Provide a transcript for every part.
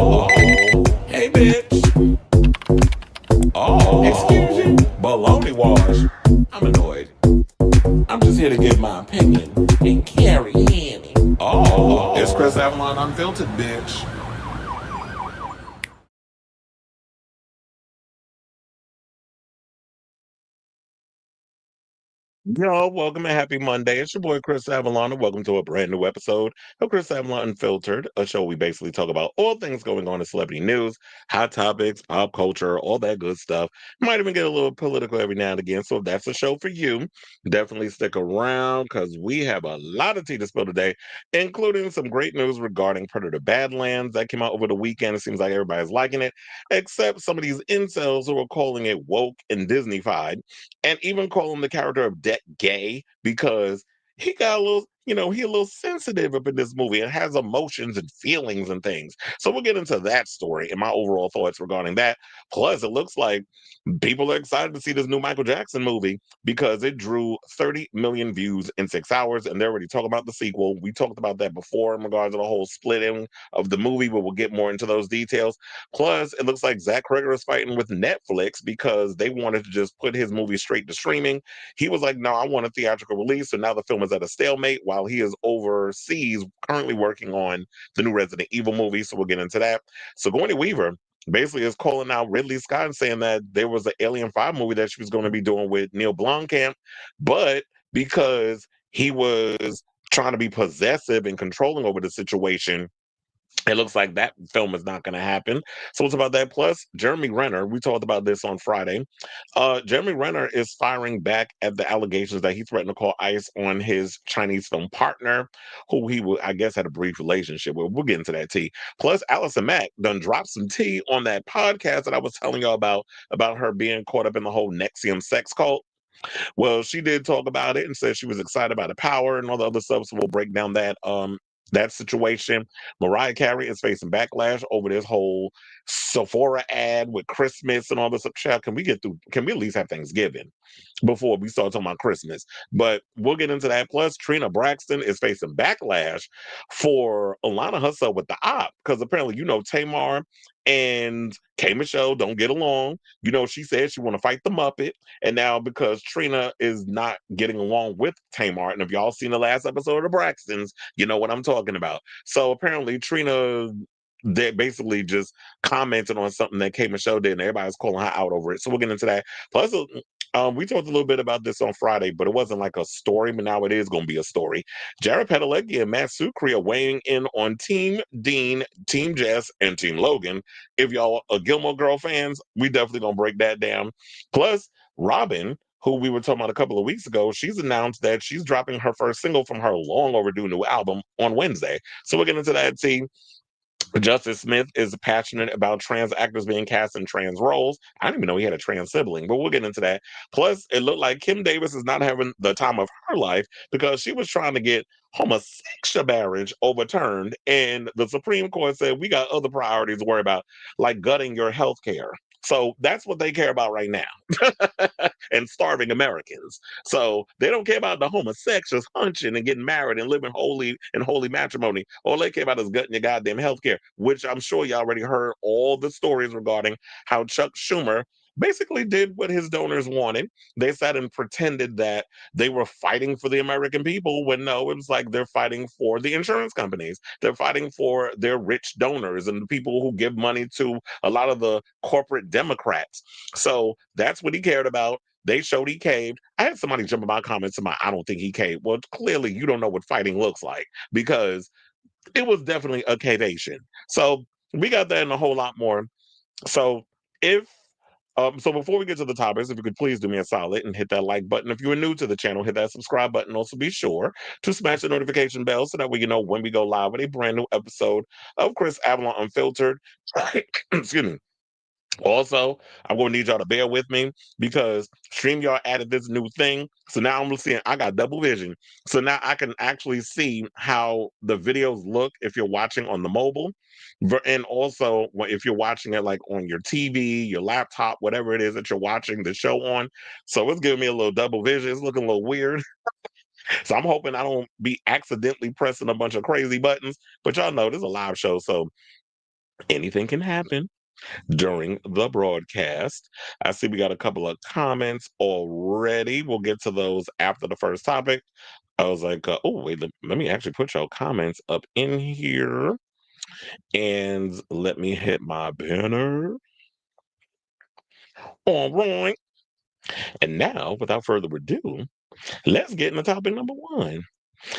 Oh, hey bitch. Oh, excuse you. Baloney wash. I'm annoyed. I'm just here to give my opinion and carry in. Oh, it's Chris Avalon Unfiltered, bitch. Yo, welcome and happy Monday. It's your boy Chris Avalon, and welcome to a brand new episode of Chris Avalon Unfiltered, a show we basically talk about all things going on in celebrity news, hot topics, pop culture, all that good stuff. Might even get a little political every now and again. So if that's a show for you, definitely stick around because we have a lot of tea to spill today, including some great news regarding Predator Badlands that came out over the weekend. It seems like everybody's liking it, except some of these incels who are calling it woke and Disneyfied and even calling the character of Det gay because he got a little, he a little sensitive up in this movie and has emotions and feelings and things. So we'll get into that story and my overall thoughts regarding that. Plus, it looks like people are excited to see this new Michael Jackson movie because it drew 30 million views in 6 hours, and they're already talking about the sequel. We talked about that before in regards to the whole splitting of the movie, but we'll get more into those details. Plus, it looks like Zach Cregger is fighting with Netflix because they wanted to just put his movie straight to streaming. He was like, no, I want a theatrical release. So now the film is at a stalemate while he is overseas currently working on the new Resident Evil movie. So we'll get into that. Sigourney Weaver basically is calling out Ridley Scott and saying that there was an Alien 5 movie that she was going to be doing with Neill Blomkamp, but because he was trying to be possessive and controlling over the situation, it looks like that film is not going to happen. So it's about that. Plus, Jeremy Renner, we talked about this on Friday. Jeremy Renner is firing back at the allegations that he threatened to call ICE on his Chinese film partner, who he, I guess, had a brief relationship with. We'll get into that tea. Plus, Allison Mack done dropped some tea on that podcast that I was telling y'all about her being caught up in the whole NXIVM sex cult. Well, she did talk about it and said she was excited about the power and all the other stuff. So we'll break down that situation. Mariah Carey is facing backlash over this whole Sephora ad with Christmas and all this. Child, can we get through? Can we at least have Thanksgiving before we start talking about Christmas? But we'll get into that. Plus, Trina Braxton is facing backlash for Alana herself with the op because apparently, Tamar and K Michelle don't get along. She said she want to fight the Muppet, and now because Trina is not getting along with Tamar, and if y'all seen the last episode of the Braxtons, you know what I'm talking about. So apparently Trina, they basically just commented on something that K Michelle did, and everybody's calling her out over it. So we'll get into that. Plus, we talked a little bit about this on Friday, but it wasn't like a story, but now it is going to be a story. Jared Padalecki and Matt Czuchry are weighing in on Team Dean, Team Jess, and Team Logan. If y'all are Gilmore Girl fans, we definitely going to break that down. Plus, Robyn, who we were talking about a couple of weeks ago, she's announced that she's dropping her first single from her long overdue new album on Wednesday. So we'll get into that team. Justice Smith is passionate about trans actors being cast in trans roles. I didn't even know he had a trans sibling, but we'll get into that. Plus, it looked like Kim Davis is not having the time of her life because she was trying to get homosexual marriage overturned, and the Supreme Court said we got other priorities to worry about, like gutting your health care. So that's what they care about right now. And starving Americans. So they don't care about the homosexuals hunching and getting married and living holy in holy matrimony. All they care about is gutting your goddamn health care, which I'm sure you already heard all the stories regarding how Chuck Schumer basically did what his donors wanted. They sat and pretended that they were fighting for the American people when no, it was like they're fighting for the insurance companies. They're fighting for their rich donors and the people who give money to a lot of the corporate Democrats. So that's what he cared about. They showed he caved. I had somebody jump in my comments to I don't think he caved. Well, clearly you don't know what fighting looks like because it was definitely a cavation. So we got that and a whole lot more. So if so before we get to the topics, if you could please do me a solid and hit that like button. If you are new to the channel, hit that subscribe button. Also be sure to smash the notification bell so that way you know when we go live with a brand new episode of Chris Avalon Unfiltered. Excuse me. Also, I'm going to need y'all to bear with me because StreamYard added this new thing. So now I'm seeing I got double vision. So now I can actually see how the videos look if you're watching on the mobile. And also if you're watching it like on your TV, your laptop, whatever it is that you're watching the show on. So it's giving me a little double vision. It's looking a little weird. So I'm hoping I don't be accidentally pressing a bunch of crazy buttons. But y'all know this is a live show. So Anything can happen during the broadcast. I see we got a couple of comments already. We'll get to those after the first topic. I was like, oh, wait, let me actually put your comments up in here and let me hit my banner. All right. And now, without further ado, let's get into topic number one.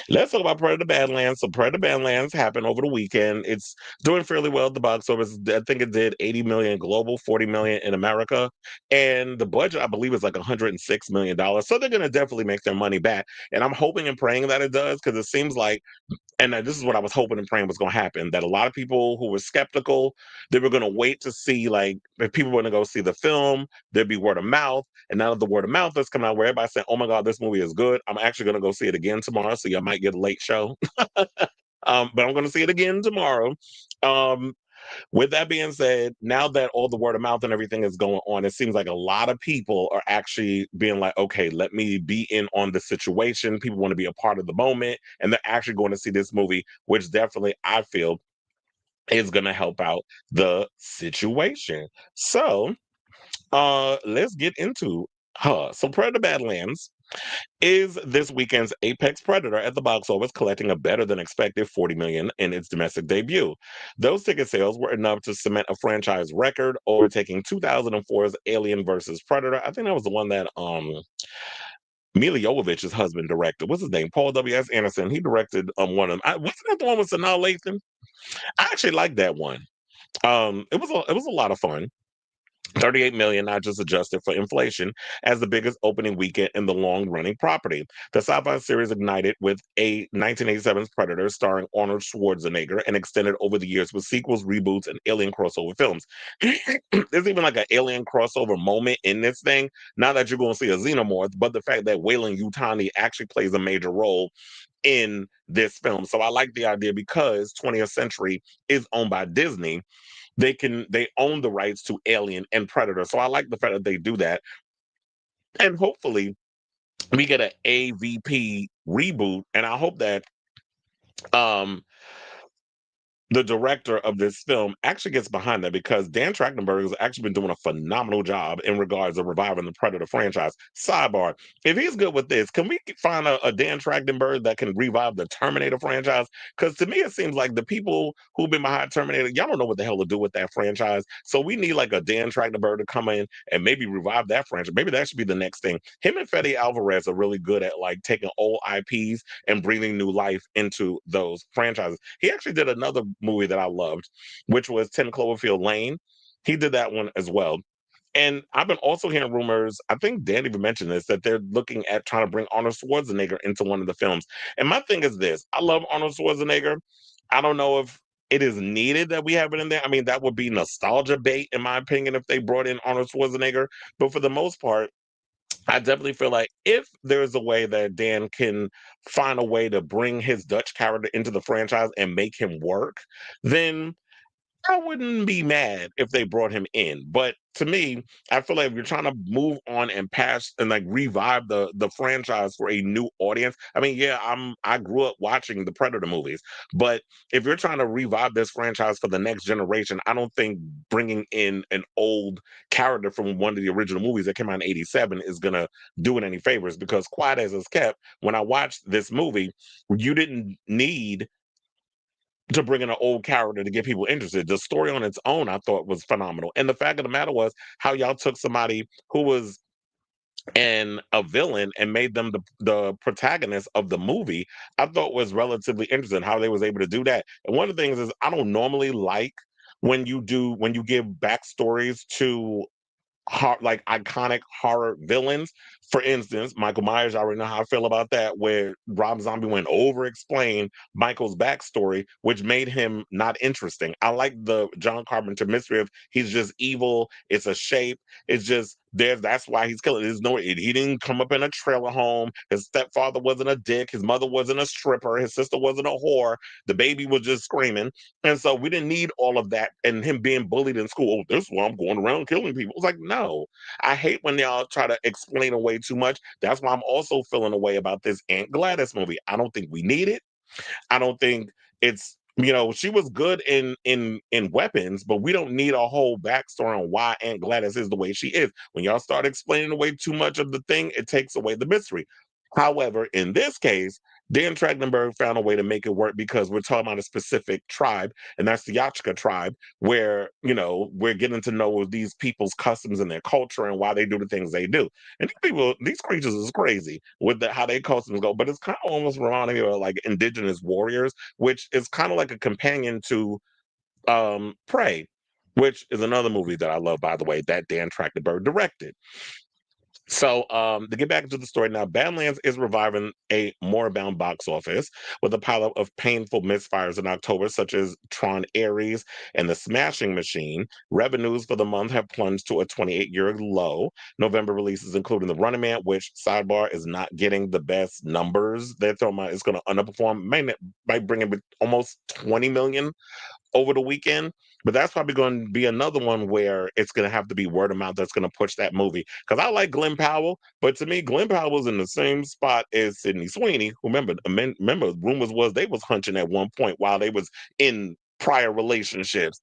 Let's talk about Predator Badlands. So Predator Badlands happened over the weekend. It's doing fairly well at the box office. I think it did 80 million global, 40 million in America. And the budget, I believe, is like $106 million. So they're gonna definitely make their money back. And I'm hoping and praying that it does, because it seems like, and this is what I was hoping and praying was going to happen, that a lot of people who were skeptical, they were going to wait to see, like, if people were going to go see the film, there'd be word of mouth. And now that the word of mouth is coming out, where everybody's saying, oh my God, this movie is good, I'm actually going to go see it again tomorrow. So you might get a late show. But I'm going to see it again tomorrow. Um, with that being said, now that all the word of mouth and everything is going on, it seems like a lot of people are actually being like, okay, let me be in on the situation. People want to be a part of the moment, and they're actually going to see this movie, which definitely I feel is going to help out the situation. So, let's get into her. So, Predator Badlands is this weekend's apex predator at the box office, collecting a better than expected 40 million in its domestic debut. Those ticket sales were enough to cement a franchise record, overtaking 2004's Alien versus Predator. I think that was the one that Mila Jovovich's husband directed. What's his name? Paul W. S. Anderson. He directed one of them. Wasn't that the one with Sanaa Lathan? I actually liked that one. It was a lot of fun. 38 million, not just adjusted for inflation, as the biggest opening weekend in the long-running property. The Sci-Fi series ignited with a 1987's Predator starring Arnold Schwarzenegger and extended over the years with sequels, reboots, and alien crossover films. There's even like an alien crossover moment in this thing. Not that you're going to see a xenomorph, but the fact that Weyland Yutani actually plays a major role in this film. So I like the idea, because 20th Century is owned by Disney. They own the rights to Alien and Predator. So I like the fact that they do that. And hopefully we get an AVP reboot. And I hope that um the director of this film actually gets behind that, because Dan Trachtenberg has actually been doing a phenomenal job in regards to reviving the Predator franchise. Sidebar: if he's good with this, can we find a Dan Trachtenberg that can revive the Terminator franchise? Because to me, it seems like the people who've been behind Terminator, y'all don't know what the hell to do with that franchise. So we need like a Dan Trachtenberg to come in and maybe revive that franchise. Maybe that should be the next thing. Him and Fede Alvarez are really good at like taking old IPs and breathing new life into those franchises. He actually did another movie that I loved, which was 10 Cloverfield Lane. He did that one as well. And I've been also hearing rumors, I think Dan even mentioned this, that they're looking at trying to bring Arnold Schwarzenegger into one of the films. And my thing is this: I love Arnold Schwarzenegger. I don't know if it is needed that we have it in there. I mean, that would be nostalgia bait, in my opinion, if they brought in Arnold Schwarzenegger. But for the most part, I definitely feel like if there's a way that Dan can find a way to bring his Dutch character into the franchise and make him work, then I wouldn't be mad if they brought him in. But to me, I feel like if you're trying to move on and pass and like revive the franchise for a new audience, I mean, yeah, I grew up watching the Predator movies, but if you're trying to revive this franchise for the next generation, I don't think bringing in an old character from one of the original movies that came out in '87 is gonna do it any favors. Because quiet as it's kept, when I watched this movie, you didn't need to bring in an old character to get people interested. The story on its own, I thought, was phenomenal. And the fact of the matter was how y'all took somebody who was a villain and made them the protagonist of the movie. I thought was relatively interesting how they was able to do that. And one of the things is, I don't normally like when you give backstories to like iconic horror villains. For instance, Michael Myers, I already know how I feel about that, where Rob Zombie went over explain Michael's backstory, which made him not interesting. I like the John Carpenter mystery of he's just evil, it's a shape, it's just there. That's why he's killing. There's no, he didn't come up in a trailer home. His stepfather wasn't a dick. His mother wasn't a stripper. His sister wasn't a whore. The baby was just screaming. And so we didn't need all of that and him being bullied in school. Oh, this is why I'm going around killing people. It's like, no. I hate when y'all try to explain away too much. That's why I'm also feeling a way about this Aunt Gladys movie. I don't think we need it. I don't think it's She was good in weapons, but we don't need a whole backstory on why Aunt Gladys is the way she is. When y'all start explaining away too much of the thing, it takes away the mystery. However, in this case, Dan Trachtenberg found a way to make it work because we're talking about a specific tribe, and that's the Yachka tribe, where we're getting to know these people's customs and their culture and why they do the things they do. And these creatures is crazy with how they customs go, but it's kind of almost reminding me of like indigenous warriors, which is kind of like a companion to Prey, which is another movie that I love, by the way, that Dan Trachtenberg directed. So, to get back into the story now, Badlands is reviving a moribund box office with a pile of painful misfires in October, such as Tron Ares and The Smashing Machine. Revenues for the month have plunged to a 28-year low. November releases, including The Running Man, which, sidebar, is not getting the best numbers. They're talking about it's going to underperform, might bring in almost 20 million over the weekend. But that's probably going to be another one where it's going to have to be word of mouth that's going to push that movie. Because I like Glenn Powell, but to me, Glenn Powell's in the same spot as Sydney Sweeney. Who remember, rumors was they was hunching at one point while they was in prior relationships.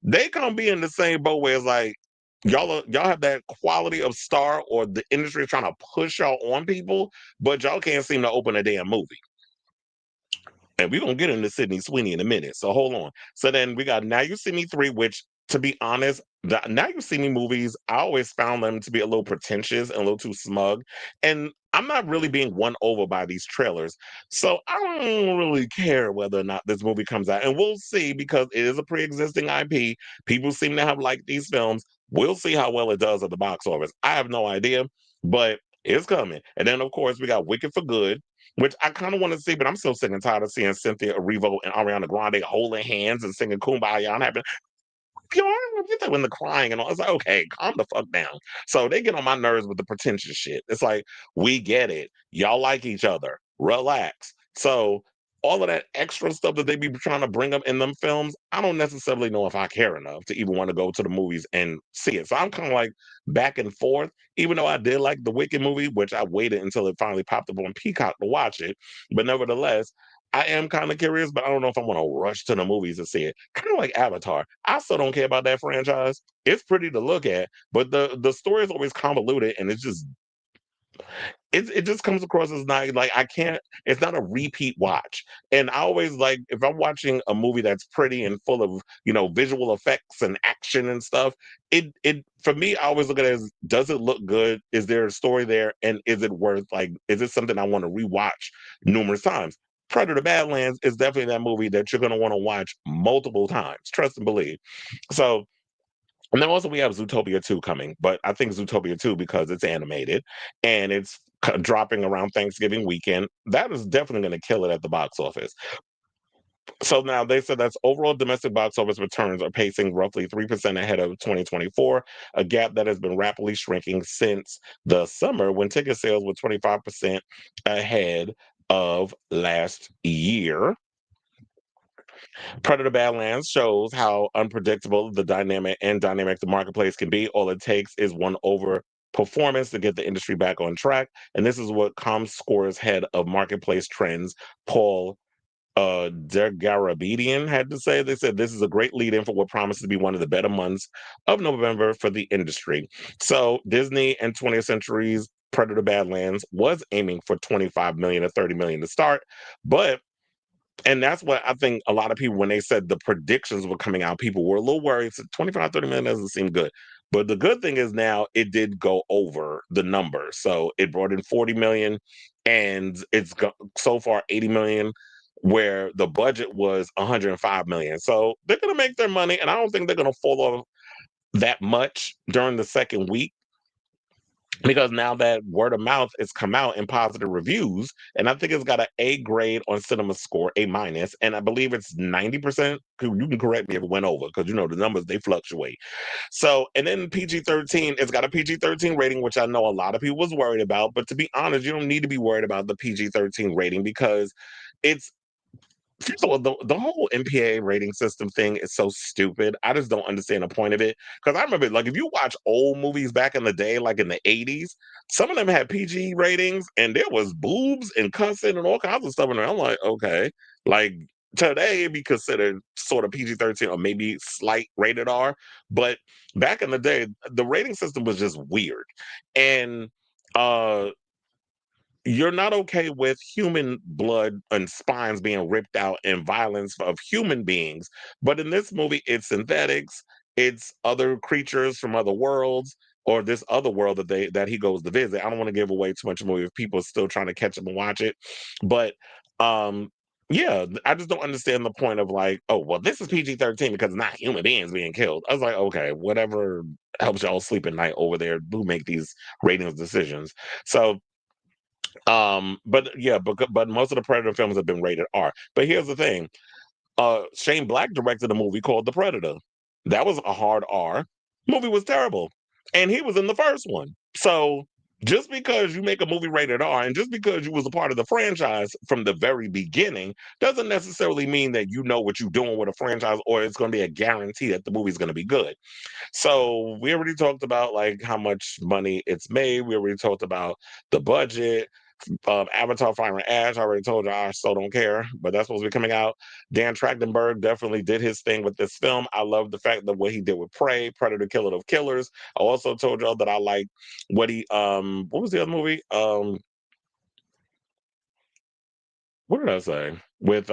They gonna be in the same boat where it's like y'all have that quality of star, or the industry is trying to push y'all on people, but y'all can't seem to open a damn movie. And we're gonna get into Sydney Sweeney in a minute. So hold on. So then we got Now You See Me 3, which, to be honest, the Now You See Me movies, I always found them to be a little pretentious and a little too smug. And I'm not really being won over by these trailers. So I don't really care whether or not this movie comes out. And we'll see, because it is a pre-existing IP. People seem to have liked these films. We'll see how well it does at the box office. I have no idea, but it's coming. And then, of course, we got Wicked for Good, which I kind of want to see, but I'm so sick and tired of seeing Cynthia Erivo and Ariana Grande holding hands and singing Kumbaya and having, I don't get that when the crying and all. It's like, okay, calm the fuck down. So they get on my nerves with the pretentious shit. It's like, we get it. Y'all like each other. Relax. So all of that extra stuff that they be trying to bring up in them films, I don't necessarily know if I care enough to even want to go to the movies and see it. So I'm kind of like back and forth, even though I did like the Wicked movie, which I waited until it finally popped up on Peacock to watch it. But nevertheless, I am kind of curious, but I don't know if I want to rush to the movies to see it. Kind of like Avatar. I still don't care about that franchise. It's pretty to look at, but the story is always convoluted, and it just comes across as not like, I can't. It's not a repeat watch. And I always like, if I'm watching a movie that's pretty and full of visual effects and action and stuff. It for me, I always look at it as, does it look good? Is there a story there? And is it worth, like, is it something I want to rewatch numerous times? Predator Badlands is definitely that movie that you're going to want to watch multiple times. Trust and believe. So, and then also we have Zootopia 2 coming, but I think Zootopia 2, because it's animated and it's dropping around Thanksgiving weekend, that is definitely going to kill it at the box office. So now they said that's overall domestic box office returns are pacing roughly 3% ahead of 2024, a gap that has been rapidly shrinking since the summer, when ticket sales were 25% ahead of last year. Predator Badlands shows how unpredictable the marketplace can be. All it takes is one over performance to get the industry back on track. And this is what ComScore's head of marketplace trends, Paul Dergarabedian, had to say. They said this is a great lead-in for what promises to be one of the better months of November for the industry. So Disney and 20th Century's Predator Badlands was aiming for 25 million or 30 million to start, but and that's what I think a lot of people, when they said the predictions were coming out, people were a little worried. So 25, 30 million doesn't seem good. But the good thing is now it did go over the number. So it brought in 40 million, and it's so far 80 million, where the budget was 105 million. So they're going to make their money. And I don't think they're going to fall off that much during the second week, because now that word of mouth has come out in positive reviews, and I think it's got an A grade on Cinema Score, A minus, and I believe it's 90%. You can correct me if it went over, because the numbers, they fluctuate. So, and then PG-13, it's got a PG-13 rating, which I know a lot of people was worried about, but to be honest, you don't need to be worried about the PG-13 rating, because it's, first of all, the whole MPA rating system thing is so stupid. I just don't understand the point of it. Because I remember, like, if you watch old movies back in the day, like in the 80s, some of them had PG ratings, and there was boobs and cussing and all kinds of stuff in there. I'm like, okay. Like, today it'd be considered sort of PG-13 or maybe slight rated R. But back in the day, the rating system was just weird. And uh you're not okay with human blood and spines being ripped out and violence of human beings. But in this movie, it's synthetics, it's other creatures from other worlds, or this other world that he goes to visit. I don't want to give away too much of the movie if people are still trying to catch up and watch it. But um yeah, I just don't understand the point of like, oh, well, this is PG-13 because it's not human beings being killed. I was like, okay, whatever helps y'all sleep at night over there, who make these ratings decisions. So but yeah, but most of the Predator films have been rated R. But here's the thing: Shane Black directed a movie called The Predator. That was a hard R. Movie was terrible, and he was in the first one. So just because you make a movie rated R, and just because you was a part of the franchise from the very beginning, doesn't necessarily mean that you know what you're doing with a franchise, or it's going to be a guarantee that the movie's going to be good. So we already talked about like how much money it's made. We already talked about the budget. Avatar Fire and Ash, I already told you I still don't care, but that's supposed to be coming out. Dan Trachtenberg definitely did his thing with this film. I love the fact that what he did with Prey, Predator Killer of Killers. I also told y'all that I like what was the other movie? What did I say? With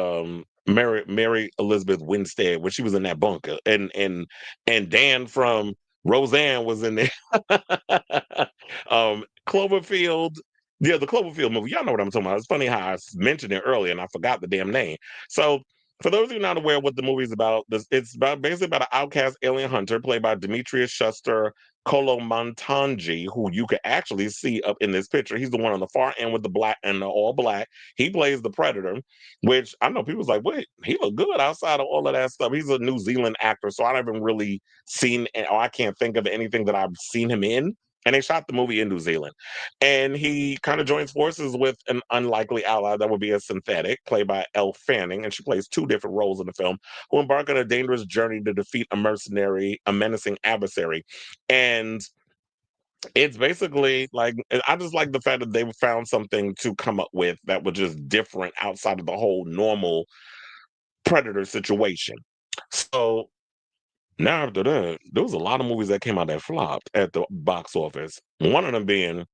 Mary Elizabeth Winstead when she was in that bunker. And Dan from Roseanne was in there. Cloverfield. Yeah, the Cloverfield movie. Y'all know what I'm talking about. It's funny how mentioned it earlier and I forgot the damn name. So for those of you not aware what the movie's about, it's about basically about an outcast alien hunter played by Demetrius Shuster Colomontanji, who you can actually see up in this picture. He's the one on the far end with the black and the all black. He plays the Predator, which I know people's like, wait, he look good outside of all of that stuff. He's a New Zealand actor, so I haven't really seen, or I can't think of anything that I've seen him in. And they shot the movie in New Zealand. And he kind of joins forces with an unlikely ally that would be a synthetic, played by Elle Fanning, and she plays two different roles in the film, who embark on a dangerous journey to defeat a menacing adversary. And it's basically like I just like the fact that they found something to come up with that was just different outside of the whole normal predator situation. So now after that, there was a lot of movies that came out that flopped at the box office. One of them being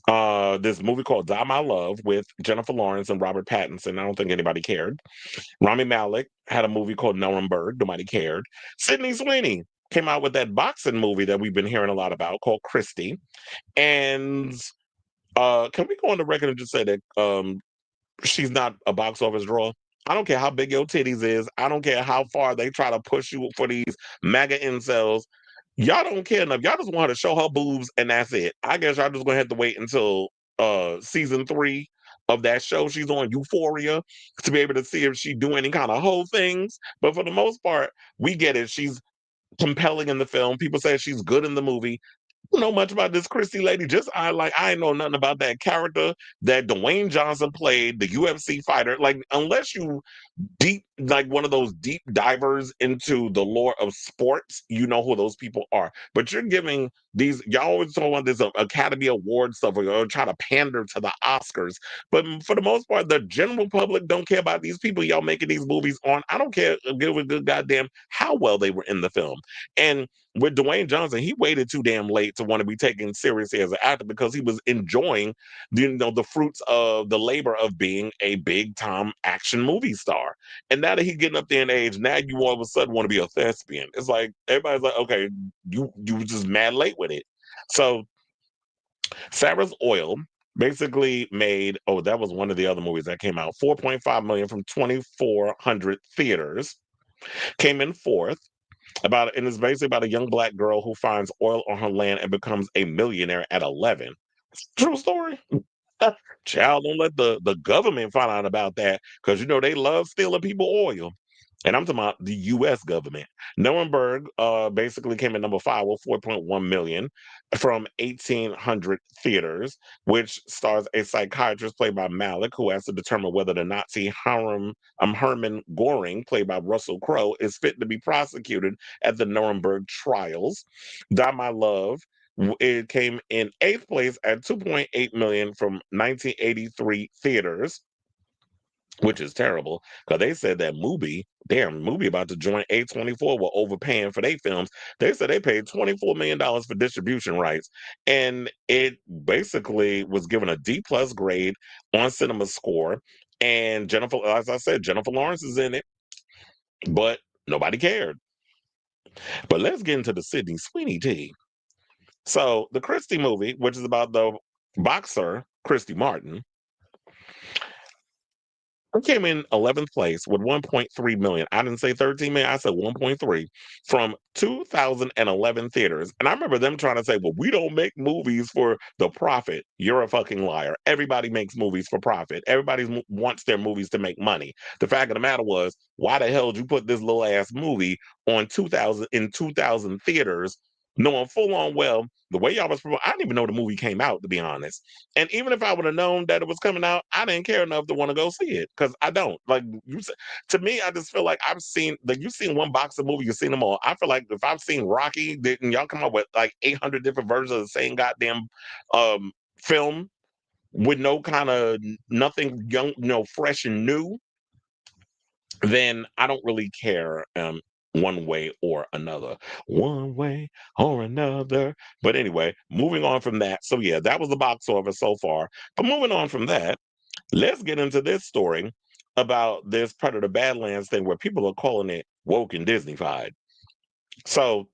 this movie called Die My Love with Jennifer Lawrence and Robert Pattinson. I don't think anybody cared. Rami Malek had a movie called Nuremberg. Nobody cared. Sydney Sweeney came out with that boxing movie that we've been hearing a lot about called Christie. And can we go on the record and just say that she's not a box office draw? I don't care how big your titties is. I don't care how far they try to push you for these MAGA incels. Y'all don't care enough. Y'all just want her to show her boobs and that's it. I guess y'all just gonna have to wait until season 3 of that show she's on, Euphoria, to be able to see if she do any kind of whole things. But for the most part, we get it. She's compelling in the film. People say she's good in the movie. Don't know much about this Christy lady. Just I ain't know nothing about that character that Dwayne Johnson played, the UFC fighter. Like, unless you deep like one of those deep divers into the lore of sports, you know who those people are. But you're giving these y'all always talk about this Academy Award stuff or try to pander to the Oscars. But for the most part, the general public don't care about these people y'all making these movies on. I don't care give a good goddamn how well they were in the film. And with Dwayne Johnson, he waited too damn late to want to be taken seriously as an actor because he was enjoying the fruits of the labor of being a big time action movie star. And now that he's getting up there in age, now you all of a sudden want to be a thespian. It's like everybody's like, okay, you were just mad late with it. So Sarah's Oil basically made, oh, that was one of the other movies that came out, 4.5 million from 2,400 theaters, came in fourth. And it's basically about a young black girl who finds oil on her land and becomes a millionaire at 11. True story. Child, don't let the government find out about that because they love stealing people oil. And I'm talking about the U.S. government. Nuremberg basically came in number 5 with 4.1 million from 1,800 theaters, which stars a psychiatrist played by Malik, who has to determine whether the Nazi Hermann Goring, played by Russell Crowe, is fit to be prosecuted at the Nuremberg trials. Die My Love, it came in 8th place at 2.8 million from 1983 theaters. which is terrible because they said that movie about to join A24 were overpaying for their films. They said they paid $24 million for distribution rights, and it basically was given a D+ grade on Cinema Score. And Jennifer, as I said, Jennifer Lawrence is in it, but nobody cared. But let's get into the Sydney Sweeney tea. So the Christie movie, which is about the boxer Christy Martin, I came in 11th place with 1.3 million. I didn't say 13 million, I said 1.3 from 2011 theaters. And I remember them trying to say, well, we don't make movies for the profit. You're a fucking liar. Everybody makes movies for profit. Everybody wants their movies to make money. The fact of the matter was, why the hell did you put this little ass movie on 2000 theaters, knowing full on well the way y'all was, I didn't even know the movie came out, to be honest. And even if I would have known that it was coming out, I didn't care enough to want to go see it because I don't. Like to me, I just feel like I've seen like you've seen one boxing movie, you've seen them all. I feel like if I've seen Rocky, then y'all come up with like 800 different versions of the same goddamn film with no kind of nothing young, fresh and new, then I don't really care one way or another. One way or another. But anyway, moving on from that. So yeah, that was the box office so far. But moving on from that, let's get into this story about this Predator Badlands thing where people are calling it woke and Disneyfied. So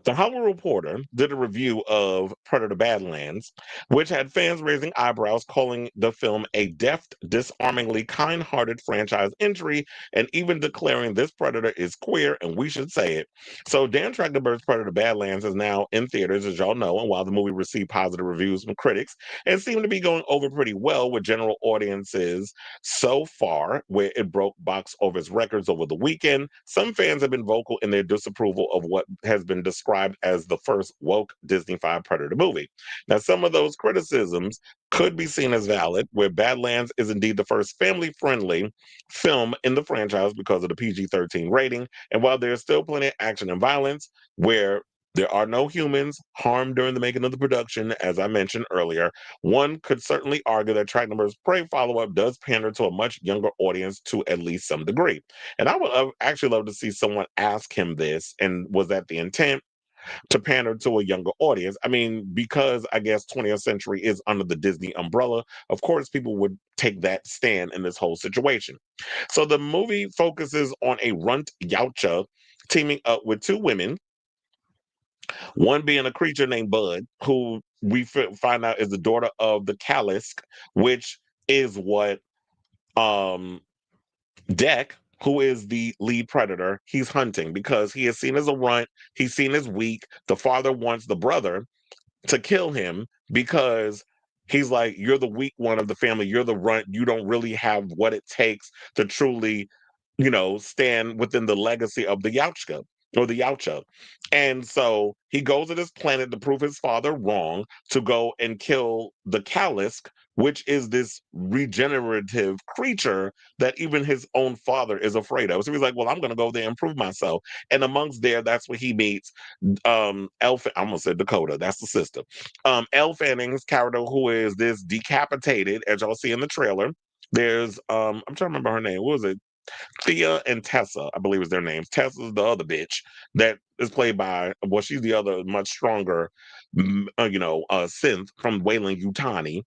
the Hollywood Reporter did a review of Predator Badlands, which had fans raising eyebrows, calling the film a deft, disarmingly kind-hearted franchise entry, and even declaring this Predator is queer and we should say it. So Dan Trachtenberg's Predator Badlands is now in theaters, as y'all know, and while the movie received positive reviews from critics and seemed to be going over pretty well with general audiences so far, where it broke box office records over the weekend, some fans have been vocal in their disapproval of what has been described as the first woke Disney-fied Predator movie. Now, some of those criticisms could be seen as valid, where Badlands is indeed the first family-friendly film in the franchise because of the PG-13 rating. And while there's still plenty of action and violence, where there are no humans harmed during the making of the production, as I mentioned earlier, one could certainly argue that Trachtenberg's Prey follow-up does pander to a much younger audience to at least some degree. And I would actually love to see someone ask him this, and was that the intent? To pander to a younger audience. I mean, because I guess 20th Century is under the Disney umbrella, of course, people would take that stand in this whole situation. So the movie focuses on a runt Yautja teaming up with two women, one being a creature named Bud, who we find out is the daughter of the Kalisk, which is what um Deck, who is the lead predator, he's hunting because he is seen as a runt, he's seen as weak. The father wants the brother to kill him because he's like, you're the weak one of the family, you're the runt, you don't really have what it takes to truly, stand within the legacy of the Yautja or the Yautja. And so he goes to this planet to prove his father wrong, to go and kill the Kalisk, which is this regenerative creature that even his own father is afraid of. So he's like, well, I'm going to go there and prove myself. And amongst there, that's where he meets Elf, I almost said Dakota, that's the sister. Elle Fanning's character, who is this decapitated, as y'all see in the trailer. There's I'm trying to remember her name. What was it? Thea and Tessa, I believe is their names. Tessa's the other bitch that is played by, well, she's the other much stronger, synth from Wayland Yutani.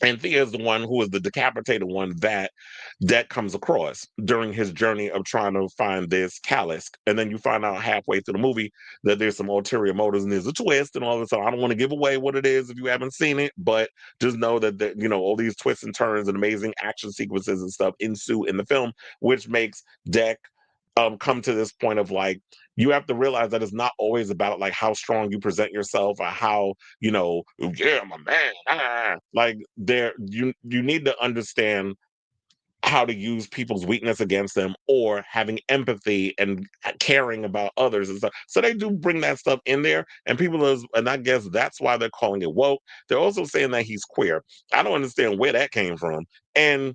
And Thea is the one who is the decapitated one that comes across during his journey of trying to find this Kalisk. And then you find out halfway through the movie that there's some ulterior motives and there's a twist and all this. So I don't want to give away what it is if you haven't seen it, but just know that all these twists and turns and amazing action sequences and stuff ensue in the film, which makes Deck come to this point of like, you have to realize that it's not always about like how strong you present yourself or how yeah, I'm a man, like you need to understand how to use people's weakness against them, or having empathy and caring about others and stuff. So they do bring that stuff in there, and and I guess that's why they're calling it woke. They're also saying that he's queer. I don't understand where that came from, and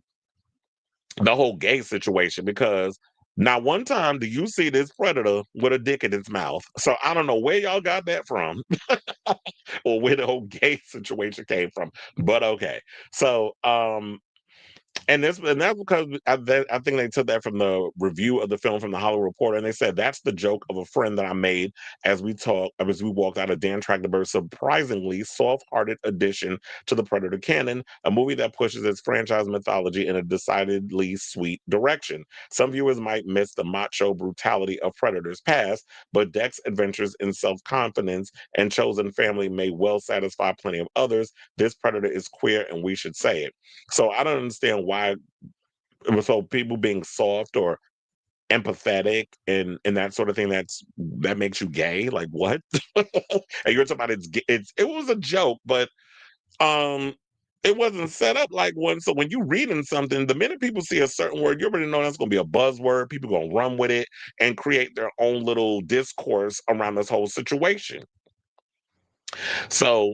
the whole gay situation, because Not one time do you see this predator with a dick in its mouth. So I don't know where y'all got that from or where the whole gay situation came from. But okay. So and that's because I think they took that from the review of the film from the Hollywood Reporter, and they said that's the joke of a friend that I made as we walked out of Dan Trachtenberg's surprisingly soft-hearted addition to the Predator canon, a movie that pushes its franchise mythology in a decidedly sweet direction. Some viewers might miss the macho brutality of Predator's past, but Deck's adventures in self-confidence and chosen family may well satisfy plenty of others. This Predator is queer, and we should say it. So I don't understand why. So people being soft or empathetic and that sort of thing, that makes you gay. Like what? And you're talking about it was a joke, but um, it wasn't set up like one. So when you reading something, the minute people see a certain word, you already know that's going to be a buzzword. People going to run with it and create their own little discourse around this whole situation. So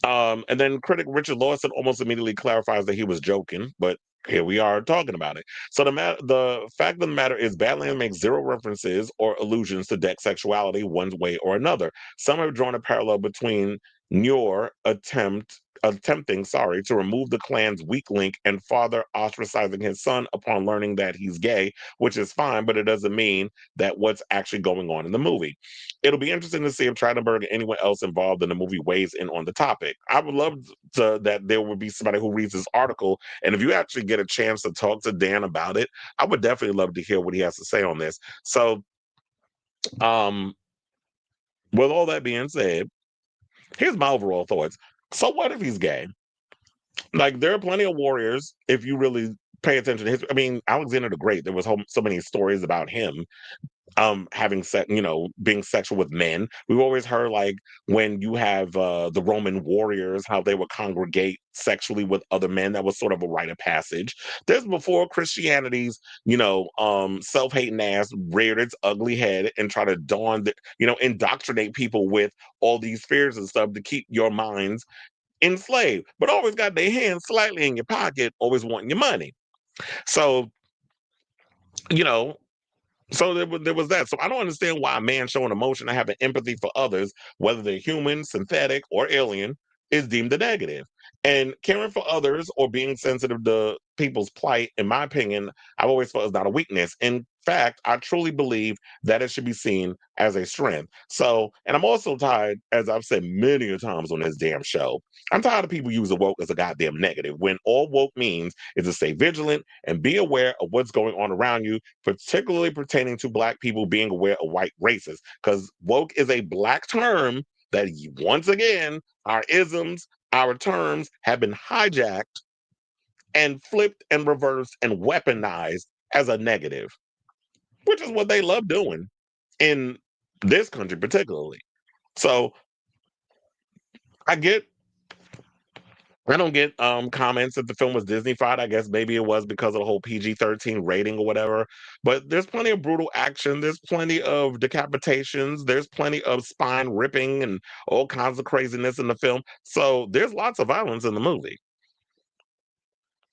and then critic Richard Lawson almost immediately clarifies that he was joking, but here we are talking about it. So the fact of the matter is, Badlands makes zero references or allusions to Deck's sexuality one way or another. Some have drawn a parallel between Muir attempting, to remove the clan's weak link and father ostracizing his son upon learning that he's gay, which is fine, but it doesn't mean that what's actually going on in the movie. It'll be interesting to see if Trachtenberg and anyone else involved in the movie weighs in on the topic. I would love that there would be somebody who reads this article, and if you actually get a chance to talk to Dan about it, I would definitely love to hear what he has to say on this. So, um, with all that being said, here's my overall thoughts. So what if he's gay? Like, there are plenty of warriors, if you really pay attention to his. I mean, Alexander the Great, there was so many stories about him having sex, being sexual with men. We've always heard, like, when you have the Roman warriors, how they would congregate sexually with other men. That was sort of a rite of passage. This before Christianity's self-hating ass reared its ugly head and try to indoctrinate people with all these fears and stuff to keep your minds enslaved, but always got their hands slightly in your pocket, always wanting your money. So, you know, so there was that. So I don't understand why a man showing emotion and having empathy for others, whether they're human, synthetic, or alien, is deemed a negative. And caring for others or being sensitive to people's plight, in my opinion, I've always felt is not a weakness. In fact, I truly believe that it should be seen as a strength. So, and I'm also tired, as I've said many a times on this damn show, I'm tired of people using woke as a goddamn negative when all woke means is to stay vigilant and be aware of what's going on around you, particularly pertaining to Black people being aware of white races. Because woke is a Black term that, once again, our isms, our terms have been hijacked and flipped and reversed and weaponized as a negative, which is what they love doing in this country, particularly. So I get I don't get comments that the film was Disneyfied. I guess maybe it was because of the whole PG-13 rating or whatever. But there's plenty of brutal action. There's plenty of decapitations. There's plenty of spine ripping and all kinds of craziness in the film. So there's lots of violence in the movie.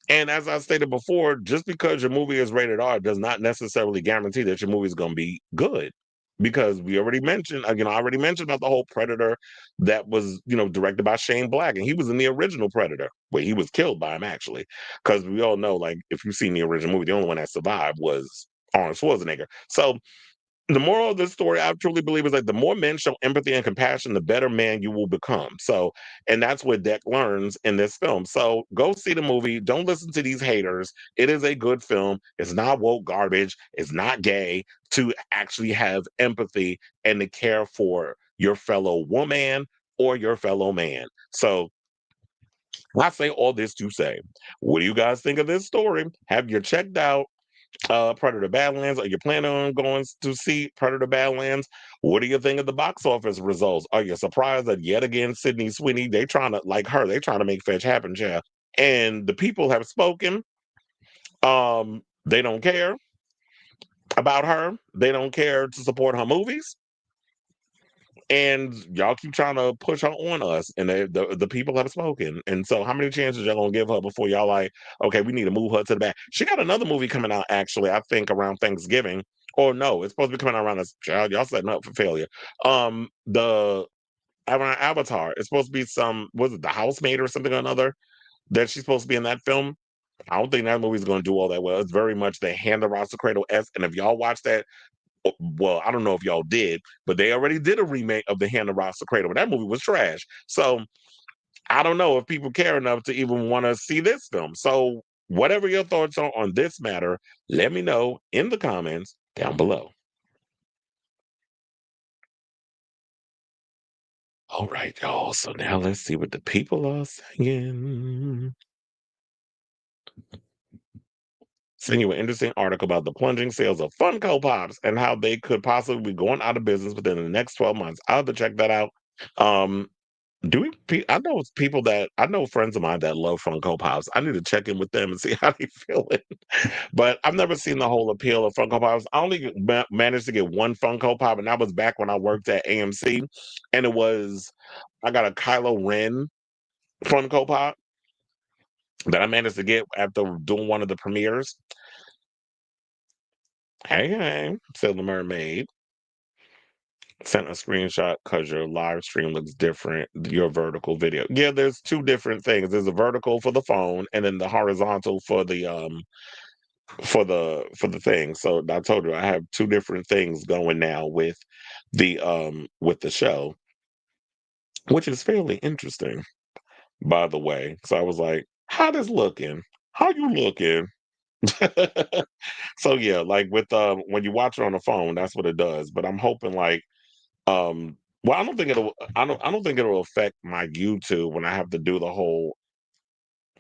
And as I stated before, just because your movie is rated R does not necessarily guarantee that your movie is going to be good. Because we already mentioned, I already mentioned about the whole Predator that was, directed by Shane Black, and he was in the original Predator, where he was killed by him actually. Because we all know, like, if you've seen the original movie, the only one that survived was Arnold Schwarzenegger. So the moral of this story, I truly believe, is like the more men show empathy and compassion, the better man you will become. So, and that's what Deck learns in this film. So go see the movie. Don't listen to these haters. It is a good film. It's not woke garbage. It's not gay. To actually have empathy and to care for your fellow woman or your fellow man. So I say all this to say, what do you guys think of this story? Have you checked out Predator Badlands? Are you planning on going to see Predator Badlands? What do you think of the box office results? Are you surprised that yet again Sydney Sweeney, they trying to, like her, they trying to make fetch happen, child. And the people have spoken. They don't care about her. They don't care to support her movies. and y'all keep trying to push her on us, and the people have spoken. And so, how many chances y'all gonna give her before y'all like, okay, we need to move her to the back? She got another movie coming out actually, I think around Thanksgiving. Or no, it's supposed to be coming out around this. Child, y'all setting up for failure. The around Avatar, it's supposed to be some, was it The Housemaid or something or another that she's supposed to be in that film. I don't think that movie's going to do all that well. It's very much the Hand of Ross Cradle esque. And if y'all watch that, well, I don't know if y'all did, but they already did a remake of the Hand of Ross Cradle, but that movie was trash. So I don't know if people care enough to even want to see this film. So whatever your thoughts are on this matter, let me know in the comments down below. All right, y'all. So now let's see what the people are saying. Send you an interesting article about the plunging sales of Funko Pops and how they could possibly be going out of business within the next 12 months. I'll have to check that out. Um, I know it's people that I know friends of mine that love Funko Pops. I need to check in with them and see how they feel it. But I've never seen the whole appeal of Funko Pops. I only managed to get one Funko Pop, and that was back when I worked at AMC. And I got a Kylo Ren Funko Pop that I managed to get after doing one of the premieres. Hey, said the mermaid. Sent a screenshot because your live stream looks different. Your vertical video. Yeah, there's two different things. There's a vertical for the phone and then the horizontal for the thing. So I told you I have two different things going now with the show, which is fairly interesting, by the way. So I was like, how this looking? How you looking? So yeah, like with when you watch it on the phone, that's what it does. But I'm hoping like well, I don't think it'll affect my YouTube when I have to do the whole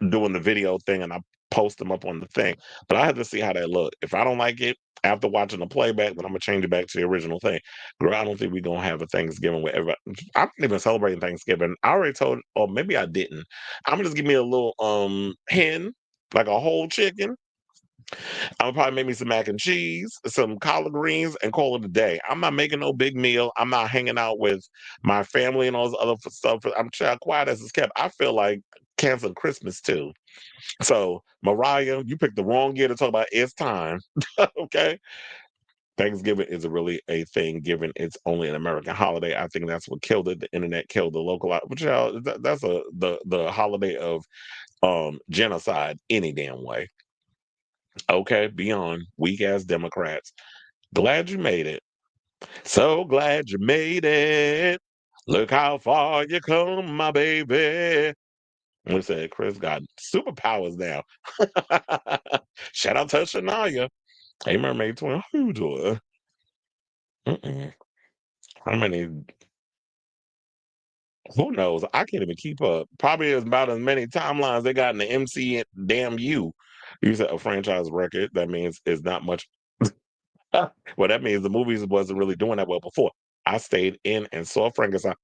doing the video thing and I post them up on the thing. But I have to see how they look. If I don't like it after watching the playback, then I'm gonna change it back to the original thing. Girl, I don't think we're gonna have a Thanksgiving where everybody I'm not even celebrating Thanksgiving. I already told, or maybe I didn't. I'm gonna just give me a little hen, like a whole chicken. I'm gonna probably make me some mac and cheese, some collard greens, and call it a day. I'm not making no big meal. I'm not hanging out with my family and all this other stuff. I'm child quiet as it's kept. I feel like canceling Christmas too. So, Mariah, you picked the wrong year to talk about it's time. Okay. Thanksgiving is really a thing, given it's only an American holiday. I think that's what killed it. The internet killed the local, but y'all, that's the holiday of genocide any damn way. Okay, beyond weak ass Democrats. Glad you made it. So glad you made it. Look how far you come, my baby. We said Chris got superpowers now. Shout out to Shania. Hey, Mermaid Twin. How you doing? Mm-mm. How many? Who knows? I can't even keep up. Probably about as many timelines they got in the MC damn you. You said a franchise record. That means it's not much. Well, that means the movies wasn't really doing that well before. I stayed in and saw Frankenstein.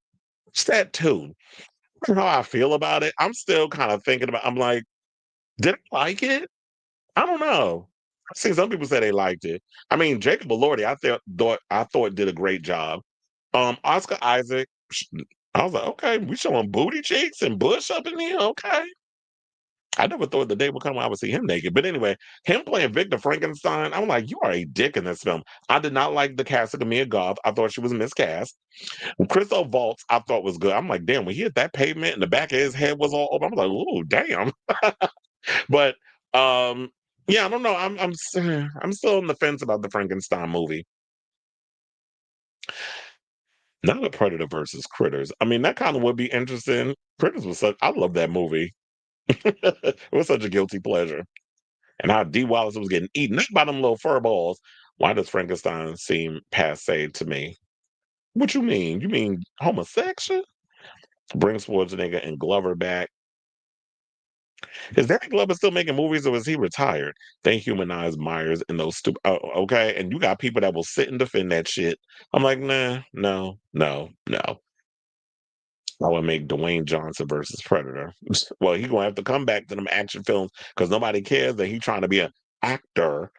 It's that too. How I feel about it, I'm still kind of thinking about. I'm like, did I like it? I don't know. I've seen some people say they liked it. I mean, Jacob Elordi, I thought did a great job. Oscar Isaac, I was like, okay, we showing booty cheeks and bush up in here. Okay. I never thought the day would come when I would see him naked. But anyway, him playing Victor Frankenstein, I'm like, you are a dick in this film. I did not like the casting of Mia Goth. I thought she was miscast. Christoph Waltz, I thought was good. I'm like, damn, when he hit that pavement and the back of his head was all open, I was like, oh, damn. But yeah, I don't know. I'm still on the fence about the Frankenstein movie. Not a Predator versus Critters. I mean, that kind of would be interesting. Critters was such. I love that movie. It was such a guilty pleasure. And how D. Wallace was getting eaten up by them little fur balls. Why does Frankenstein seem passe to me? What you mean? You mean homosexual? Bring Schwarzenegger and Glover back. Is Danny Glover still making movies or is he retired? They humanized Myers in those stupid. Oh, okay, and you got people that will sit and defend that shit. I'm like, nah, no, no, no. I would make Dwayne Johnson versus Predator. Well, he gonna have to come back to them action films because nobody cares that he's trying to be an actor.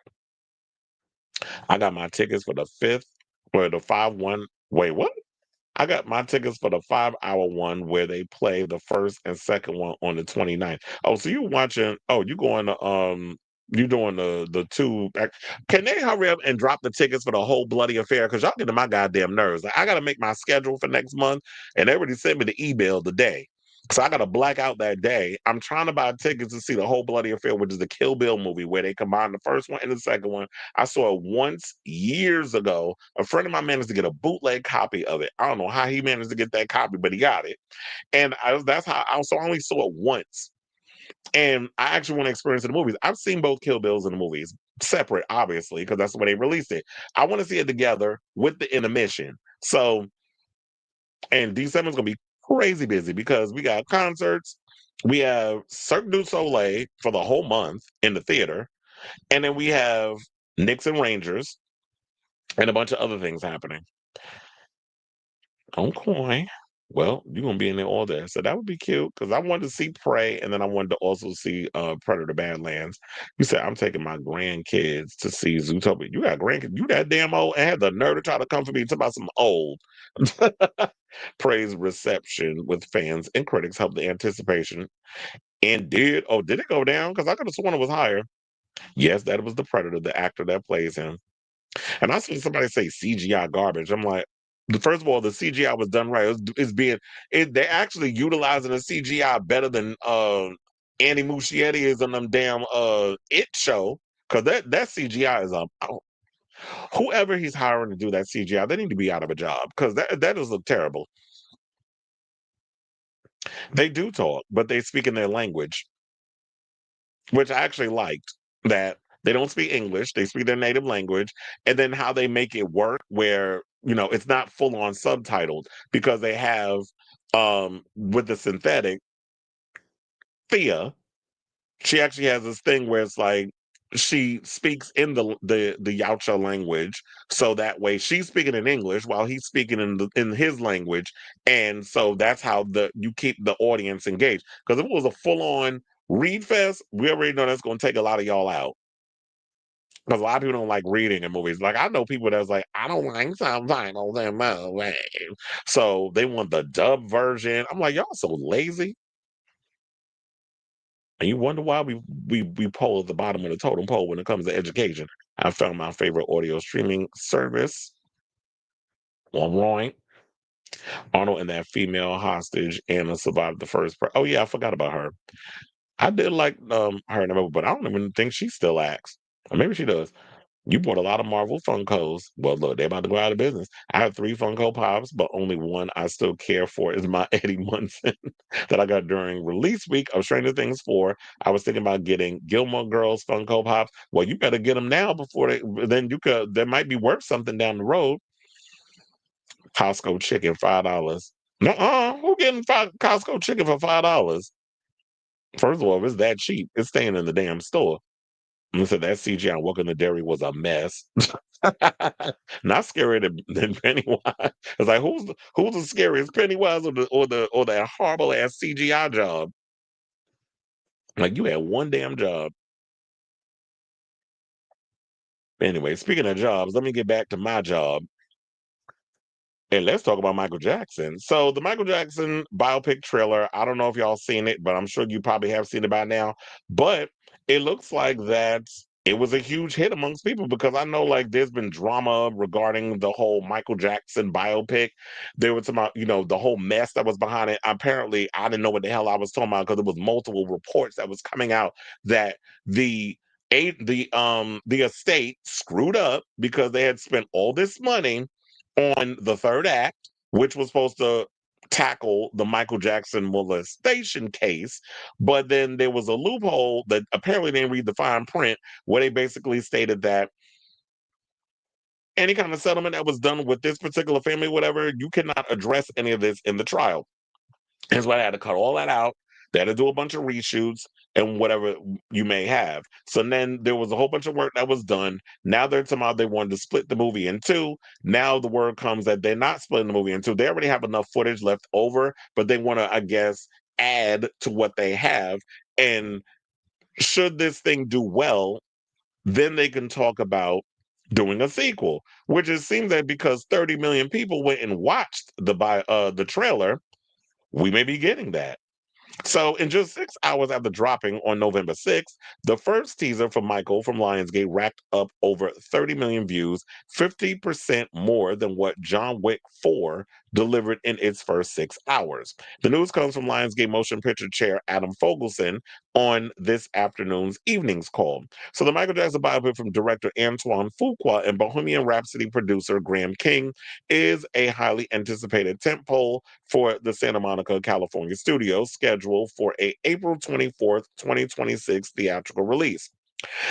I got my tickets for the 5-1. Wait, what? I got my tickets for the 5 hour one where they play the first and second one on the 29th. Oh, so you watching? Oh, you going to you doing the two? Can they hurry up and drop the tickets for the whole bloody affair? Because y'all getting my goddamn nerves. Like, I got to make my schedule for next month, and they already sent me the email today. So I got to black out that day. I'm trying to buy tickets to see the whole bloody affair, which is the Kill Bill movie where they combine the first one and the second one. I saw it once years ago. A friend of mine managed to get a bootleg copy of it. I don't know how he managed to get that copy, but he got it. And that's how I only saw it once. And I actually want to experience it in the movies. I've seen both Kill Bills in the movies, separate, obviously, because that's the way they released it. I want to see it together with the intermission. So, and December's gonna be crazy busy because we got concerts, we have Cirque du Soleil for the whole month in the theater, and then we have Knicks and Rangers and a bunch of other things happening. Okay. Well, you're gonna be in there all day. So that would be cute because I wanted to see Prey and then I wanted to also see Predator Badlands. You said I'm taking my grandkids to see Zootopia. You got grandkids, you that damn old and had the nerve to try to come for me to talk about some old. Praise reception with fans and critics helped the anticipation. And did it go down? Because I could have sworn it was higher. Yes, that was the Predator, the actor that plays him. And I seen somebody say CGI garbage. I'm like, first of all, the CGI was done right. They're actually utilizing the CGI better than Andy Muschietti is on them damn It show. Cause that CGI is whoever he's hiring to do that CGI, they need to be out of a job because that does look terrible. They do talk, but they speak in their language, which I actually liked that they don't speak English, they speak their native language, and then how they make it work where, it's not full on subtitled because they have with the synthetic Thea, she actually has this thing where it's like she speaks in the Yautja language, so that way she's speaking in English while he's speaking in his language, and so that's how you keep the audience engaged. Because if it was a full on read fest, we already know that's going to take a lot of y'all out. Because a lot of people don't like reading in movies. Like I know people that's like, I don't like subtitles in movies, so they want the dub version. I'm like, y'all so lazy. And you wonder why we poll at the bottom of the totem pole when it comes to education. I found my favorite audio streaming service online. Arnold and that female hostage Anna survived the first. Oh yeah, I forgot about her. I did like her in the movie, but I don't even think she still acts. Or maybe she does. You bought a lot of Marvel Funkos. Well, look, they're about to go out of business. I have 3 Funko Pops, but only one I still care for is my Eddie Munson that I got during release week of Stranger Things 4. I was thinking about getting Gilmore Girls Funko Pops. Well, you better get them now before then they might be worth something down the road. Costco chicken, $5. No, who getting Costco chicken for $5? First of all, if it's that cheap, it's staying in the damn store. And said that CGI Welcome to Dairy was a mess. Not scarier than Pennywise. It's like who's the scariest, Pennywise or that horrible ass CGI job? Like you had one damn job. Anyway, speaking of jobs, let me get back to my job. And let's talk about Michael Jackson. So the Michael Jackson biopic trailer, I don't know if y'all seen it, but I'm sure you probably have seen it by now. But it looks like that it was a huge hit amongst people because I know like there's been drama regarding the whole Michael Jackson biopic. There was some, the whole mess that was behind it. Apparently, I didn't know what the hell I was talking about because there was multiple reports that was coming out that the estate screwed up because they had spent all this money on the third act, which was supposed to tackle the Michael Jackson molestation case. But then there was a loophole that apparently they didn't read the fine print, where they basically stated that any kind of settlement that was done with this particular family, whatever, you cannot address any of this in the trial. That's why I had to cut all that out. They had to do a bunch of reshoots and whatever you may have. So then there was a whole bunch of work that was done. Now they're talking about they wanted to split the movie in two. Now the word comes that they're not splitting the movie in two. They already have enough footage left over, but they want to, I guess, add to what they have. And should this thing do well, then they can talk about doing a sequel, which it seems that because 30 million people went and watched the trailer, we may be getting that. So, in just 6 hours after dropping on November 6th, the first teaser for Michael from Lionsgate racked up over 30 million views, 50% more than what John Wick 4 delivered in its first 6 hours. The news comes from Lionsgate Motion Picture Chair Adam Fogelson on this afternoon's evenings call. So, the Michael Jackson biopic from director Antoine Fuqua and Bohemian Rhapsody producer Graham King is a highly anticipated tentpole for the Santa Monica, California studios, scheduled for a April 24th, 2026 theatrical release.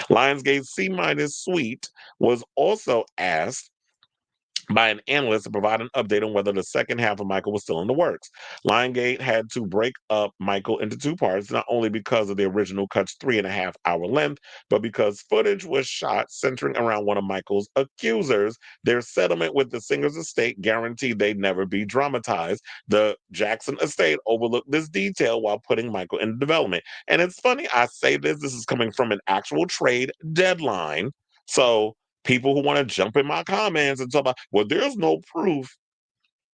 Lionsgate's C- suite was also asked by an analyst to provide an update on whether the second half of Michael was still in the works. Lionsgate had to break up Michael into two parts, not only because of the original cut's 3.5 hour length, but because footage was shot centering around one of Michael's accusers. Their settlement with the singer's estate guaranteed they'd never be dramatized. The Jackson estate overlooked this detail while putting Michael in development. And it's funny, I say this is coming from an actual trade deadline. So people who want to jump in my comments and talk about, well, there's no proof,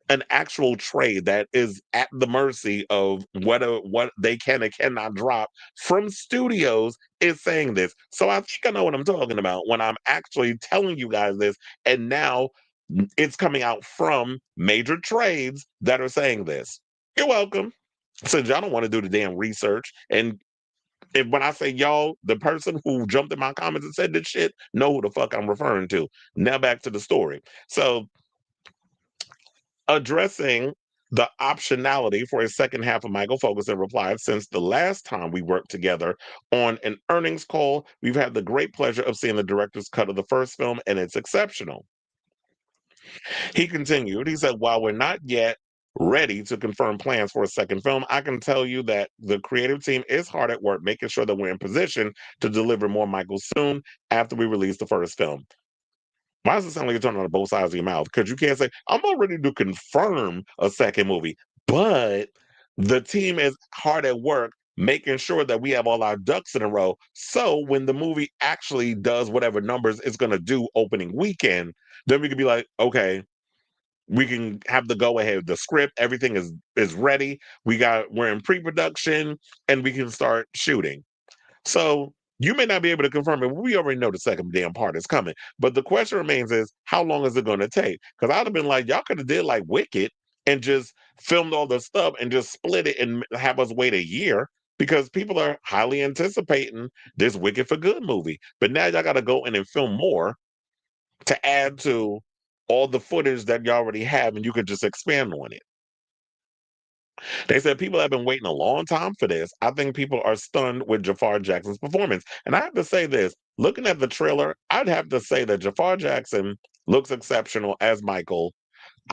an actual trade that is at the mercy of what they can and cannot drop from studios is saying this. So I think I know what I'm talking about when I'm actually telling you guys this, and now it's coming out from major trades that are saying this. You're welcome. Since y'all don't want to do the damn research, and when I say y'all, the person who jumped in my comments and said this shit know who the fuck I'm referring to. Now back to the story. So, addressing the optionality for a second half of Michael Ferguson replied, since the last time we worked together on an earnings call, we've had the great pleasure of seeing the director's cut of the first film, and it's exceptional. He continued, he said, while we're not yet ready to confirm plans for a second film, I can tell you that the creative team is hard at work making sure that we're in position to deliver more Michael soon after we release the first film. Why does it sound like you're talking out of both sides of your mouth? Because you can't say, I'm not ready to confirm a second movie, but the team is hard at work making sure that we have all our ducks in a row. So when the movie actually does whatever numbers it's going to do opening weekend, then we can be like, okay, we can have the go ahead. The script, everything is ready. We're in pre-production and we can start shooting. So you may not be able to confirm it. We already know the second damn part is coming. But the question remains is how long is it going to take? Because I'd have been like, y'all could have did like Wicked and just filmed all the stuff and just split it and have us wait a year because people are highly anticipating this Wicked for Good movie. But now y'all got to go in and film more to add to all the footage that you already have and you could just expand on it. They said people have been waiting a long time for this. I think people are stunned with Jafar Jackson's performance. And I have to say this, looking at the trailer, I'd have to say that Jafar Jackson looks exceptional as Michael.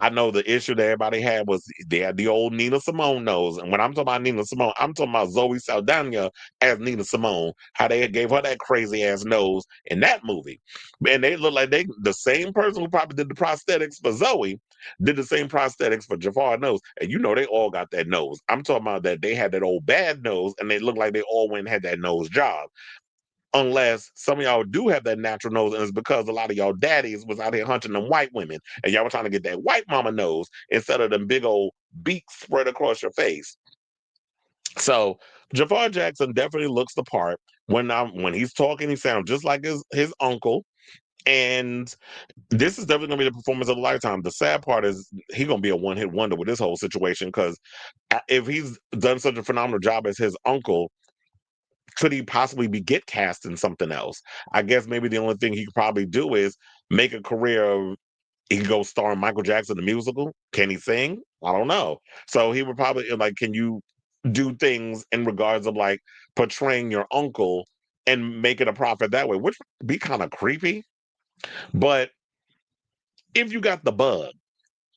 I know the issue that everybody had was they had the old Nina Simone nose. And when I'm talking about Nina Simone, I'm talking about Zoe Saldana as Nina Simone, how they gave her that crazy ass nose in that movie. And they look like the same person who probably did the prosthetics for Zoe did the same prosthetics for Jafar nose. And you know they all got that nose. I'm talking about that they had that old bad nose and they looked like they all went and had that nose job, unless some of y'all do have that natural nose, and it's because a lot of y'all daddies was out here hunting them white women, and y'all were trying to get that white mama nose instead of them big old beaks spread across your face. So Jafar Jackson definitely looks the part. When he's talking, he sounds just like his uncle. And this is definitely gonna be the performance of a lifetime. The sad part is he's gonna be a one-hit wonder with this whole situation because if he's done such a phenomenal job as his uncle, could he possibly be get cast in something else? I guess maybe the only thing he could probably do is make a career of he can go star in Michael Jackson the musical. Can he sing? I don't know. So he would probably like, can you do things in regards of like portraying your uncle and make it a profit that way, which would be kind of creepy. But if you got the bug,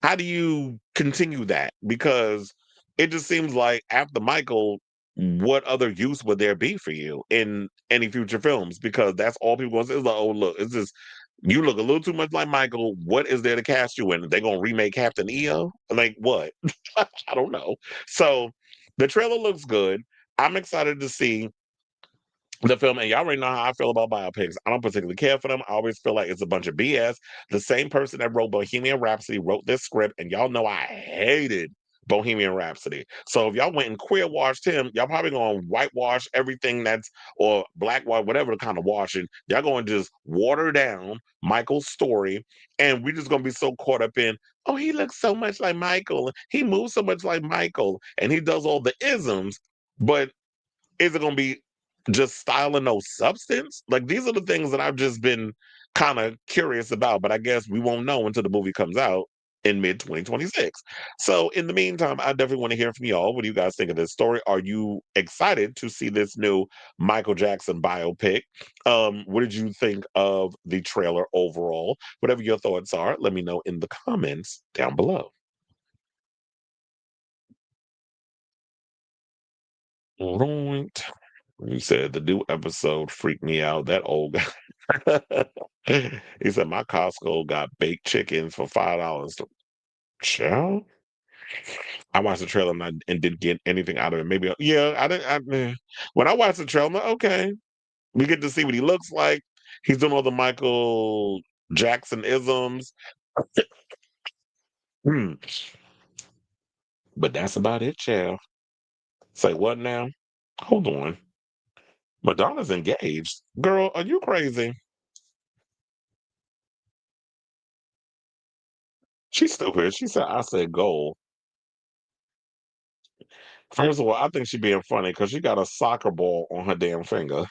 how do you continue that? Because it just seems like after Michael, what other use would there be for you in any future films? Because that's all people going to say is like, oh, look, it's just, you look a little too much like Michael. What is there to cast you in? They're going to remake Captain EO? Like, what? I don't know. So the trailer looks good. I'm excited to see the film, and y'all already know how I feel about biopics. I don't particularly care for them. I always feel like it's a bunch of BS. The same person that wrote Bohemian Rhapsody wrote this script, and y'all know I hated Bohemian Rhapsody. So if y'all went and queer washed him, y'all probably gonna whitewash everything that's or blackwash, whatever the kind of washing. Y'all gonna just water down Michael's story, and we're just gonna be so caught up in, oh, he looks so much like Michael, he moves so much like Michael, and he does all the isms, but is it going to be just style and no substance? Like these are the things that I've just been kind of curious about, but I guess we won't know until the movie comes out in mid 2026. So in the meantime, I definitely want to hear from y'all. What do you guys think of this story? Are you excited to see this new Michael Jackson biopic? What did you think of the trailer overall? Whatever your thoughts are, let me know in the comments down below. All right. You said the new episode freaked me out. That old guy. He said my Costco got baked chickens for $5. Child, I watched the trailer and didn't get anything out of it. Maybe yeah, I didn't. When I watched the trailer, I'm like, okay, we get to see what he looks like. He's doing all the Michael Jackson isms. Hmm. But that's about it, child. Say what now? Hold on. Madonna's engaged. Girl, are you crazy? She's stupid. She said, I said goal. First of all, I think she being funny because she got a soccer ball on her damn finger.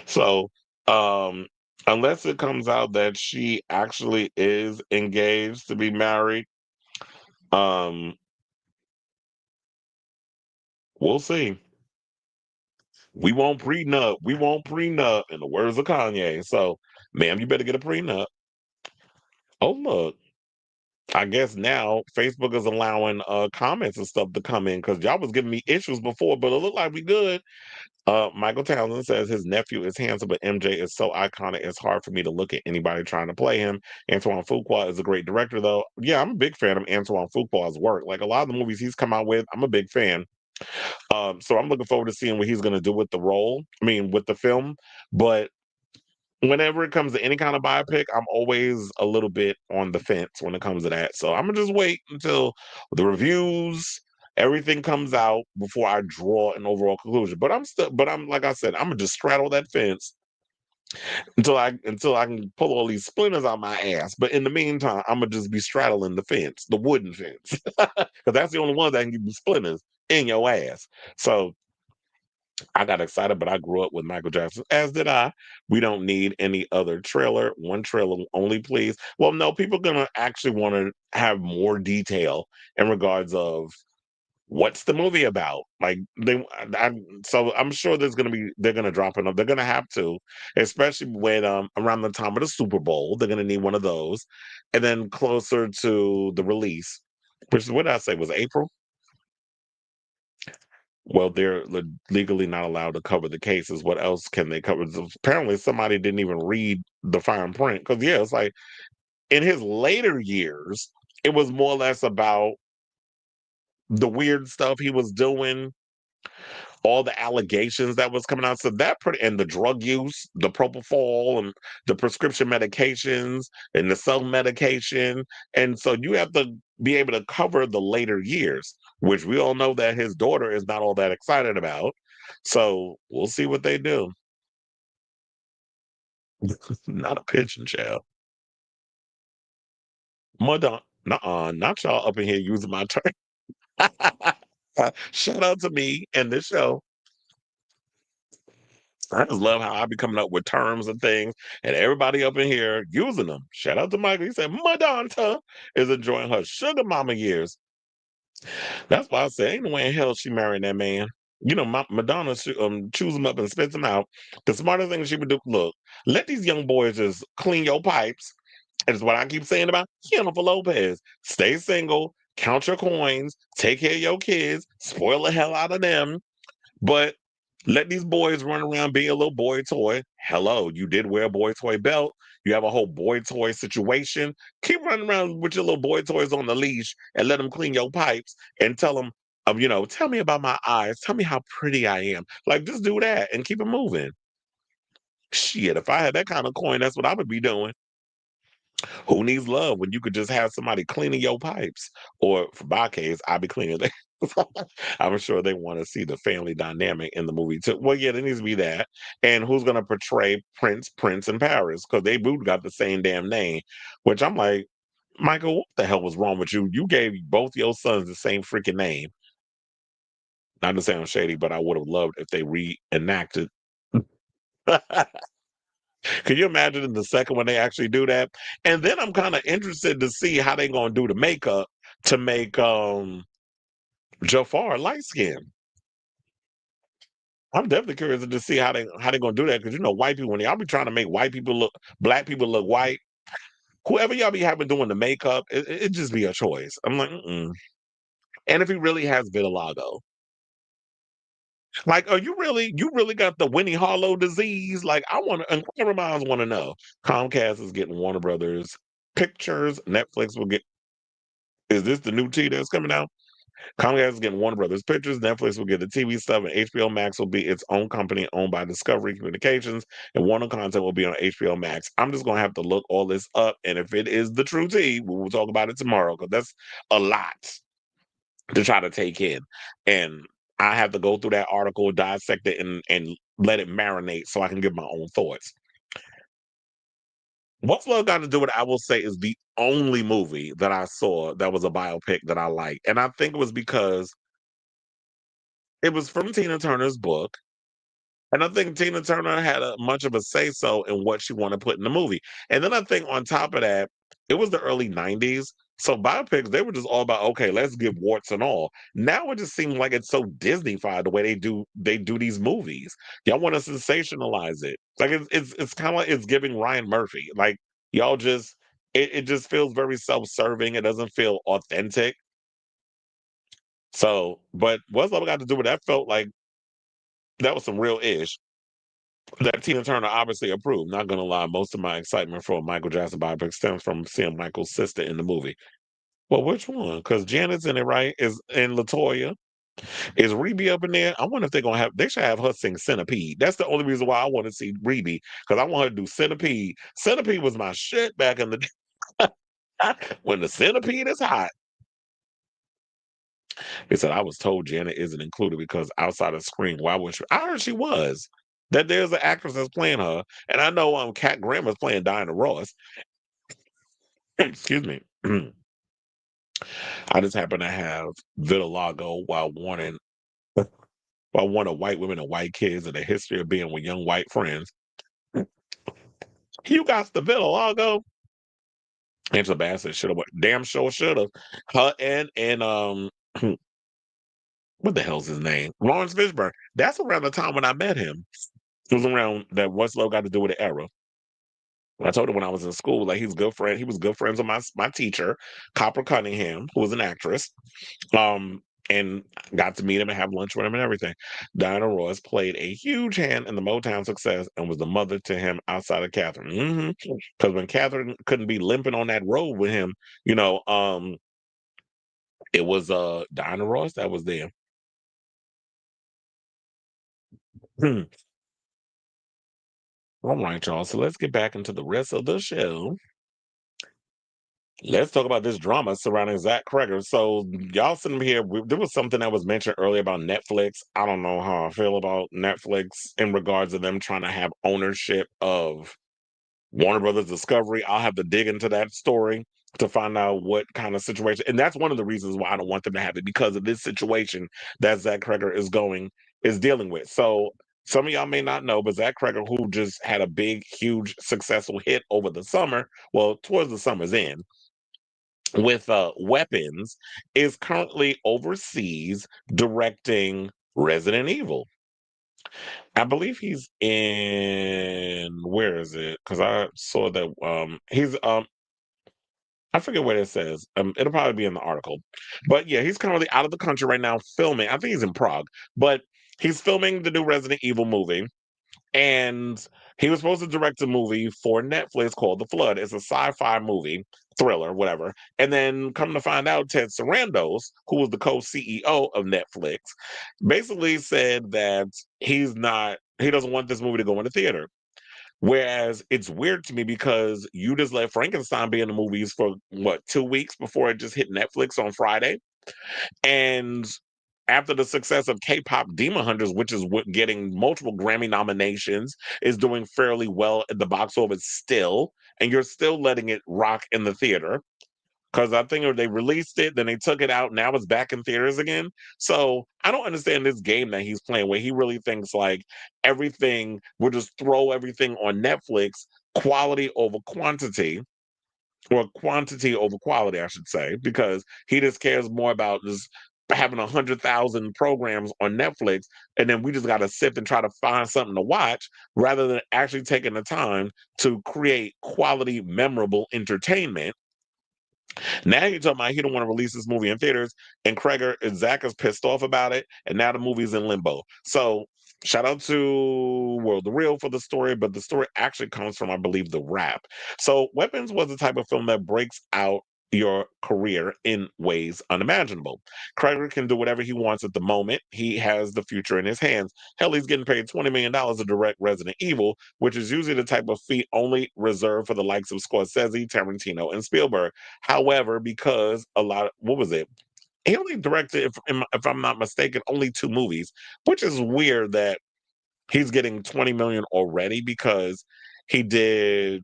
So, um, unless it comes out that she actually is engaged to be married, um, we'll see. We won't prenup. We won't prenup. In the words of Kanye. So, ma'am, you better get a prenup. Oh, look. I guess now Facebook is allowing comments and stuff to come in because y'all was giving me issues before, but it looked like we good. Michael Townsend says his nephew is handsome, but MJ is so iconic. It's hard for me to look at anybody trying to play him. Antoine Fuqua is a great director, though. Yeah, I'm a big fan of Antoine Fuqua's work. Like a lot of the movies he's come out with, I'm a big fan. So I'm looking forward to seeing what he's going to do with the role. I mean, with the film. But whenever it comes to any kind of biopic, I'm always a little bit on the fence when it comes to that. So I'm gonna just wait until the reviews, everything comes out before I draw an overall conclusion. But I'm like I said, I'm gonna just straddle that fence until I can pull all these splinters out my ass. But in the meantime, I'm gonna just be straddling the fence, the wooden fence, because that's the only one that can give you splinters in your ass. So I got excited, but I grew up with Michael Jackson, as did I. We don't need any other trailer. One trailer only, please. Well, no, people are gonna actually want to have more detail in regards of what's the movie about. Like so I'm sure they're gonna drop enough. They're gonna have to, especially when around the time of the Super Bowl, they're gonna need one of those, and then closer to the release, which is what did I say was April. Well, they're legally not allowed to cover the cases. What else can they cover? So apparently, somebody didn't even read the fine print. Because, yeah, it's like in his later years, it was more or less about the weird stuff he was doing, all the allegations that was coming out. So that pretty, and the drug use, the propofol, and the prescription medications, and the self medication. And so you have to be able to cover the later years, which we all know that his daughter is not all that excited about. So we'll see what they do. Not a pigeon child. Mother, nuh-uh, not y'all up in here using my term. Shout out to me and this show. I just love how I be coming up with terms and things, and everybody up in here using them. Shout out to Michael. He said Madonna is enjoying her sugar mama years. That's why I say ain't no way in hell she marrying that man. You know, Madonna chews him up and spits him out. The smartest thing she would do, look, let these young boys just clean your pipes. And it's what I keep saying about Jennifer Lopez. Stay single, count your coins, take care of your kids, spoil the hell out of them. But let these boys run around being a little boy toy. Hello, you did wear a boy toy belt. You have a whole boy toy situation. Keep running around with your little boy toys on the leash and let them clean your pipes and tell them, tell me about my eyes. Tell me how pretty I am. Like, just do that and keep it moving. Shit, if I had that kind of coin, that's what I would be doing. Who needs love when you could just have somebody cleaning your pipes? Or for my case, I'll be cleaning them. I'm sure they want to see the family dynamic in the movie too. Well, yeah, there needs to be that. And who's going to portray Prince, and Paris? Because they both got the same damn name. Which I'm like, Michael, what the hell was wrong with you? You gave both your sons the same freaking name. Not to sound shady, but I would have loved if they reenacted. Can you imagine in the second one they actually do that? And then I'm kind of interested to see how they gonna do the makeup to make Jafar light skin. I'm definitely curious to see how they gonna do that because white people when y'all be trying to make white people look black people look white. Whoever y'all be having doing the makeup, it just be a choice. I'm like, mm-mm. And if he really has vitiligo, like, are you really got the Winnie Harlow disease? Like, I want to, Inquiring minds want to know. Comcast is getting Warner Brothers pictures. Netflix will get. Is this the new T that's coming out? Comcast is getting Warner Brothers Pictures. Netflix will get the TV stuff, and HBO Max will be its own company owned by Discovery Communications, and Warner content will be on HBO Max. I'm just gonna have to look all this up, and if it is the true T, we will talk about it tomorrow because that's a lot to try to take in, and I have to go through that article, dissect it, and let it marinate so I can give my own thoughts. What's Love Got to Do with It, I will say, is the only movie that I saw that was a biopic that I like. And I think it was because it was from Tina Turner's book. And I think Tina Turner had much of a say so in what she wanted to put in the movie. And then I think on top of that, it was the early 90s. So biopics, they were just all about, okay, let's give warts and all. Now it just seems like it's so Disneyfied the way they do these movies. Y'all want to sensationalize it. Like it's kind of like it's giving Ryan Murphy. Like y'all just it just feels very self-serving. It doesn't feel authentic. So, but what's all got to do with that felt like that was some real ish that Tina Turner obviously approved. Not gonna lie, most of my excitement for a Michael Jackson biopic stems from seeing Michael's sister in the movie. Well, which one? Because Janet's in it, right? Is in Latoya. Is Rebe up in there? I wonder if they're gonna have. They should have her sing Centipede. That's the only reason why I want to see Rebe because I want her to do Centipede. Centipede was my shit back in the day. When the centipede is hot. He said, I was told Janet isn't included because outside of Scream, why would she? I heard she was. That there's an actress that's playing her. And I know Kat Grammer's playing Diana Ross. Excuse me. I just happen to have vitiligo while warning white women and white kids and the history of being with young white friends. You got the vitiligo. Angela Bassett should have damn sure should have. Her and what the hell's his name? Lawrence Fishburne. That's around the time when I met him. It was around that What's Love Got to Do with the era. I told him when I was in school, like he was good friend. He was good friends with my teacher, Copper Cunningham, who was an actress. Um, and got to meet him and have lunch with him and everything. Diana Ross played a huge hand in the Motown success and was the mother to him outside of Catherine. Because when Catherine couldn't be limping on that road with him, it was Diana Ross that was there. Hmm. All right, y'all. So let's get back into the rest of the show. Let's talk about this drama surrounding Zach Cregger. So y'all sitting here, there was something that was mentioned earlier about Netflix. I don't know how I feel about Netflix in regards to them trying to have ownership of Warner Brothers Discovery. I'll have to dig into that story to find out what kind of situation. And that's one of the reasons why I don't want them to have it because of this situation that Zach Cregger is dealing with. So some of y'all may not know, but Zach Cregger, who just had a big, huge, successful hit over the summer, well, towards the summer's end, with weapons, is currently overseas directing Resident Evil. I believe he's in where is it? Because I saw that he's I forget what it says. It'll probably be in the article. But yeah, he's currently out of the country right now filming. I think he's in Prague, but he's filming the new Resident Evil movie. And he was supposed to direct a movie for Netflix called The Flood. It's a sci-fi movie, thriller, whatever. And then come to find out, Ted Sarandos, who was the co-CEO of Netflix, basically said that he doesn't want this movie to go into theater. Whereas it's weird to me because you just let Frankenstein be in the movies for what, 2 weeks before it just hit Netflix on Friday. And after the success of K-pop Demon Hunters, which is getting multiple Grammy nominations, is doing fairly well at the box office still, and you're still letting it rock in the theater. Because I think they released it, then they took it out, now it's back in theaters again. So I don't understand this game that he's playing where he really thinks like everything, we'll just throw everything on Netflix, quality over quantity, or quantity over quality, I should say, because he just cares more about just having 100,000 programs on Netflix, and then we just got to sit and try to find something to watch rather than actually taking the time to create quality, memorable entertainment. Now you're talking about he don't want to release this movie in theaters, and Cregger and Zach is pissed off about it, and now the movie's in limbo. So shout out to World the Real for the story, but the story actually comes from, I believe, The Wrap. So Weapons was the type of film that breaks out your career in ways unimaginable. Cregger can do whatever he wants at the moment. He has the future in his hands. Hell, he's getting paid $20 million to direct Resident Evil, which is usually the type of feat only reserved for the likes of Scorsese, Tarantino, and Spielberg. However, because what was it? He only directed, if I'm not mistaken, only 2 movies, which is weird that he's getting 20 million already because he did.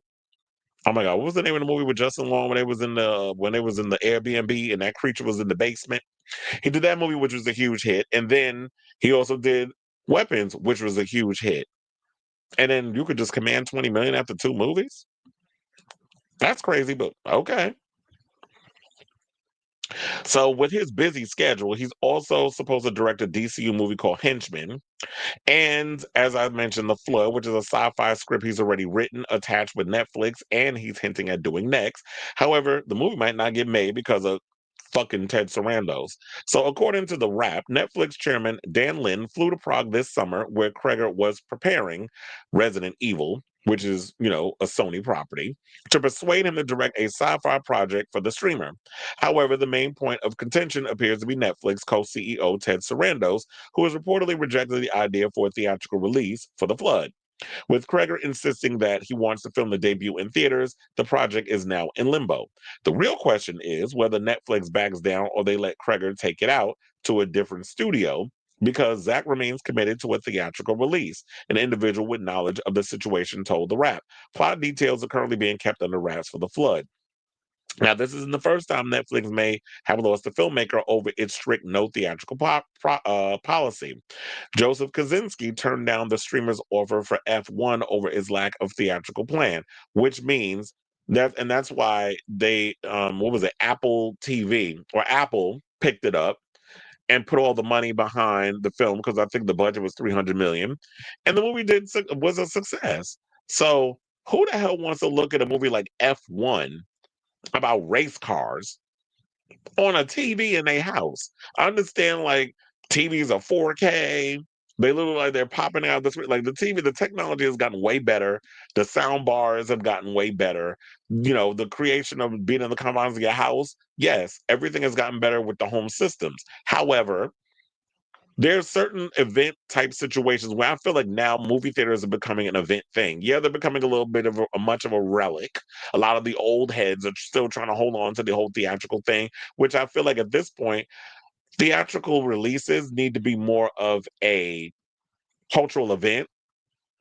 Oh my God, what was the name of the movie with Justin Long when they was in the Airbnb and that creature was in the basement? He did that movie, which was a huge hit, and then he also did Weapons, which was a huge hit. And then you could just command 20 million after 2 movies? That's crazy, but okay. So with his busy schedule, he's also supposed to direct a DCU movie called Henchman. And as I mentioned, The Flood, which is a sci-fi script he's already written, attached with Netflix, and he's hinting at doing next. However, the movie might not get made because of fucking Ted Sarandos. So according to The Wrap, Netflix chairman Dan Lin flew to Prague this summer where Cregger was preparing Resident Evil, which is, a Sony property, to persuade him to direct a sci-fi project for the streamer. However, the main point of contention appears to be Netflix co-CEO Ted Sarandos, who has reportedly rejected the idea for a theatrical release for The Flood. With Cregger insisting that he wants to film the debut in theaters, the project is now in limbo. The real question is whether Netflix backs down or they let Cregger take it out to a different studio, because Zach remains committed to a theatrical release. An individual with knowledge of the situation told The Wrap. Plot details are currently being kept under wraps for The Flood. Now, this isn't the first time Netflix may have lost a filmmaker over its strict no theatrical policy. Joseph Kaczynski turned down the streamer's offer for F1 over its lack of theatrical plan, which means that's why what was it, Apple TV or Apple picked it up and put all the money behind the film because I think the budget was 300 million, and the movie was a success. So who the hell wants to look at a movie like F1 about race cars on a TV in their house? I understand like TVs are 4K. They look like they're popping out this like the TV, the technology has gotten way better. The sound bars have gotten way better. The creation of being in the confines of your house. Yes, everything has gotten better with the home systems. However, there's certain event type situations where I feel like now movie theaters are becoming an event thing. Yeah, they're becoming a little bit of a much of a relic. A lot of the old heads are still trying to hold on to the whole theatrical thing, which I feel like at this point, theatrical releases need to be more of a cultural event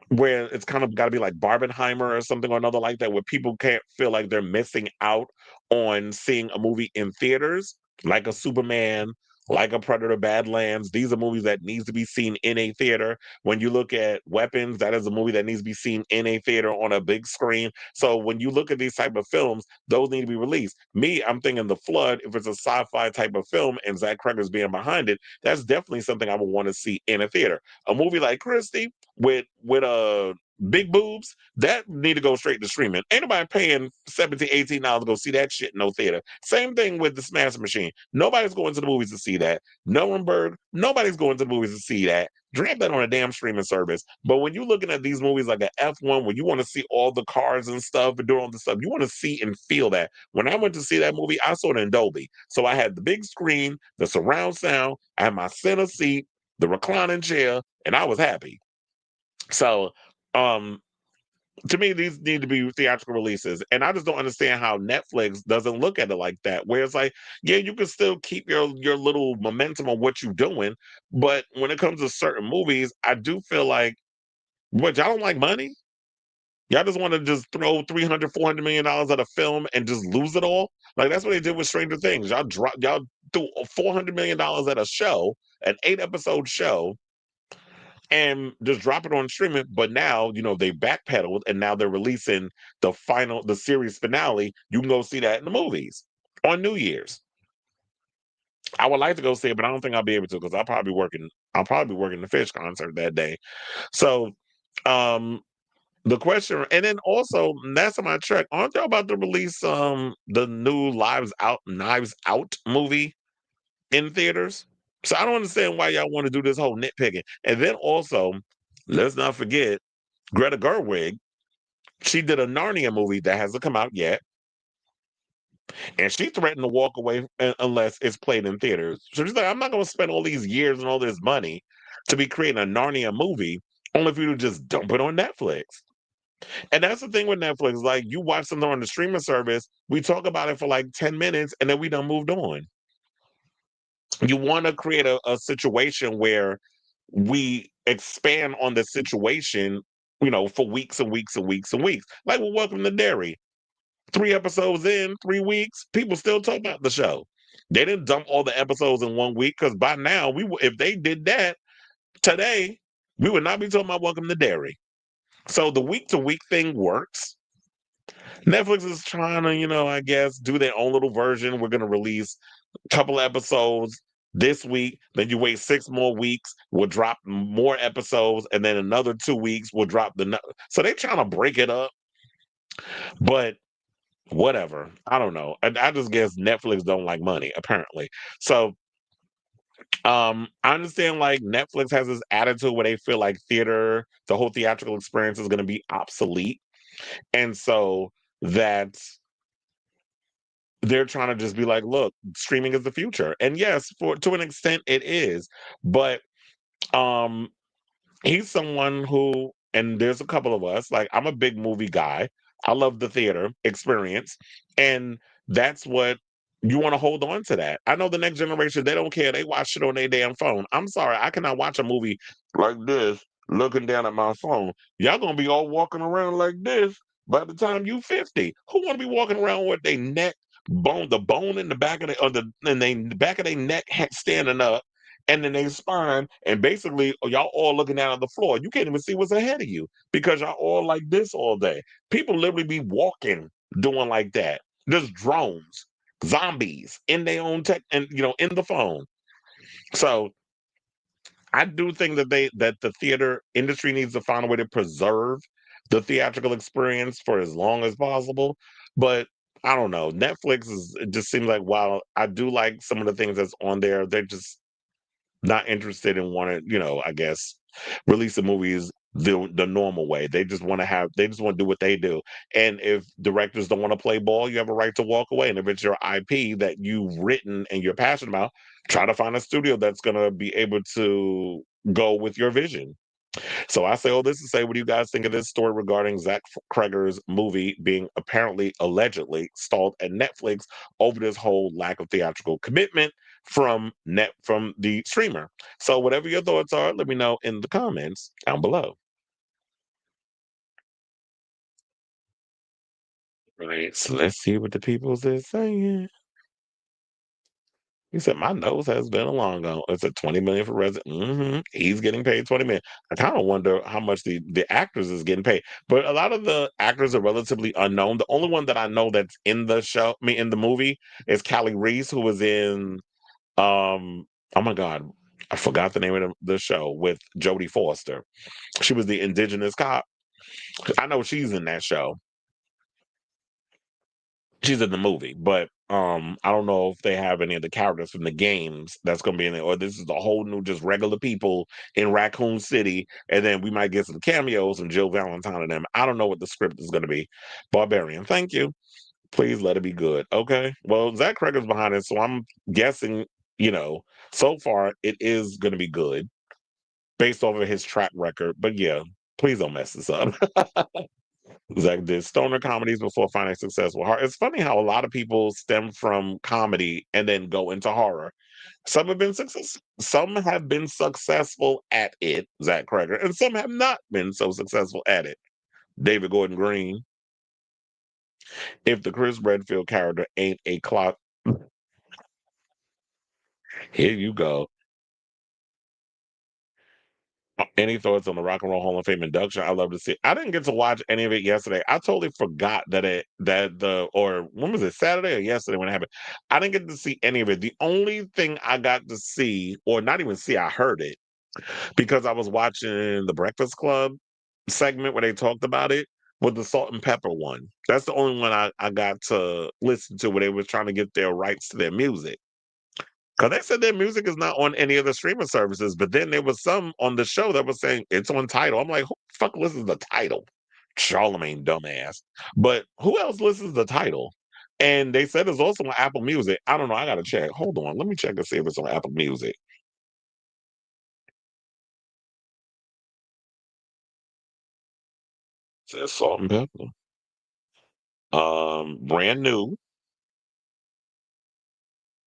where it's kind of got to be like Barbenheimer or something or another like that, where people can't feel like they're missing out on seeing a movie in theaters, like a Superman, like a Predator Badlands. These are movies that needs to be seen in a theater. When you look at Weapons, that is a movie that needs to be seen in a theater on a big screen. So when you look at these type of films, those need to be released. Me, I'm thinking The Flood, if it's a sci-fi type of film and Zach Cregger's being behind it, that's definitely something I would want to see in a theater. A movie like Christie, with big boobs, that need to go straight to streaming. Ain't nobody paying $17, $18 to go see that shit in no theater. Same thing with the Smash Machine. Nobody's going to the movies to see that. Nuremberg, nobody's going to the movies to see that. Drop that on a damn streaming service. But when you're looking at these movies like an F1, when you want to see all the cars and stuff and doing all the stuff, you want to see and feel that. When I went to see that movie, I saw it in Dolby. So I had the big screen, the surround sound, I had my center seat, the reclining chair, and I was happy. So, um, to me, these need to be theatrical releases, and I just don't understand how Netflix doesn't look at it like that. Where it's like, yeah, you can still keep your little momentum on what you're doing, but when it comes to certain movies, I do feel like, what, y'all don't like money? Y'all just want to just throw 300, $400 million at a film and just lose it all? Like that's what they did with Stranger Things. Y'all threw $400 million at a show, an 8-episode show, and just drop it on streaming. But now, they backpedaled and now they're releasing the series finale. You can go see that in the movies on New Year's. I would like to go see it, but I don't think I'll be able to because I'll probably be working the Fish concert that day. So, um, the question, and then also that's on my track. Aren't y'all about to release the new Knives Out movie in theaters? So I don't understand why y'all want to do this whole nitpicking. And then also, let's not forget Greta Gerwig. She did a Narnia movie that hasn't come out yet, and she threatened to walk away unless it's played in theaters. So she's like, I'm not going to spend all these years and all this money to be creating a Narnia movie, only for you to just dump it on Netflix. And that's the thing with Netflix. Like, you watch something on the streaming service, we talk about it for like 10 minutes, and then we done moved on. You want to create a situation where we expand on the situation, for weeks and weeks and weeks and weeks. Like with Welcome to Derry. 3 episodes in, 3 weeks, people still talk about the show. They didn't dump all the episodes in 1 week because by now, if they did that today, we would not be talking about Welcome to Derry. So the week to week thing works. Netflix is trying to, I guess, do their own little version. We're going to release a couple episodes this week. Then you wait 6 more weeks, we'll drop more episodes. And then another 2 weeks, we'll drop So they're trying to break it up. But whatever. I don't know. I just guess Netflix don't like money, apparently. So I understand like Netflix has this attitude where they feel like the whole theatrical experience is going to be obsolete. And so that they're trying to just be like, look, streaming is the future. And yes, to an extent it is. But um he's someone who, and there's a couple of us, like I'm a big movie guy. I love the theater experience. And that's what you want to hold on to that. I know the next generation, they don't care. They watch it on their damn phone. I'm sorry, I cannot watch a movie like this looking down at my phone. Y'all gonna be all walking around like this by the time you 50. Who wanna be walking around with their neck the bone in the back of the back of their neck standing up, and then they spine, and basically y'all all looking down at the floor. You can't even see what's ahead of you because y'all all like this all day. People literally be walking doing like that. There's drones, zombies in their own tech, and in the phone. So I do think that the theater industry needs to find a way to preserve the theatrical experience for as long as possible. But I don't know. It just seems like, while I do like some of the things that's on there, they're just not interested in wanting, I guess, release the movies the normal way. They just want to do what they do. And if directors don't want to play ball, you have a right to walk away. And if it's your IP that you've written and you're passionate about, try to find a studio that's gonna be able to go with your vision. So I say all this to say, what do you guys think of this story regarding Zach Cregger's movie being allegedly stalled at Netflix over this whole lack of theatrical commitment from the streamer? So whatever your thoughts are, let me know in the comments down below. Right. So let's see what the people's is saying. He said, "My nose has been a long gone." It's a 20 million for resident. He's getting paid 20 million. I kind of wonder how much the actors is getting paid. But a lot of the actors are relatively unknown. The only one that I know that's in the show, in the movie, is Callie Reese, who was in oh my God, I forgot the name of the show with Jodie Foster. She was the indigenous cop. I know she's in that show. She's in the movie, but I don't know if they have any of the characters from the games that's going to be in it, or this is a whole new just regular people in Raccoon City, and then we might get some cameos and Jill Valentine and them. I don't know what the script is going to be. Barbarian, thank you. Please let it be good. Okay. Well, Zach Cregger's behind it, so I'm guessing, so far it is going to be good based off of his track record. But yeah, please don't mess this up. Zach did stoner comedies before finding success with horror. It's funny how a lot of people stem from comedy and then go into horror. Some have been successful at it, Zach Cregger, and some have not been so successful at it. David Gordon Green. If the Chris Redfield character ain't a clock, here you go. Any thoughts on the Rock and Roll Hall of Fame induction? I love to see. I didn't get to watch any of it yesterday. I totally forgot or when was it, Saturday or yesterday when it happened? I didn't get to see any of it. The only thing I got to see, or not even see, I heard it because I was watching the Breakfast Club segment where they talked about it with the Salt and Pepper one. That's the only one I got to listen to where they was trying to get their rights to their music. Because they said their music is not on any of the streaming services, but then there was some on the show that was saying it's on Tidal. I'm like, who the fuck listens to Tidal? Charlemagne, dumbass. But who else listens to Tidal? And they said it's also on Apple Music. I don't know. I gotta check. Hold on. Let me check and see if it's on Apple Music. It says Salt and Pepper. Brand new.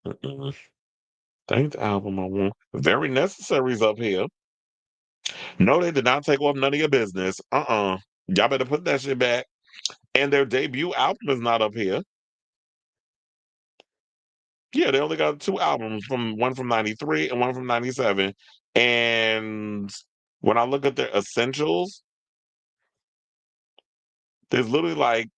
Mm-mm. Thanks album I want. Very Necessary's up here. No, they did not take off none of your business. Y'all better put that shit back. And their debut album is not up here. Yeah, they only got two albums, from one from 93 and one from 97. And when I look at their essentials, there's literally like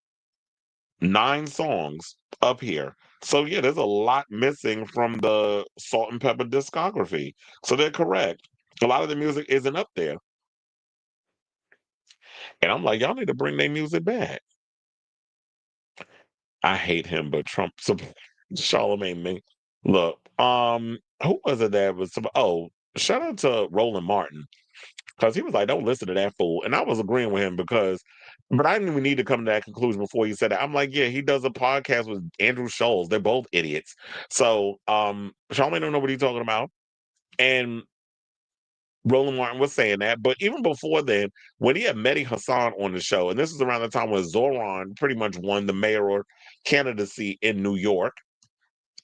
9 songs up here. So yeah, there's a lot missing from the Salt and Pepper discography. So they're correct. A lot of the music isn't up there. And I'm like, y'all need to bring their music back. I hate him, but Trump Charlemagne me. Look, who was it that was shout out to Roland Martin. Because he was like, don't listen to that fool. And I was agreeing with him but I didn't even need to come to that conclusion before he said that. I'm like, yeah, he does a podcast with Andrew Scholes. They're both idiots. So Charlamagne don't know what he's talking about. And Roland Martin was saying that. But even before then, when he had Mehdi Hassan on the show, and this is around the time when Zoran pretty much won the mayoral candidacy in New York,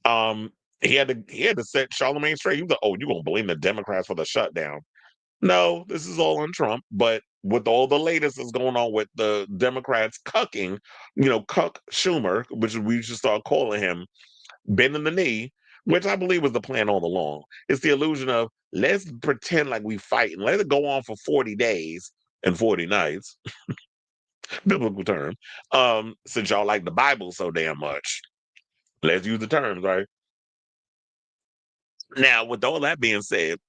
he had to set Charlamagne straight. He was like, oh, you gonna blame the Democrats for the shutdown? No, this is all on Trump, but with all the latest that's going on with the Democrats cucking, cuck Schumer, which we should start calling him, bending the knee, which I believe was the plan all along. It's the illusion of let's pretend like we fight and let it go on for 40 days and 40 nights, biblical term, since y'all like the Bible so damn much. Let's use the terms, right? Now, with all that being said,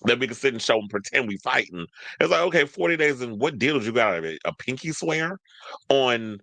that we can sit and show and pretend we fighting. It's like, okay, 40 days, and what deal did you got out of it? A pinky swear on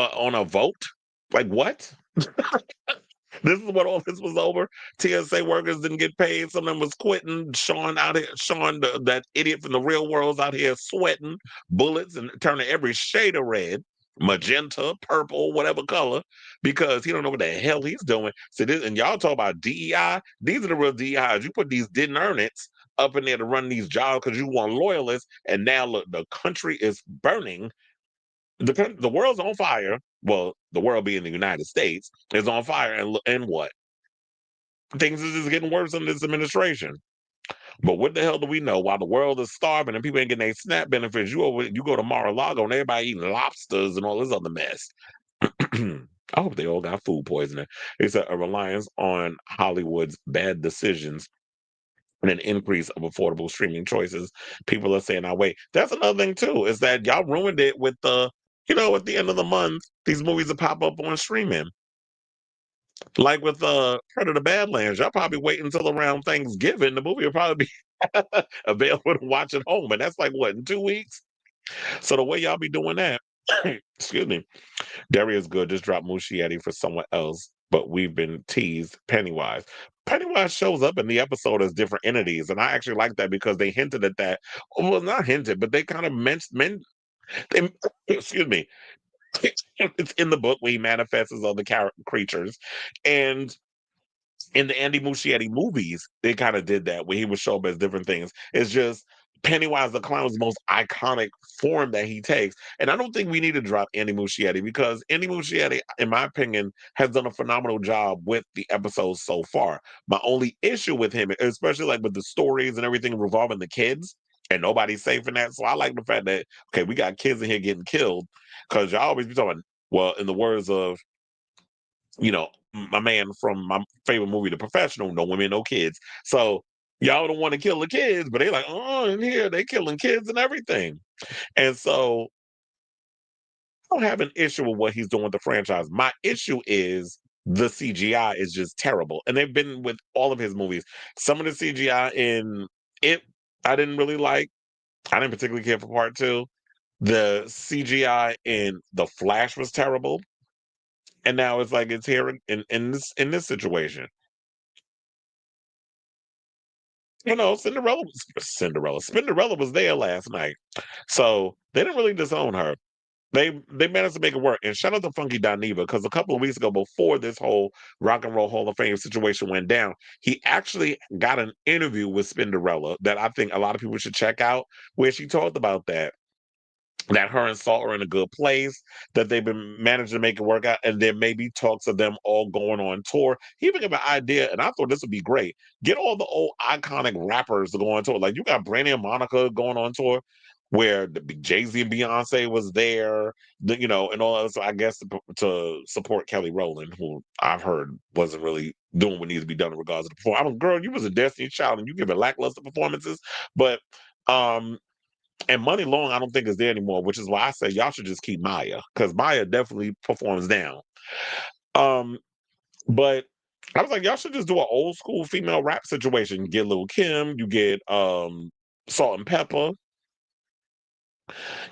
a vote? Like what? This is what all this was over. TSA workers didn't get paid. Some of them was quitting. Sean out here, that idiot from the real world's out here sweating bullets and turning every shade of red, magenta, purple, whatever color, because he don't know what the hell he's doing. So this, and y'all talk about DEI. These are the real DEIs. You put these didn't earn it up in there to run these jobs because you want loyalists, and now look, the country is burning. The world's on fire. Well, the world being the United States is on fire, and what? Things are just getting worse under this administration. But what the hell do we know? While the world is starving and people ain't getting their SNAP benefits, you go to Mar-a-Lago and everybody eating lobsters and all this other mess. I hope they all got food poisoning. It's a reliance on Hollywood's bad decisions and an increase of affordable streaming choices. People are saying, "I wait." That's another thing too, is that y'all ruined it with at the end of the month, these movies will pop up on streaming. Like with Predator Badlands, y'all probably wait until around Thanksgiving. The movie will probably be available to watch at home, and that's like what, in 2 weeks? So the way y'all be doing that, excuse me, Darius Good just dropped Muschietti for someone else, but we've been teased Pennywise. Pennywise shows up in the episode as different entities, and I actually like that because they hinted at that. Well, not hinted, but they kind of they, excuse me, it's in the book where he manifests as other creatures, and in the Andy Muschietti movies, they kind of did that where he would show up as different things. It's just Pennywise the Clown is the most iconic form that he takes. And I don't think we need to drop Andy Muschietti because Andy Muschietti, in my opinion, has done a phenomenal job with the episodes so far. My only issue with him, especially like with the stories and everything revolving the kids, and nobody's safe in that. So I like the fact that, okay, we got kids in here getting killed because y'all always be talking, well, in the words of my man from my favorite movie, The Professional, no women, no kids. So y'all don't want to kill the kids, but they like, oh, in here they killing kids and everything. And so I don't have an issue with what he's doing with the franchise. My issue is the CGI is just terrible. And they've been with all of his movies. Some of the CGI in it, I didn't really like. I didn't particularly care for part two. The CGI in The Flash was terrible. And now it's like it's here in this situation. Cinderella was there last night, so they didn't really disown her. They managed to make it work. And shout out to Funky Dineva because a couple of weeks ago, before this whole Rock and Roll Hall of Fame situation went down, he actually got an interview with Spinderella that I think a lot of people should check out, where she talked about that her and Salt are in a good place, that they've been managing to make it work out, and there may be talks of them all going on tour. He even gave an idea, and I thought this would be great. Get all the old iconic rappers to go on tour. Like you got Brandy and Monica going on tour, where the Jay-Z and Beyonce was there, and all that. So I guess to support Kelly Rowland, who I've heard wasn't really doing what needs to be done in regards to the performance. Girl, you was a Destiny Child and you giving lackluster performances, but um and Money Long, I don't think is there anymore, which is why I say y'all should just keep Maya because Maya definitely performs down. Um, but I was like, y'all should just do an old school female rap situation. You get Lil Kim, you get Salt and Pepper,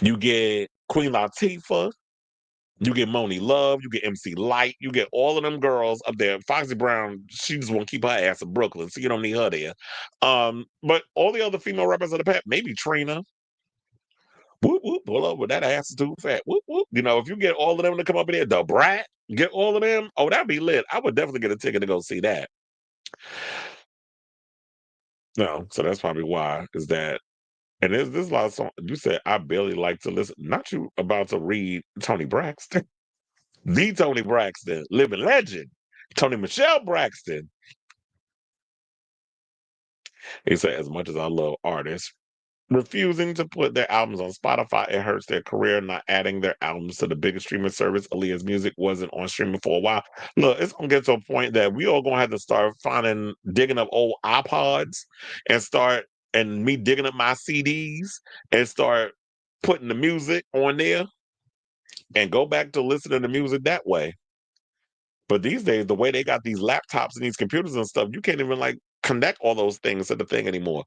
you get Queen Latifah, you get Moni Love, you get MC Light, you get all of them girls up there. Foxy Brown, she just want to keep her ass in Brooklyn, so you don't need her there. But all the other female rappers of the past, maybe Trina, whoop whoop, pull up with that ass is too fat. Whoop whoop. If you get all of them to come up in there, the brat, get all of them. Oh, that'd be lit. I would definitely get a ticket to go see that. No, so that's probably why. Is that and there's a lot of songs. You said I barely like to listen. Not you about to read Tony Braxton, the Tony Braxton, living legend, Tony Michelle Braxton. He said, as much as I love artists, refusing to put their albums on Spotify, it hurts their career. Not adding their albums to the biggest streaming service. Aaliyah's music wasn't on streaming for a while. Look, it's gonna get to a point that we all gonna have to start digging up old iPods and start and me digging up my CDs and start putting the music on there and go back to listening to music that way. But these days, the way they got these laptops and these computers and stuff, you can't even like connect all those things to the thing anymore.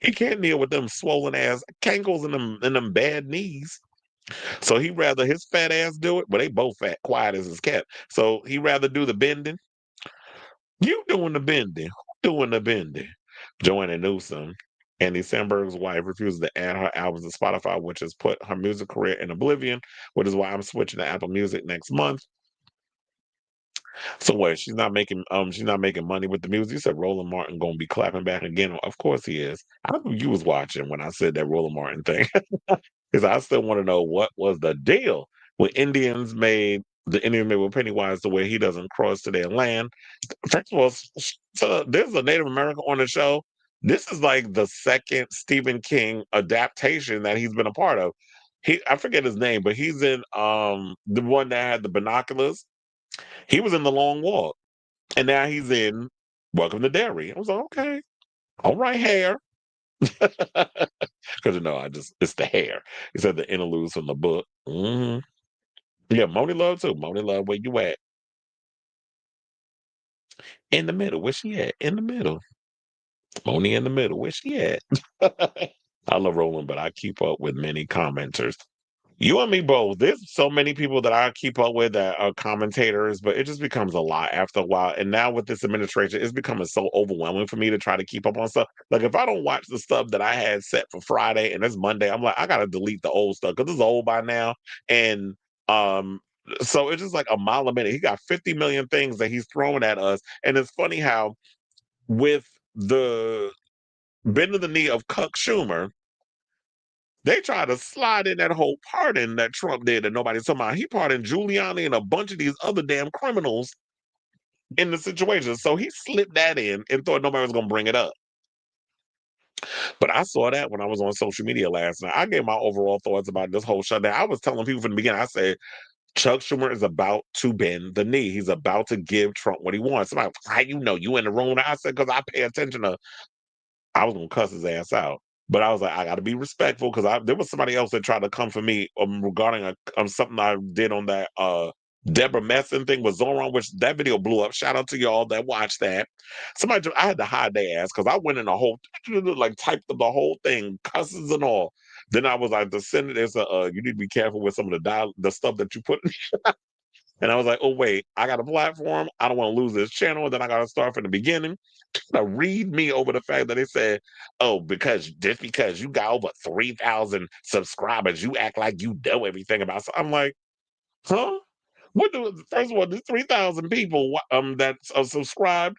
He can't deal with them swollen ass cankles and them bad knees. So he rather his fat ass do it, but they both fat, quiet as his cat. So he rather do the bending. You doing the bending. Who doing the bending? Joanna Newsom. Andy Samberg's wife refuses to add her albums to Spotify, which has put her music career in oblivion, which is why I'm switching to Apple Music next month. So what? She's not making money with the music. You said Roland Martin gonna be clapping back again. Of course he is. I know you was watching when I said that Roland Martin thing. Because I still want to know what was the deal when the Indians made with Pennywise the way he doesn't cross to their land. First of all, so there's a Native American on the show. This is like the second Stephen King adaptation that he's been a part of. I forget his name, but he's in the one that had the binoculars. He was in The Long Walk, and now he's in Welcome to Derry. I was like, okay, all right, hair. Because it's the hair. He said the interludes from the book. Yeah, Moni Love too. Moni Love, where you at? In the middle. Where she at? In the middle. Moni in the middle. Where she at? I love Roland, but I keep up with many commenters. You and me both. There's so many people that I keep up with that are commentators, but it just becomes a lot after a while. And now with this administration, it's becoming so overwhelming for me to try to keep up on stuff. Like if I don't watch the stuff that I had set for Friday and it's Monday, I'm like, I gotta delete the old stuff because it's old by now. And um, so it's just like a mile a minute. He got 50 million things that he's throwing at us. And it's funny how with the bending the knee of Cuck Schumer, they tried to slide in that whole pardon that Trump did that nobody's talking about. He pardoned Giuliani and a bunch of these other damn criminals in the situation. So he slipped that in and thought nobody was going to bring it up. But I saw that when I was on social media last night. I gave my overall thoughts about this whole shutdown. I was telling people from the beginning, I said, Chuck Schumer is about to bend the knee. He's about to give Trump what he wants. Somebody, how you know? You in the room? I said, because I pay attention to, I was going to cuss his ass out. But I was like, I got to be respectful because there was somebody else that tried to come for me regarding something I did on that Deborah Messon thing with Zoran, which that video blew up. Shout out to y'all that watched that. I had to hide their ass because I went in a whole, like typed the whole thing, cusses and all. Then I was like, the Senate is you need to be careful with some of the stuff that you put in. And I was like, oh, wait, I got a platform. I don't want to lose this channel. And then I got to start from the beginning. Now read me over the fact that they said, oh, because you got over 3,000 subscribers, you act like you know everything about. So I'm like, huh? What do first of all, there's 3,000 people that are subscribed.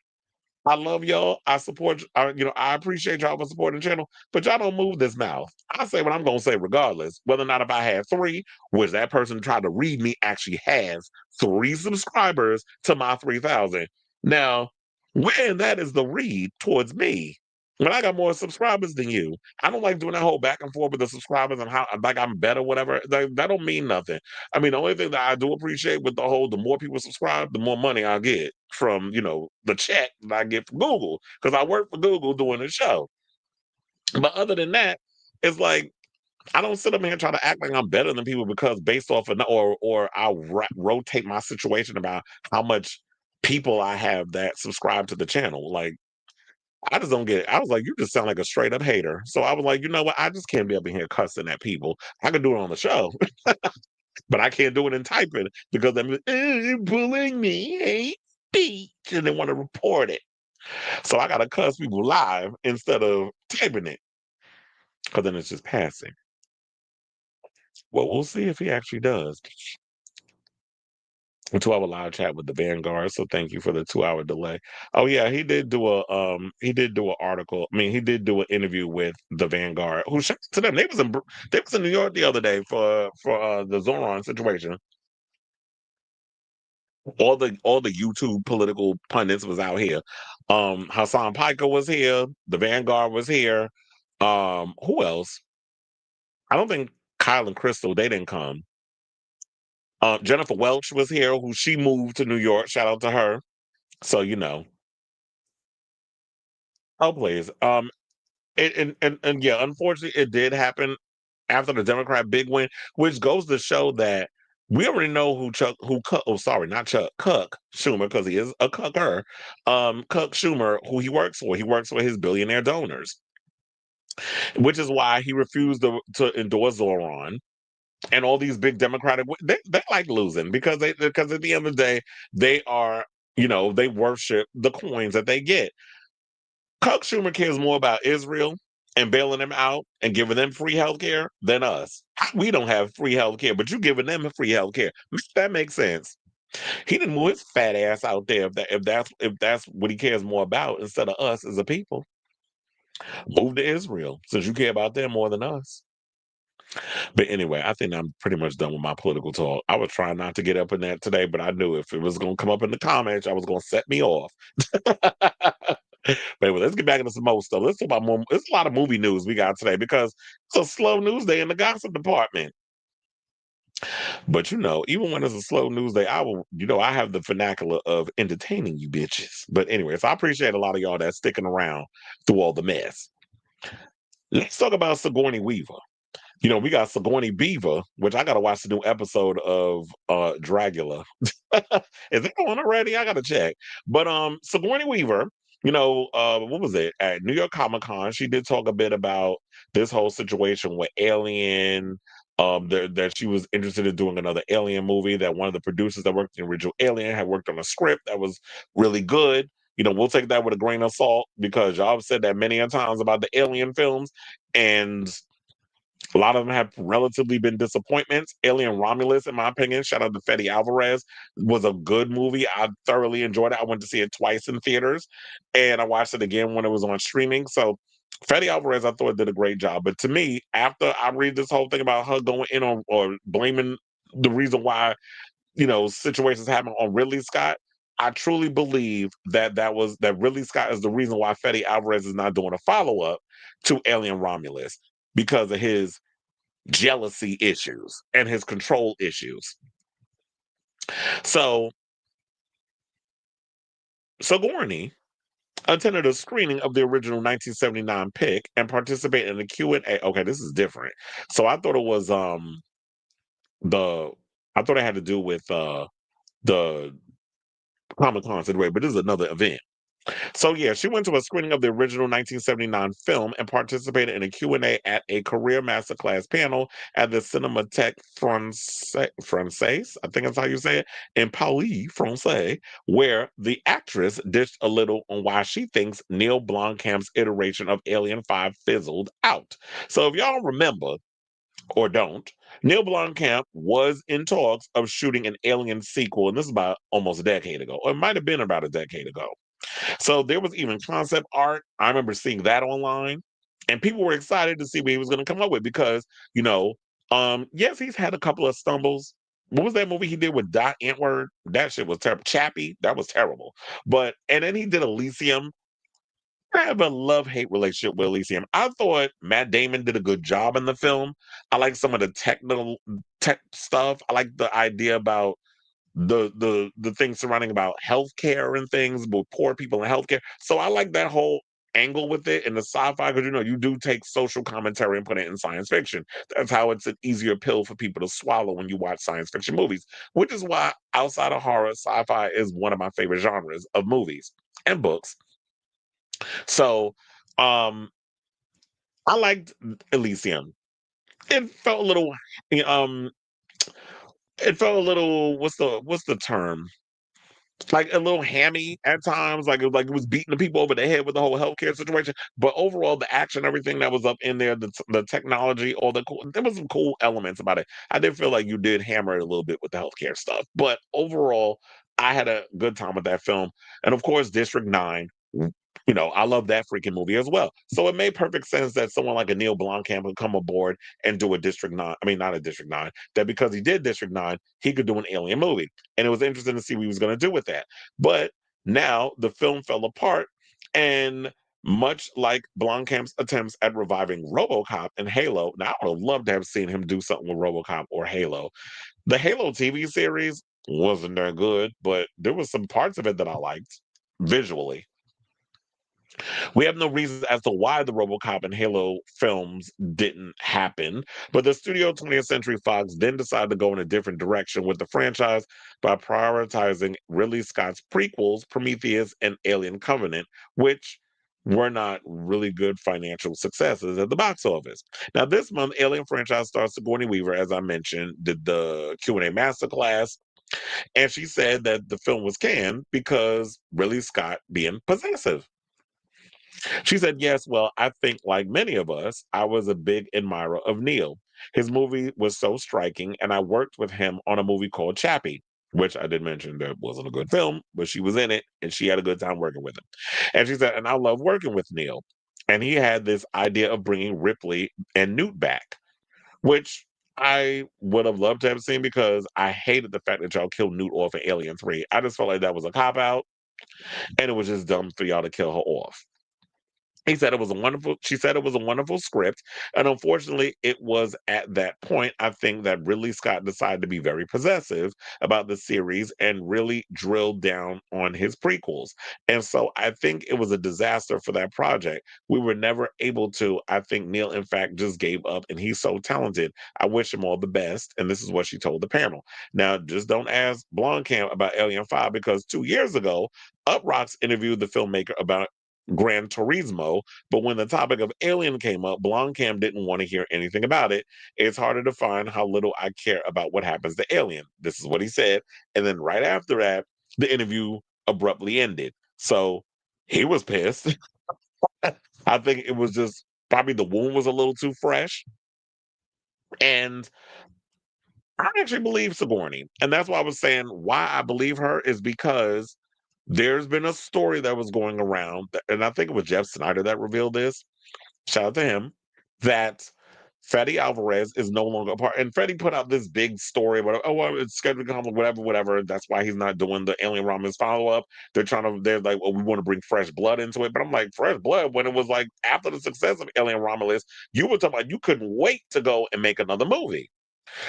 I love y'all. I support I appreciate y'all for supporting the channel, but y'all don't move this mouth. I say what I'm gonna say regardless, whether or not if I had three, which that person tried to read me actually has 3 subscribers to my 3,000. Now, when that is the read towards me, when I got more subscribers than you, I don't like doing that whole back and forth with the subscribers and how like I'm better, whatever. That don't mean nothing. I mean, the only thing that I do appreciate with the more people subscribe, the more money I get from, the check that I get from Google because I work for Google doing the show. But other than that, it's like I don't sit up here and try to act like I'm better than people because based off of or I'll rotate my situation about how much people I have that subscribe to the channel. Like I just don't get it. I was like, you just sound like a straight up hater. So I was like, you know what? I just can't be up in here cussing at people. I can do it on the show. But I can't do it in typing because I'm bullying me, hate speech, and they want to report it. So I gotta cuss people live instead of typing it, because then it's just passing. Well, we'll see if he actually does. A 2-hour live chat with the Vanguard. So thank you for the 2-hour delay. Oh yeah, he did do an article. I mean, he did do an interview with the Vanguard. Who shout out to them? They was in New York the other day for the Zoran situation. All the YouTube political pundits was out here. Hassan Piker was here. The Vanguard was here. Who else? I don't think Kyle and Crystal they didn't come. Jennifer Welch was here, who she moved to New York. Shout out to her. So oh please. And yeah, unfortunately, it did happen after the Democrat big win, which goes to show that we already know not Chuck, Cuck Schumer, because he is a cucker. Cuck Schumer, who he works for. He works for his billionaire donors, which is why he refused to endorse Zoran. And all these big Democratic, they like losing because at the end of the day, they are, they worship the coins that they get. Cuck Schumer cares more about Israel and bailing them out and giving them free health care than us. We don't have free health care, but you giving them free health care. That makes sense. He didn't move his fat ass out there if that's what he cares more about instead of us as a people. Move to Israel since you care about them more than us. But anyway, I think I'm pretty much done with my political talk. I was trying not to get up in that today, but I knew if it was going to come up in the comments, I was going to set me off. But anyway, let's get back into some more stuff. Let's talk about more. There's a lot of movie news we got today because it's a slow news day in the gossip department. But even when it's a slow news day, I have the vernacular of entertaining you bitches. But anyway, so I appreciate a lot of y'all that's sticking around through all the mess. Let's talk about Sigourney Weaver. We got Sigourney Beaver, which I gotta watch the new episode of Dragula. Is it on already? I gotta check. But Sigourney Weaver what was it? At New York Comic Con, she did talk a bit about this whole situation with Alien. That she was interested in doing another Alien movie. That one of the producers that worked in the original Alien had worked on a script that was really good. We'll take that with a grain of salt because y'all have said that many a times about the Alien films, and a lot of them have relatively been disappointments. Alien Romulus, in my opinion, shout out to Fede Alvarez, was a good movie. I thoroughly enjoyed it. I went to see it twice in theaters, and I watched it again when it was on streaming. So Fede Alvarez, I thought did a great job. But to me, after I read this whole thing about her going in on or blaming the reason why situations happen on Ridley Scott, I truly believe that Ridley Scott is the reason why Fede Alvarez is not doing a follow up to Alien Romulus because of his jealousy issues and his control issues. So Sigourney attended a screening of the original 1979 pick and participated in the Q&A. Okay, this is different. So I thought it was the I thought it had to do with the Comic Con situation, but this is another event. So yeah, she went to a screening of the original 1979 film and participated in a Q&A at a career masterclass panel at the Cinematheque Française, I think that's how you say it, in Paris, Francais, where the actress dished a little on why she thinks Neill Blomkamp's iteration of Alien 5 fizzled out. So if y'all remember, or don't, Neill Blomkamp was in talks of shooting an Alien sequel, and this is about almost a decade ago, or it might have been about a decade ago. So there was even concept art. I remember seeing that online, and people were excited to see what he was going to come up with because, yes, he's had a couple of stumbles. What was that movie he did with Dot Antwoord? That shit was terrible. Chappie, that was terrible. And then he did Elysium. I have a love-hate relationship with Elysium. I thought Matt Damon did a good job in the film. I like some of the technical tech stuff. I like the idea about the things surrounding about healthcare and things with poor people in healthcare. So I like that whole angle with it in the sci-fi because you do take social commentary and put it in science fiction. That's how it's an easier pill for people to swallow when you watch science fiction movies, which is why outside of horror, sci-fi is one of my favorite genres of movies and books. So um I liked Elysium. It felt a little um it felt a little what's the term? Like a little hammy at times, like it was beating the people over the head with the whole healthcare situation. But overall, the action, everything that was up in there, the technology, all the cool, there was some cool elements about it. I did feel like you did hammer it a little bit with the healthcare stuff, but overall, I had a good time with that film. And of course, District 9. I love that freaking movie as well. So it made perfect sense that someone like a Neill Blomkamp would come aboard and do a District 9. I mean, not a District 9. That because he did District 9, he could do an alien movie, and it was interesting to see what he was going to do with that. But now the film fell apart, and much like Blomkamp's attempts at reviving RoboCop and Halo, now I would love to have seen him do something with RoboCop or Halo. The Halo TV series wasn't that good, but there was some parts of it that I liked visually. We have no reasons as to why the RoboCop and Halo films didn't happen, but the studio 20th Century Fox then decided to go in a different direction with the franchise by prioritizing Ridley Scott's prequels, Prometheus and Alien Covenant, which were not really good financial successes at the box office. Now, this month, Alien franchise star Sigourney Weaver, as I mentioned, did the Q&A masterclass, and she said that the film was canned because Ridley Scott being possessive. She said, yes, well, I think like many of us, I was a big admirer of Neill. His movie was so striking, and I worked with him on a movie called Chappie, which I did mention that wasn't a good film, but she was in it and she had a good time working with him. And she said, and I love working with Neill. And he had this idea of bringing Ripley and Newt back, which I would have loved to have seen because I hated the fact that y'all killed Newt off in Alien 3. I just felt like that was a cop out and it was just dumb for y'all to kill her off. He said it was a wonderful she said it was a wonderful script, and unfortunately, it was at that point, I think, that Ridley Scott decided to be very possessive about the series and really drilled down on his prequels. And so I think it was a disaster for that project. We were never able to. I think Neill, in fact, just gave up, and he's so talented. I wish him all the best. And this is what she told the panel. Now, just don't ask Blomkamp about Alien 5 because 2 years ago, Uprocks interviewed the filmmaker about Gran Turismo, but when the topic of Alien came up, Blomkamp didn't want to hear anything about it. It's harder to find how little I care about what happens to Alien. This is what he said. And then right after that, the interview abruptly ended. So he was pissed. I think it was just probably the wound was a little too fresh. And I actually believe Sigourney. And that's why I was saying why I believe her is because there's been a story that was going around, and I think it was Jeff Snyder that revealed this. Shout out to him, that Fede Alvarez is no longer a part. And Fede put out this big story about, oh, well, it's scheduled to come, whatever, whatever. That's why he's not doing the Alien Romulus follow up. They're like, well, we want to bring fresh blood into it. But I'm like, fresh blood, when it was like after the success of Alien Romulus, you were talking about you couldn't wait to go and make another movie.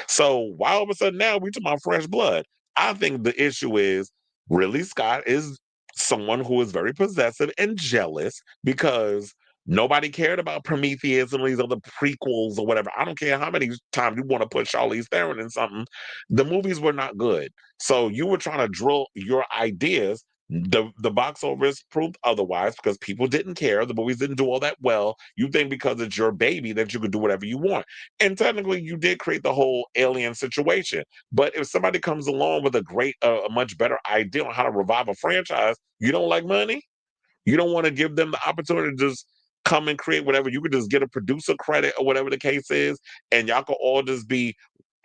So why all of a sudden now we talking about fresh blood? I think the issue is Ridley Scott is someone who is very possessive and jealous because nobody cared about Prometheus and these other prequels or whatever. I don't care how many times you want to put Charlize Theron in something. The movies were not good. So you were trying to drill your ideas. The box office proved otherwise because people didn't care. The movies didn't do all that well. You think because it's your baby that you could do whatever you want. And technically, you did create the whole alien situation. But if somebody comes along with a much better idea on how to revive a franchise, you don't like money. You don't want to give them the opportunity to just come and create whatever. You could just get a producer credit or whatever the case is, and y'all could all just be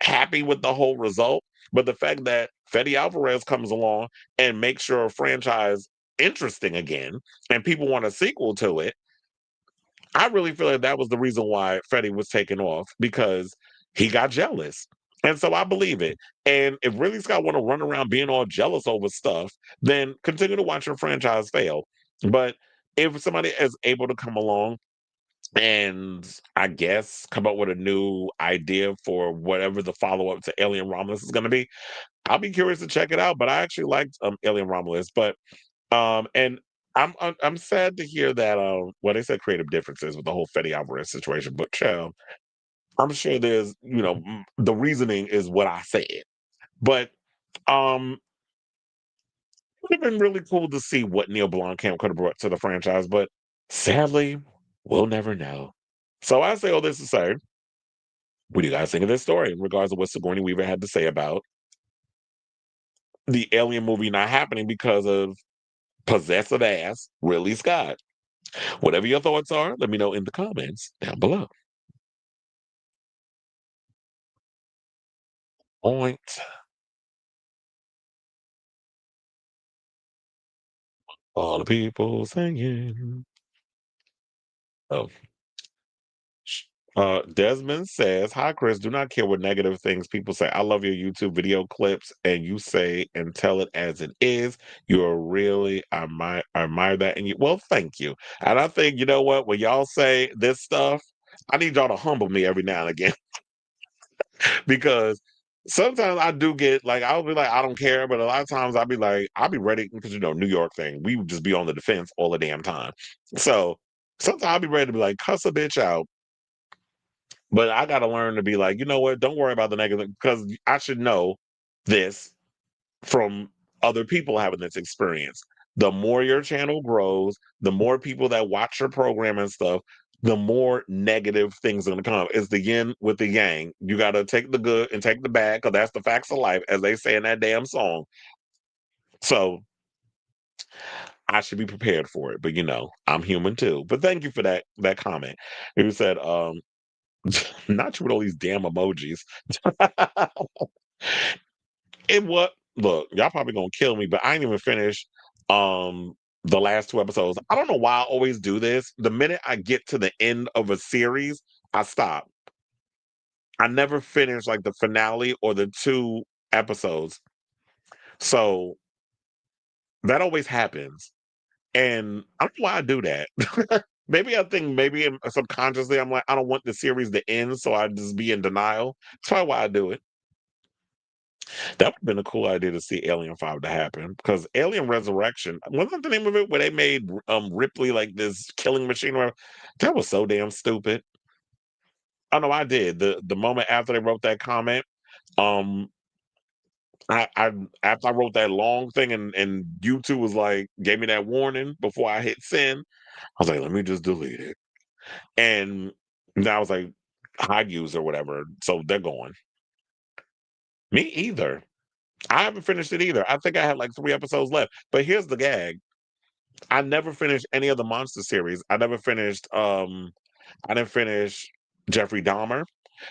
happy with the whole result. But the fact that Fede Alvarez comes along and makes your franchise interesting again, and people want a sequel to it, I really feel like that was the reason why Freddie was taken off because he got jealous. And so I believe it. And if really Scott want to run around being all jealous over stuff, then continue to watch your franchise fail. But if somebody is able to come along and I guess come up with a new idea for whatever the follow up to Alien Romulus is going to be, I'll be curious to check it out. But I actually liked Alien Romulus. But and I'm sad to hear that well they said creative differences with the whole Fede Alvarez situation, but I'm sure there's the reasoning is what I said. But it would have been really cool to see what Neil Blomkamp could have brought to the franchise, but sadly, we'll never know. So I say all this to say, what do you guys think of this story in regards to what Sigourney Weaver had to say about the Alien movie not happening because of possessive ass Ridley Scott? Whatever your thoughts are, let me know in the comments down below. Point. All the people singing. Oh. Desmond says, "Hi, Chris. Do not care what negative things people say. I love your YouTube video clips, and you say and tell it as it is. You're really I admire that, and you. Well, thank you. And I think you know what when y'all say this stuff, I need y'all to humble me every now and again because sometimes I do get like I'll be like I don't care, but a lot of times I'll be like I'll be ready because New York thing. We would just be on the defense all the damn time. So sometimes I'll be ready to be like cuss a bitch out, but I got to learn to be like you know what? Don't worry about the negative because I should know this from other people having this experience. The more your channel grows, the more people that watch your program and stuff, the more negative things are going to come. It's the yin with the yang. You got to take the good and take the bad because that's the facts of life, as they say in that damn song. So I should be prepared for it. But I'm human too. But thank you for that comment. You said, not you with all these damn emojis. It what look, y'all probably gonna kill me, but I ain't even finished the last two episodes. I don't know why I always do this. The minute I get to the end of a series, I stop. I never finish like the finale or the two episodes. So that always happens. And I don't know why I do that. Maybe I think maybe subconsciously I'm like, I don't want the series to end, so I just be in denial. That's probably why I do it. That would have been a cool idea to see Alien 5 to happen because Alien Resurrection, wasn't the name of it where they made Ripley like this killing machine? That was so damn stupid. Oh no, I did. The moment after they wrote that comment, um, I after I wrote that long thing and YouTube was like gave me that warning before I hit send, I was like, let me just delete it. And now I was like, high use or whatever. So they're going. Me either. I haven't finished it either. I think I had like 3 episodes left. But here's the gag. I never finished any of the monster series. I didn't finish Jeffrey Dahmer.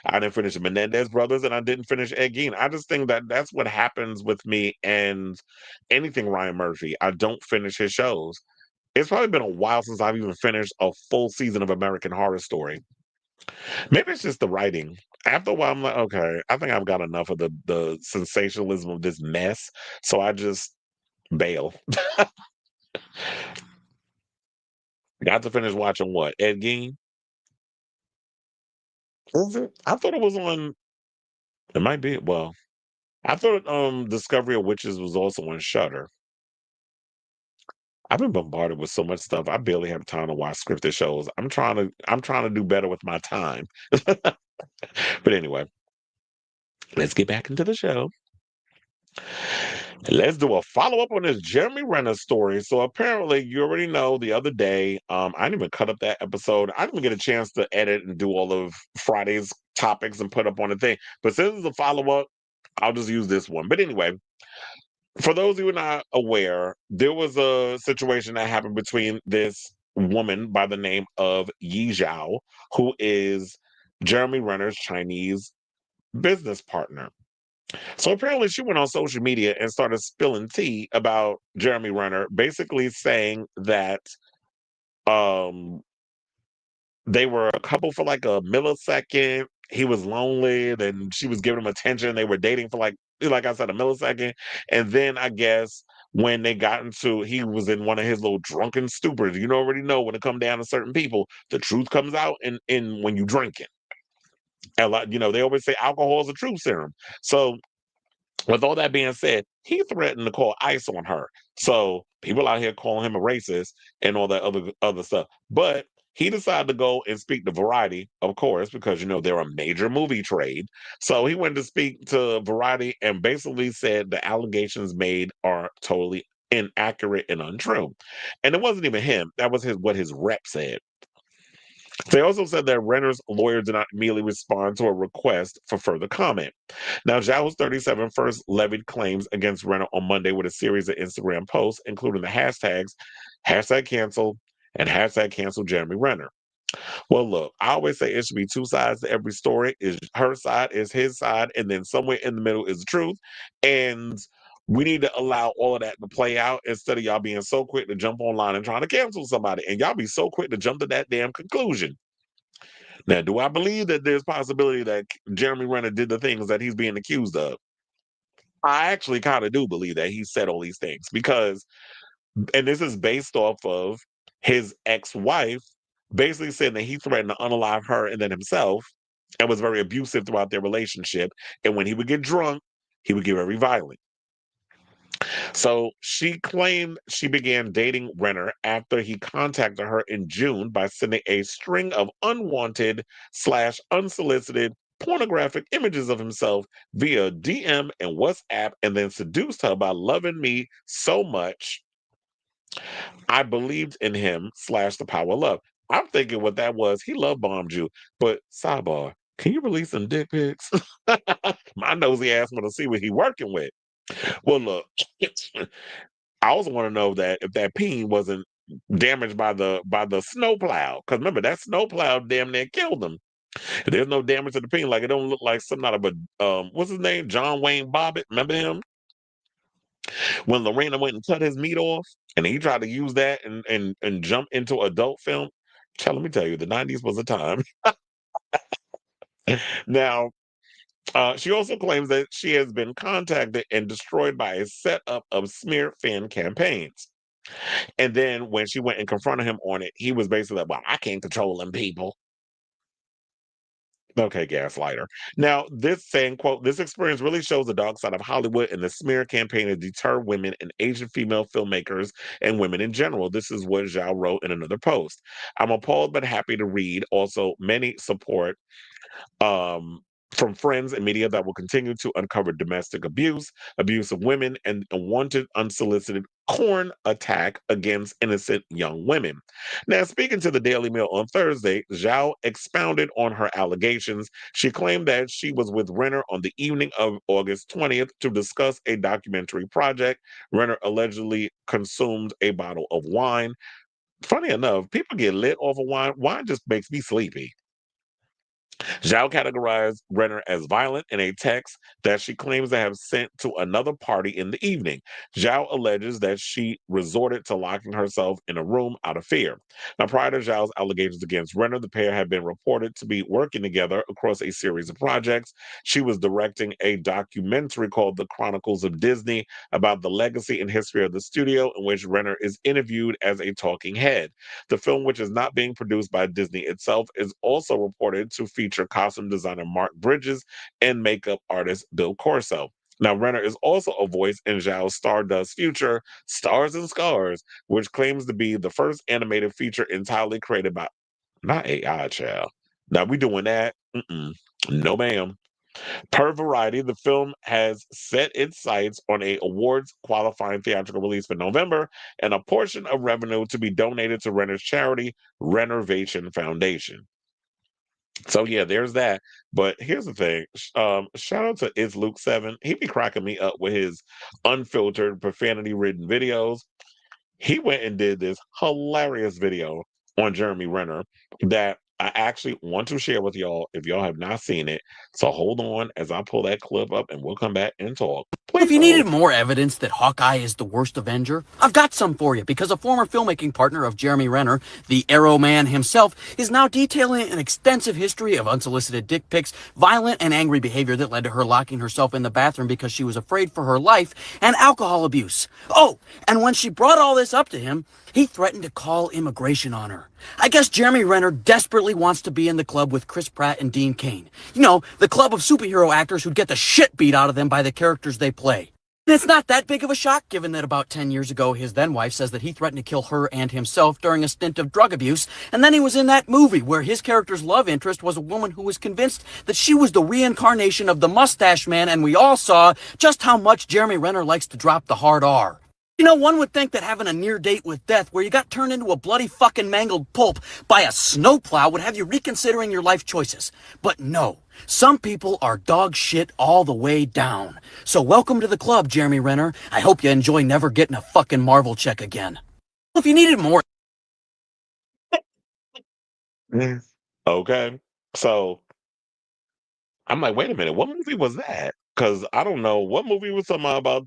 I didn't finish the Menendez brothers, and I didn't finish Ed Gein. I just think that that's what happens with me and anything Ryan Murphy. I don't finish his shows. It's probably been a while since I've even finished a full season of American Horror Story. Maybe it's just the writing. After a while, I'm like, okay, I think I've got enough of the sensationalism of this mess, so I just bail. Got to finish watching what? Ed Gein? Is it? I thought it was on. It might be. Well, I thought Discovery of Witches was also on Shutter. I've been bombarded with so much stuff. I barely have time to watch scripted shows. I'm trying to do better with my time. But anyway, let's get back into the show. Let's do a follow-up on this Jeremy Renner story. So apparently you already know the other day, I didn't even cut up that episode. I didn't even get a chance to edit and do all of Friday's topics and put up on the thing. But since it's a follow-up, I'll just use this one. But anyway, for those who are not aware, there was a situation that happened between this woman by the name of Yi Zhao, who is Jeremy Renner's Chinese business partner. So apparently she went on social media and started spilling tea about Jeremy Renner, basically saying that um they were a couple for like a millisecond. He was lonely, then she was giving him attention. They were dating for like I said, a millisecond. And then I guess when they got into he was in one of his little drunken stupors. You already know when it come down to certain people, the truth comes out in when you drink it. A lot, they always say alcohol is a truth serum. So with all that being said, he threatened to call ICE on her. So people out here calling him a racist and all that other stuff. But he decided to go and speak to Variety, of course, because they're a major movie trade. So he went to speak to Variety and basically said the allegations made are totally inaccurate and untrue. And it wasn't even him. That was what his rep said. They also said that Renner's lawyer did not immediately respond to a request for further comment. Now, Zhao's 37 first levied claims against Renner on Monday with a series of Instagram posts, including the hashtags #cancel and #cancel Jeremy Renner. Well, look, I always say it should be two sides to every story. Is her side, is his side, and then somewhere in the middle is the truth. And we need to allow all of that to play out instead of y'all being so quick to jump online and trying to cancel somebody. And y'all be so quick to jump to that damn conclusion. Now, do I believe that there's possibility that Jeremy Renner did the things that he's being accused of? I actually kind of do believe that he said all these things because, and this is based off of his ex-wife basically saying that he threatened to unalive her and then himself and was very abusive throughout their relationship. And when he would get drunk, he would get very violent. So she claimed she began dating Renner after he contacted her in June by sending a string of unwanted slash unsolicited pornographic images of himself via DM and WhatsApp, and then seduced her by loving me so much I believed in him slash the power of love. I'm thinking what that was. He love bombed you, but sidebar. Can you release some dick pics? My nosy ass want to see what he working with. Well, look, I also want to know that if that peen wasn't damaged by the snowplow, because remember that snowplow damn near killed him. There's no damage to the peen, like it don't look like some out of a what's his name, John Wayne Bobbitt. Remember him when Lorena went and cut his meat off, and he tried to use that and jump into adult film. Let me tell you, the '90s was a time. Now, she also claims that she has been contacted and destroyed by a setup of smear fan campaigns. And then when she went and confronted him on it, he was basically like, well, I can't control them people. Okay, gaslighter. Now, this saying, quote, this experience really shows the dark side of Hollywood and the smear campaign to deter women and Asian female filmmakers and women in general. This is what Zhao wrote in another post. I'm appalled but happy to read. Also, many support um, from friends and media that will continue to uncover domestic abuse, abuse of women, and unwanted, unsolicited corn attack against innocent young women. Now, speaking to the Daily Mail on Thursday, Zhao expounded on her allegations. She claimed that she was with Renner on the evening of August 20th to discuss a documentary project. Renner allegedly consumed a bottle of wine. Funny enough, people get lit off of wine. Wine just makes me sleepy. Zhao categorized Renner as violent in a text that she claims to have sent to another party in the evening. Zhao alleges that she resorted to locking herself in a room out of fear. Now, prior to Zhao's allegations against Renner, the pair had been reported to be working together across a series of projects. She was directing a documentary called The Chronicles of Disney about the legacy and history of the studio, in which Renner is interviewed as a talking head. The film, which is not being produced by Disney itself, is also reported to feature costume designer Mark Bridges and makeup artist Bill Corso. Now, Renner is also a voice in Zhao's Stardust future, Stars and Scars, which claims to be the first animated feature entirely created by, not AI, child. Now, we doing that? Mm-mm. No, ma'am. Per Variety, the film has set its sights on a awards qualifying theatrical release for November and a portion of revenue to be donated to Renner's charity, Renovation Foundation. So yeah, there's that. But here's the thing. Shout out to It's Luke 7. He be cracking me up with his unfiltered, profanity-ridden videos. He went and did this hilarious video on Jeremy Renner that I actually want to share with y'all if y'all have not seen it. So hold on as I pull that clip up and we'll come back and talk. If Please you needed hold. more evidence that Hawkeye is the worst Avenger, I've got some for you, because a former filmmaking partner of Jeremy Renner, the Arrow Man himself, is now detailing an extensive history of unsolicited dick pics, violent and angry behavior that led to her locking herself in the bathroom because she was afraid for her life, and alcohol abuse. Oh, and when she brought all this up to him, he threatened to call immigration on her. I guess Jeremy Renner desperately wants to be in the club with Chris Pratt and Dean Cain. You know, the club of superhero actors who'd get the shit beat out of them by the characters they play. And it's not that big of a shock, given that about 10 years ago, his then-wife says that he threatened to kill her and himself during a stint of drug abuse, and then he was in that movie where his character's love interest was a woman who was convinced that she was the reincarnation of the Mustache Man, and we all saw just how much Jeremy Renner likes to drop the hard R. You know, one would think that having a near date with death where you got turned into a bloody fucking mangled pulp by a snowplow would have you reconsidering your life choices. But no, some people are dog shit all the way down. So welcome to the club, Jeremy Renner. I hope you enjoy never getting a fucking Marvel check again. If you needed more... Okay. So I'm like, wait a minute, what movie was that? Because I don't know what movie was talking about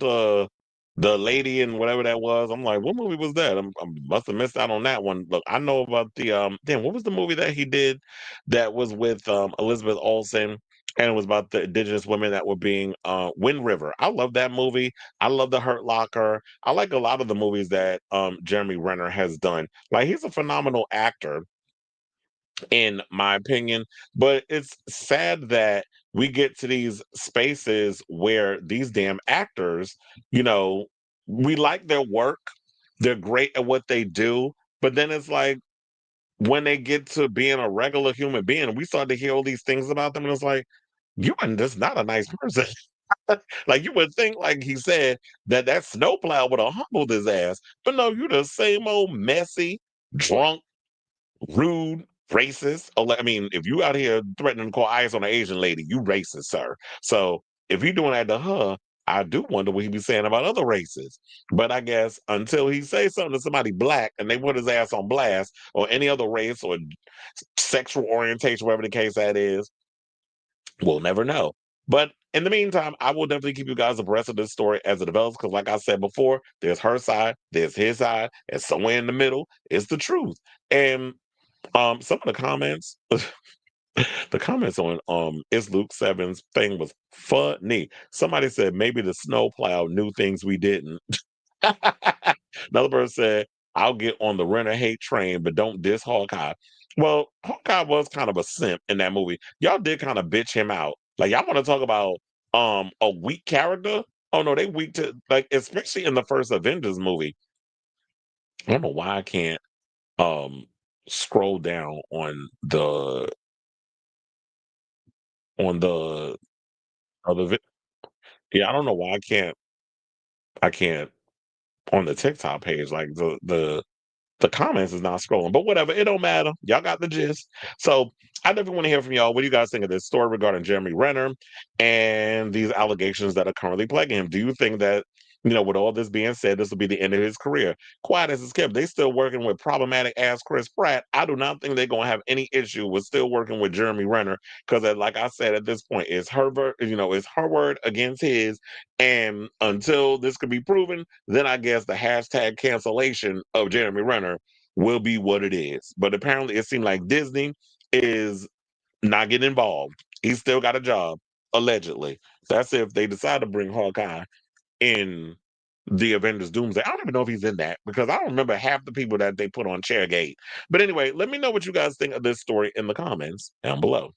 the lady and whatever that was. I'm like, what movie was that? I must have missed out on that one. Look, I know about the damn, what was the movie that he did that was with Elizabeth Olsen and it was about the indigenous women that were being Wind River. I love that movie. I love The Hurt Locker. I like a lot of the movies that Jeremy Renner has done. Like he's a phenomenal actor in my opinion. But it's sad that we get to these spaces where these damn actors, you know, we like their work, they're great at what they do, but then it's like when they get to being a regular human being, we start to hear all these things about them, and it's like, you are just not a nice person. Like you would think, like he said, that that snowplow would have humbled his ass, but no, you the same old messy, drunk, rude, racist. I mean, if you out here threatening to call ICE on an Asian lady, you racist, sir. So if you doing that to her, I do wonder what he be saying about other races. But I guess until he says something to somebody black and they put his ass on blast, or any other race or sexual orientation, whatever the case that is, we'll never know. But in the meantime, I will definitely keep you guys abreast of this story as it develops, because like I said before, there's her side, there's his side, and somewhere in the middle is the truth. And some of the comments, the comments on It's Luke 7's thing was funny. Somebody said maybe the snowplow knew things we didn't. Another person said, I'll get on the Renner hate train, but don't diss Hawkeye. Well, Hawkeye was kind of a simp in that movie. Y'all did kind of bitch him out. Like y'all want to talk about a weak character? Oh no, they weak to like especially in the first Avengers movie. I don't know why I can't um scroll down on the other yeah, I don't know why I can't on the TikTok page like the comments is not scrolling, but whatever, it don't matter. Y'all got the gist. So I definitely want to hear from y'all. What do you guys think of this story regarding Jeremy Renner and these allegations that are currently plaguing him? Do you think that, with all this being said, this will be the end of his career? Quiet as it's kept, they still working with problematic ass Chris Pratt. I do not think they're gonna have any issue with still working with Jeremy Renner because, like I said, at this point, it's her, it's her word against his, and until this could be proven, then I guess the hashtag cancellation of Jeremy Renner will be what it is. But apparently, it seemed like Disney is not getting involved. He's still got a job, allegedly. That's if they decide to bring Hawkeye in the Avengers Doomsday. I don't even know if he's in that because I don't remember half the people that they put on Chairgate. But anyway, let me know what you guys think of this story in the comments down below.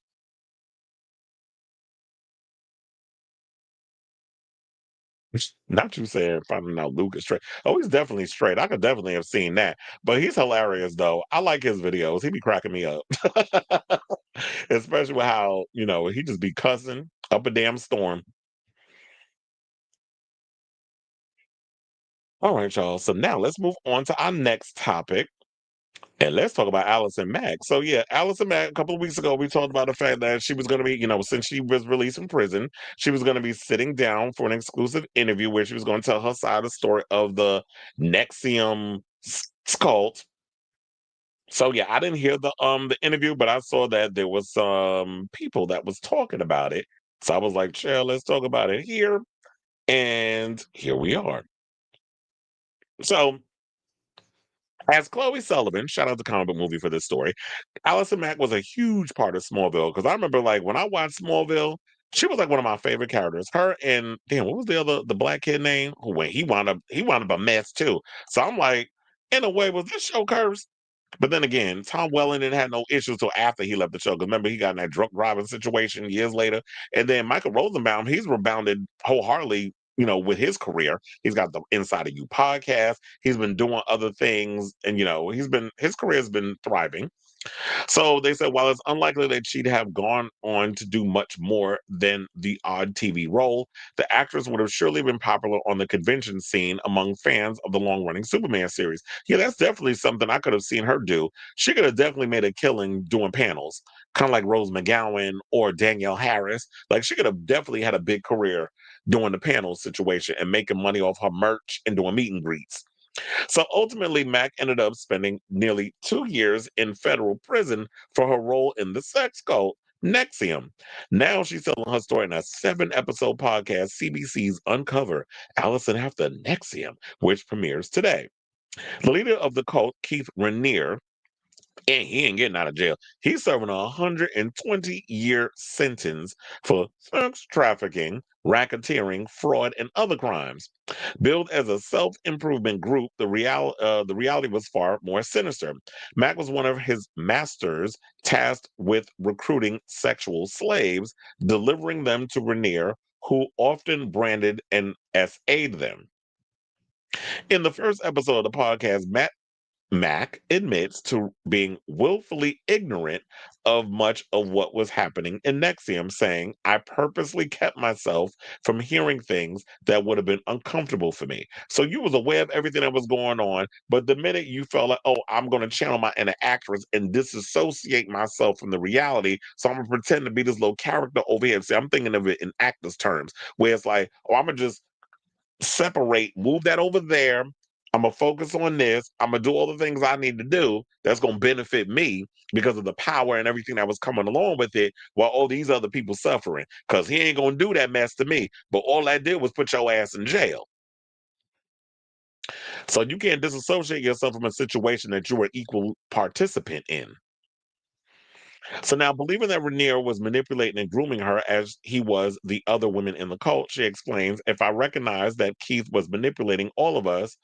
Not you saying finding out Luke is straight. Oh, he's definitely straight. I could definitely have seen that. But he's hilarious though. I like his videos. He be cracking me up. Especially with how, he just be cussing up a damn storm. All right, y'all. So now let's move on to our next topic. And let's talk about Allison Mack. So yeah, Allison Mack, a couple of weeks ago, we talked about the fact that she was going to be, since she was released from prison, she was going to be sitting down for an exclusive interview where she was going to tell her side of the story of the NXIVM cult. So yeah, I didn't hear the interview, but I saw that there was some people that was talking about it. So I was like, chill, let's talk about it here. And here we are. So as Chloe Sullivan, shout out to Comic Book Movie for this story, Allison Mack was a huge part of Smallville because I remember like when I watched Smallville, she was like one of my favorite characters. Her and damn, what was the black kid name? Who went he wound up a mess too. So I'm like, in a way, was this show cursed? But then again, Tom Welling didn't have no issues till after he left the show. Because remember, he got in that drunk driving situation years later. And then Michael Rosenbaum, he's rebounded wholeheartedly, with his career. He's got the Inside of You podcast. He's been doing other things, and his career has been thriving. So they said while it's unlikely that she'd have gone on to do much more than the odd TV role, the actress would have surely been popular on the convention scene among fans of the long-running Superman series. Yeah, that's definitely something I could have seen her do. She could have definitely made a killing doing panels, kind of like Rose McGowan or Danielle Harris. Like she could have definitely had a big career doing the panel situation and making money off her merch and doing meet and greets. So ultimately, Mack ended up spending nearly 2 years in federal prison for her role in the sex cult NXIVM. Now she's telling her story in a 7-episode podcast, CBC's Uncover Allison After NXIVM, which premieres today. The leader of the cult, Keith Raniere, and he ain't getting out of jail. He's serving a 120-year sentence for sex trafficking, racketeering, fraud, and other crimes. Billed as a self-improvement group, the reality was far more sinister. Mack was one of his masters tasked with recruiting sexual slaves, delivering them to Raniere, who often branded and SA'd them. In the first episode of the podcast, Mack admits to being willfully ignorant of much of what was happening in NXIVM, saying, I purposely kept myself from hearing things that would have been uncomfortable for me. So you was aware of everything that was going on, but the minute you felt like, oh, I'm going to channel my inner actress and disassociate myself from the reality, so I'm going to pretend to be this little character over here. See, I'm thinking of it in actors' terms, where it's like, oh, I'm going to just separate, move that over there. I'm gonna focus on this. I'm gonna do all the things I need to do that's gonna benefit me because of the power and everything that was coming along with it, while all these other people suffering. Because he ain't gonna do that mess to me. But all that did was put your ass in jail. So you can't disassociate yourself from a situation that you're an equal participant in. So now, believing that Renner was manipulating and grooming her as he was the other women in the cult, she explains, if I recognize that Keith was manipulating all of us,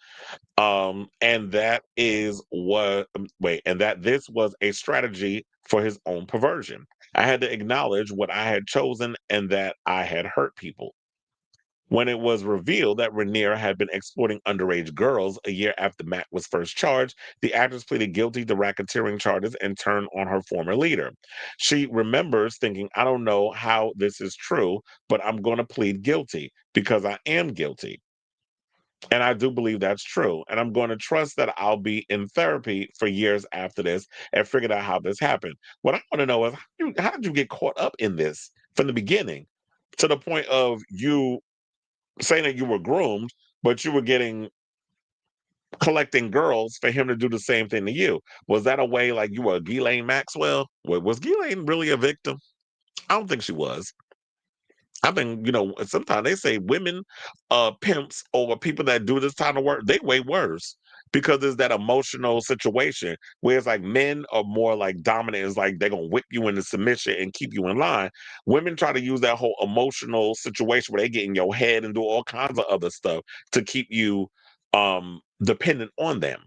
and that is what, and that this was a strategy for his own perversion. I had to acknowledge what I had chosen and that I had hurt people. When it was revealed that Renner had been exploiting underage girls a year after Matt was first charged, the actress pleaded guilty to racketeering charges and turned on her former leader. She remembers thinking, I don't know how this is true, but I'm going to plead guilty because I am guilty. And I do believe that's true. And I'm going to trust that I'll be in therapy for years after this and figure out how this happened. What I want to know is how did you get caught up in this from the beginning to the point of you saying that you were groomed, but you were getting collecting girls for him to do the same thing to you? Was that a way like you were Ghislaine Maxwell? Was Ghislaine really a victim? I don't think she was. I think, sometimes they say women, pimps or people that do this kind of work, they way worse because there's that emotional situation. Whereas like men are more like dominant, is like they're gonna whip you into submission and keep you in line. Women try to use that whole emotional situation where they get in your head and do all kinds of other stuff to keep you dependent on them.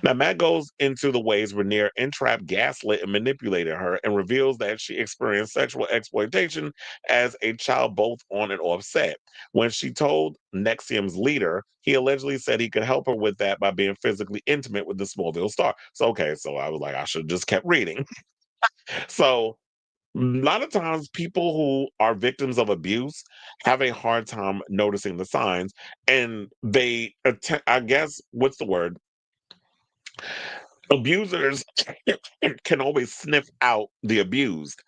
Now, Matt goes into the ways Renner entrapped, gaslit, and manipulated her and reveals that she experienced sexual exploitation as a child, both on and off set. When she told NXIVM's leader, he allegedly said he could help her with that by being physically intimate with the Smallville star. So, okay, so I was like, I should have just kept reading. So, a lot of times, people who are victims of abuse have a hard time noticing the signs, and they attempt, I guess, what's the word? Abusers can always sniff out the abused.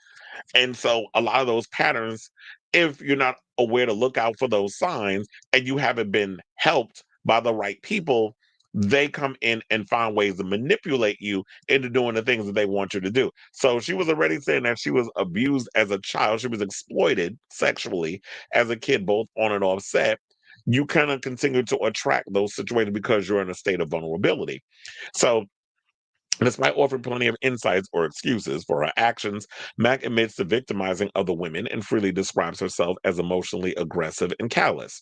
And so a lot of those patterns, if you're not aware to look out for those signs and you haven't been helped by the right people, they come in and find ways to manipulate you into doing the things that they want you to do. So she was already saying that she was abused as a child. She was exploited sexually as a kid, both on and off set. You kind of continue to attract those situations because you're in a state of vulnerability. So despite offering plenty of insights or excuses for her actions, Mac admits to victimizing other women and freely describes herself as emotionally aggressive and callous.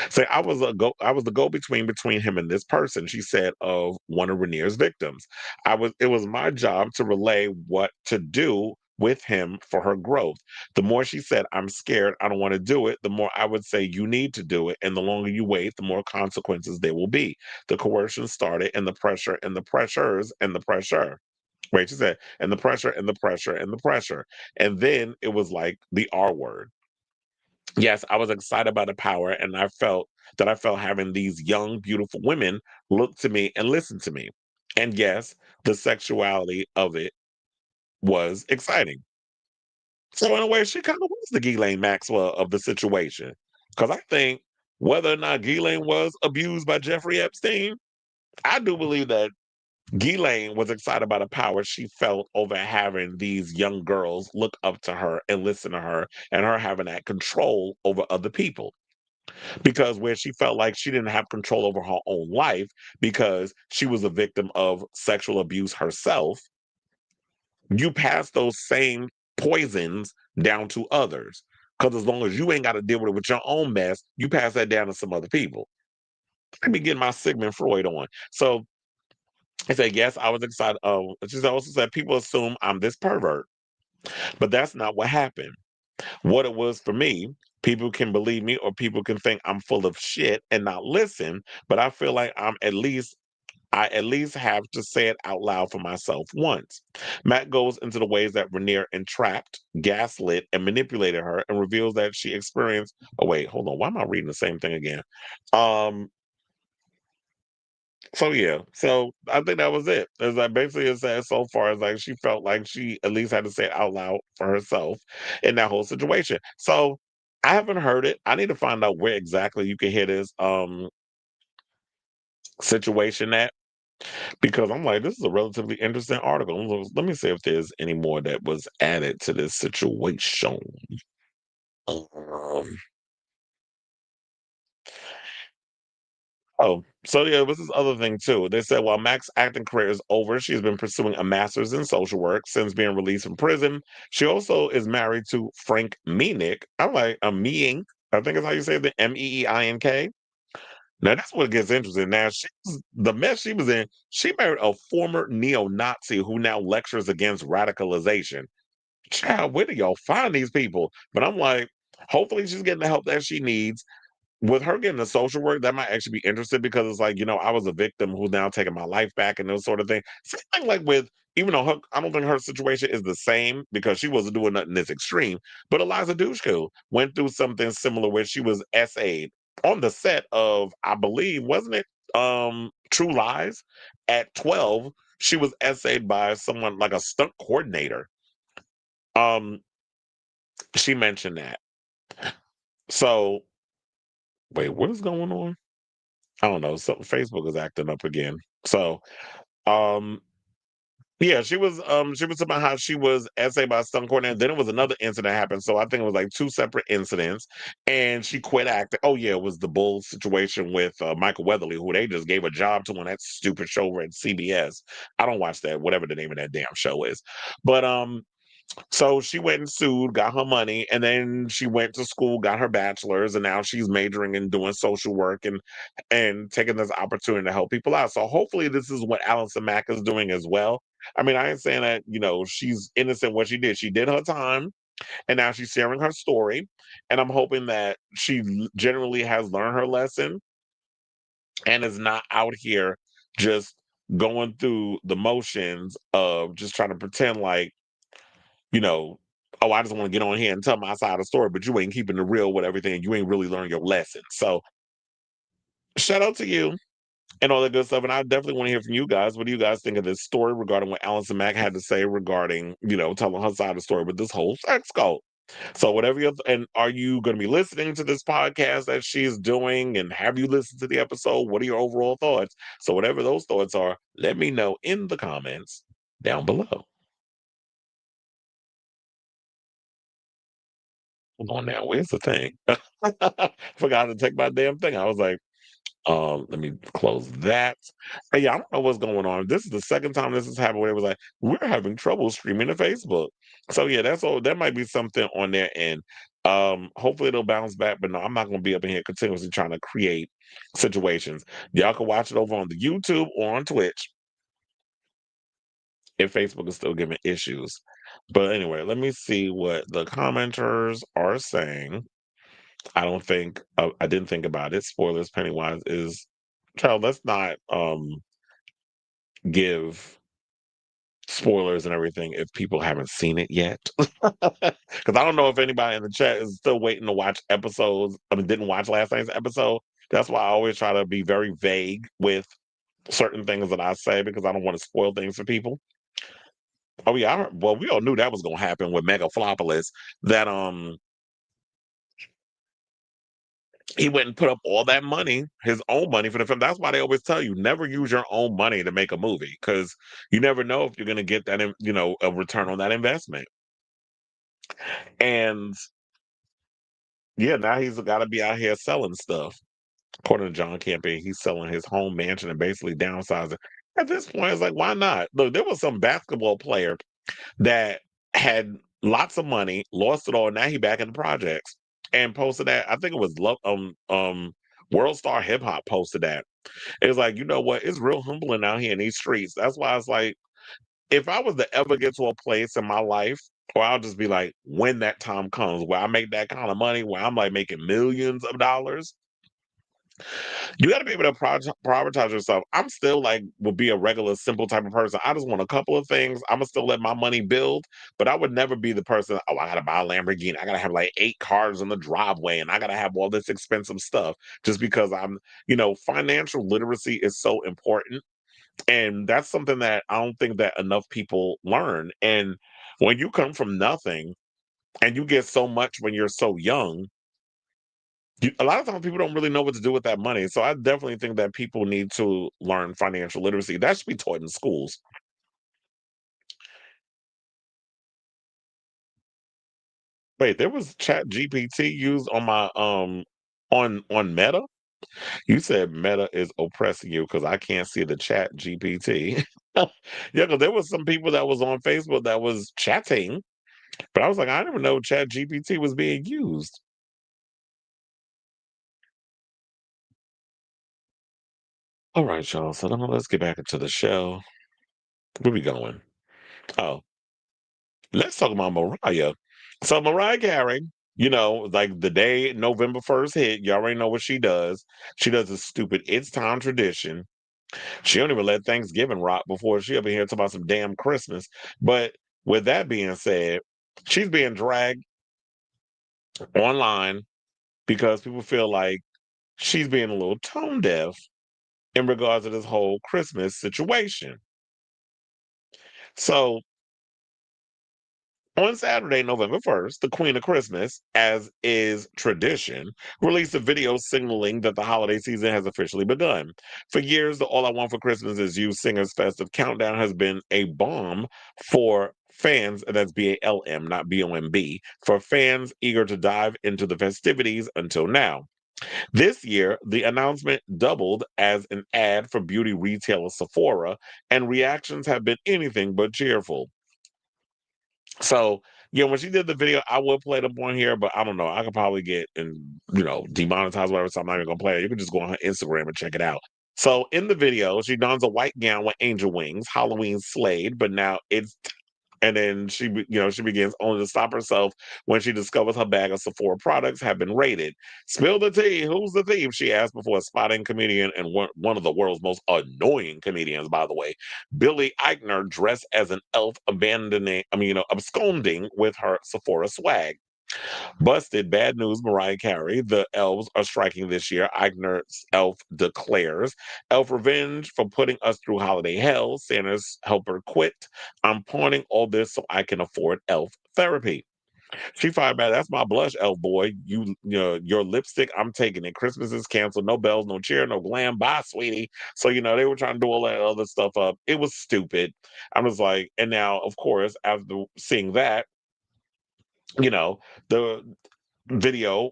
Say, I was the go-between him and this person, she said of one of Renner's victims. It was my job to relay what to do with him for her growth. The more she said, I'm scared, I don't want to do it, the more I would say, you need to do it. And the longer you wait, the more consequences there will be. The coercion started and the pressure and the pressures and the pressure. Wait, she said, and the pressure and the pressure and the pressure. And then it was like the R word. Yes, I was excited by the power, and I felt having these young, beautiful women look to me and listen to me. And yes, the sexuality of it was exciting. So in a way, she kind of was the Ghislaine Maxwell of the situation. Because I think whether or not Ghislaine was abused by Jeffrey Epstein, I do believe that Ghislaine was excited by the power she felt over having these young girls look up to her and listen to her, and her having that control over other people. Because where she felt like she didn't have control over her own life because she was a victim of sexual abuse herself, you pass those same poisons down to others. Because as long as you ain't got to deal with your own mess, you pass that down to some other people. I be getting my Sigmund Freud on. So I said, yes, I was excited. She also said, people assume I'm this pervert, but that's not what happened. What it was for me, people can believe me or people can think I'm full of shit and not listen, but I feel like I at least have to say it out loud for myself once. Matt goes into the ways that Renner entrapped, gaslit, and manipulated her and reveals that she experienced. Oh, wait, hold on. Why am I reading the same thing again? Um, so yeah, so I think that was it. It's like basically it said so far as like she felt like she at least had to say it out loud for herself in that whole situation. So I haven't heard it. I need to find out where exactly you can hear this situation at because I'm like, this is a relatively interesting article. Let me see if there's any more that was added to this situation. Um, Oh, so yeah, this is other thing too. They said while Mac's acting career is over, she's been pursuing a master's in social work since being released from prison. She also is married to Frank Meenick. I'm like a Meink. I think is how you say the Meeink. Now that's what gets interesting. Now she's the mess she was in. She married a former neo-Nazi who now lectures against radicalization. Child, where do y'all find these people? But I'm like, hopefully she's getting the help that she needs with her getting the social work, that might actually be interesting because it's like, I was a victim who's now taking my life back and those sort of things. Same thing like with, even though I don't think her situation is the same because she wasn't doing nothing this extreme, but Eliza Dushku went through something similar where she was SA'd on the set of, I believe, wasn't it True Lies? At 12, she was SA'd by someone like a stunt coordinator. Um, she mentioned that. So, wait, what is going on? I don't know, something Facebook is acting up again. So, um, yeah, she was talking about how she was essayed by a stunt coordinator. Then it was another incident happened. So I think it was like two separate incidents, and she quit acting. Oh yeah, it was the Bull situation with Michael Weatherly, who they just gave a job to on that stupid show over at CBS. I don't watch that, whatever the name of that damn show is. But so she went and sued, got her money, and then she went to school, got her bachelor's, and now she's majoring in doing social work and taking this opportunity to help people out. So hopefully this is what Allison Mack is doing as well. I mean, I ain't saying that, she's innocent what she did. She did her time and now she's sharing her story. And I'm hoping that she generally has learned her lesson and is not out here just going through the motions of just trying to pretend like you know, oh, I just want to get on here and tell my side of the story, but you ain't keeping it real with everything. You ain't really learned your lesson. So shout out to you and all that good stuff. And I definitely want to hear from you guys. What do you guys think of this story regarding what Allison Mack had to say regarding, telling her side of the story with this whole sex cult? So whatever and are you going to be listening to this podcast that she's doing? And have you listened to the episode? What are your overall thoughts? So whatever those thoughts are, let me know in the comments down below. Hold on now, where's the thing? Forgot to take my damn thing. I was like, let me close that. Hey, yeah, I don't know what's going on. This is the second time this has happened where it was like, we're having trouble streaming to Facebook. So yeah, that's all that might be something on their end. Hopefully it'll bounce back, but no, I'm not gonna be up in here continuously trying to create situations. Y'all can watch it over on the YouTube or on Twitch if Facebook is still giving issues. But anyway, let me see what the commenters are saying. I don't think I didn't think about it. Spoilers, Pennywise is child. Let's not give spoilers and everything if people haven't seen it yet. Because I don't know if anybody in the chat is still waiting to watch episodes. I mean, didn't watch last night's episode. That's why I always try to be very vague with certain things that I say because I don't want to spoil things for people. Oh yeah, well, we all knew that was gonna happen with Mega Flopolis. That he went and put up all that money, his own money for the film. That's why they always tell you never use your own money to make a movie because you never know if you're going to get that, a return on that investment. And yeah, now he's got to be out here selling stuff. According to John Camping, he's selling his home mansion and basically downsizing. At this point, it's like, why not? Look, there was some basketball player that had lots of money, lost it all. Now he back in the projects and posted that. I think it was World Star Hip Hop posted that. It was like, you know what? It's real humbling out here in these streets. That's why it's like, if I was to ever get to a place in my life, or I'll just be like, when that time comes where I make that kind of money, where I'm like making millions of dollars, you got to be able to prioritize yourself. I'm still like, will be a regular, simple type of person. I just want a couple of things. I'm gonna still let my money build, but I would never be the person. Oh, I gotta buy a Lamborghini. I gotta have like 8 cars in the driveway, and I gotta have all this expensive stuff just because financial literacy is so important, and that's something that I don't think that enough people learn. And when you come from nothing and you get so much when you're so young, a lot of times people don't really know what to do with that money. So I definitely think that people need to learn financial literacy. That should be taught in schools. Wait, there was Chat GPT used on my on Meta? You said Meta is oppressing you because I can't see the chat GPT. Yeah, because there was some people that was on Facebook that was chatting, but I was like, I didn't even know chat GPT was being used. All right, y'all. So now let's get back into the show. Where we going? Oh, let's talk about Mariah. So Mariah Carey, like the day November 1st hit, you already know what she does. She does a stupid It's Time tradition. She don't even let Thanksgiving rock before she up in here talking about some damn Christmas. But with that being said, she's being dragged online because people feel like she's being a little tone deaf in regards to this whole Christmas situation. So on Saturday, November 1st, the Queen of Christmas, as is tradition, released a video signaling that the holiday season has officially begun. For years, the All I Want for Christmas Is You Singers Festive Countdown has been a bomb for fans, that's BALM, not BOMB, for fans eager to dive into the festivities until now. This year, the announcement doubled as an ad for beauty retailer Sephora, and reactions have been anything but cheerful. So, when she did the video, I would play them on here, but I don't know. I could probably get and demonetized, whatever. So I'm not even gonna play it. You can just go on her Instagram and check it out. So in the video, she dons a white gown with angel wings, Halloween slayed, but now it's and then she begins only to stop herself when she discovers her bag of Sephora products have been raided. Spill the tea. Who's the thief? She asked before spotting comedian and one of the world's most annoying comedians, by the way, Billy Eichner, dressed as an elf, absconding with her Sephora swag. Busted. Bad news, Mariah Carey. The elves are striking this year. Eichner's elf declares. Elf revenge for putting us through holiday hell. Santa's helper quit. I'm pawning all this so I can afford elf therapy. She fired back. That's my blush, elf boy. Your lipstick, I'm taking it. Christmas is canceled. No bells, no cheer, no glam. Bye, sweetie. So, they were trying to do all that other stuff up. It was stupid. I was like, and now, of course, after seeing that, the video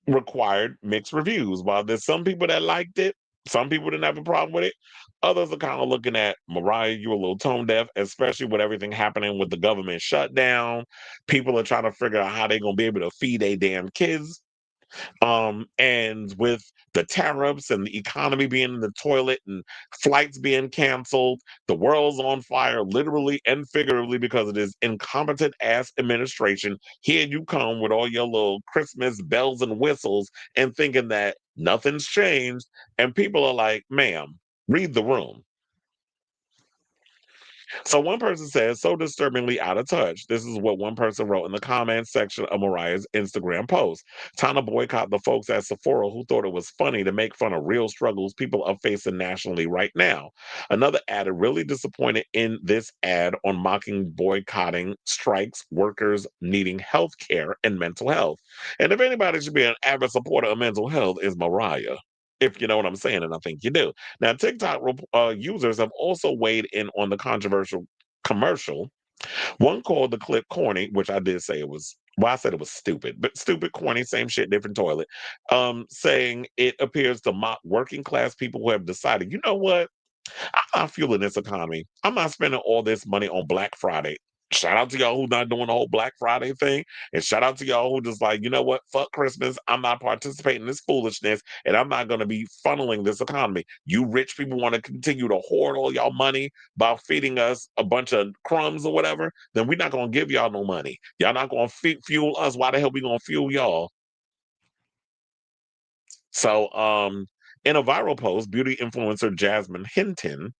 required mixed reviews. While there's some people that liked it, some people didn't have a problem with it. Others are kind of looking at Mariah, you a little tone deaf, especially with everything happening with the government shutdown. People are trying to figure out how they're gonna be able to feed their damn kids. And with the tariffs and the economy being in the toilet and flights being canceled, the world's on fire, literally and figuratively, because of this incompetent ass administration. Here you come with all your little Christmas bells and whistles and thinking that nothing's changed. And people are like, ma'am, read the room. So one person says, so disturbingly out of touch. This is what one person wrote in the comments section of Mariah's Instagram post. Time to boycott the folks at Sephora who thought it was funny to make fun of real struggles people are facing nationally right now. Another added, really disappointed in this ad on mocking boycotting strikes, workers needing health care and mental health. And if anybody should be an avid supporter of mental health, is Mariah. If you know what I'm saying, and I think you do. Now, TikTok users have also weighed in on the controversial commercial. One called the clip corny, which I did say it was. Well, I said it was stupid, but stupid, corny, same shit, different toilet. Saying it appears to mock working class people who have decided, you know what? I'm not fueling this economy. I'm not spending all this money on Black Friday. Shout out to y'all who not doing the whole Black Friday thing. And shout out to y'all who just like, you know what? Fuck Christmas. I'm not participating in this foolishness. And I'm not going to be funneling this economy. You rich people want to continue to hoard all y'all money by feeding us a bunch of crumbs or whatever. Then we're not going to give y'all no money. Y'all not going to fuel us. Why the hell we going to fuel y'all? So, in a viral post, beauty influencer Jasmine Hinton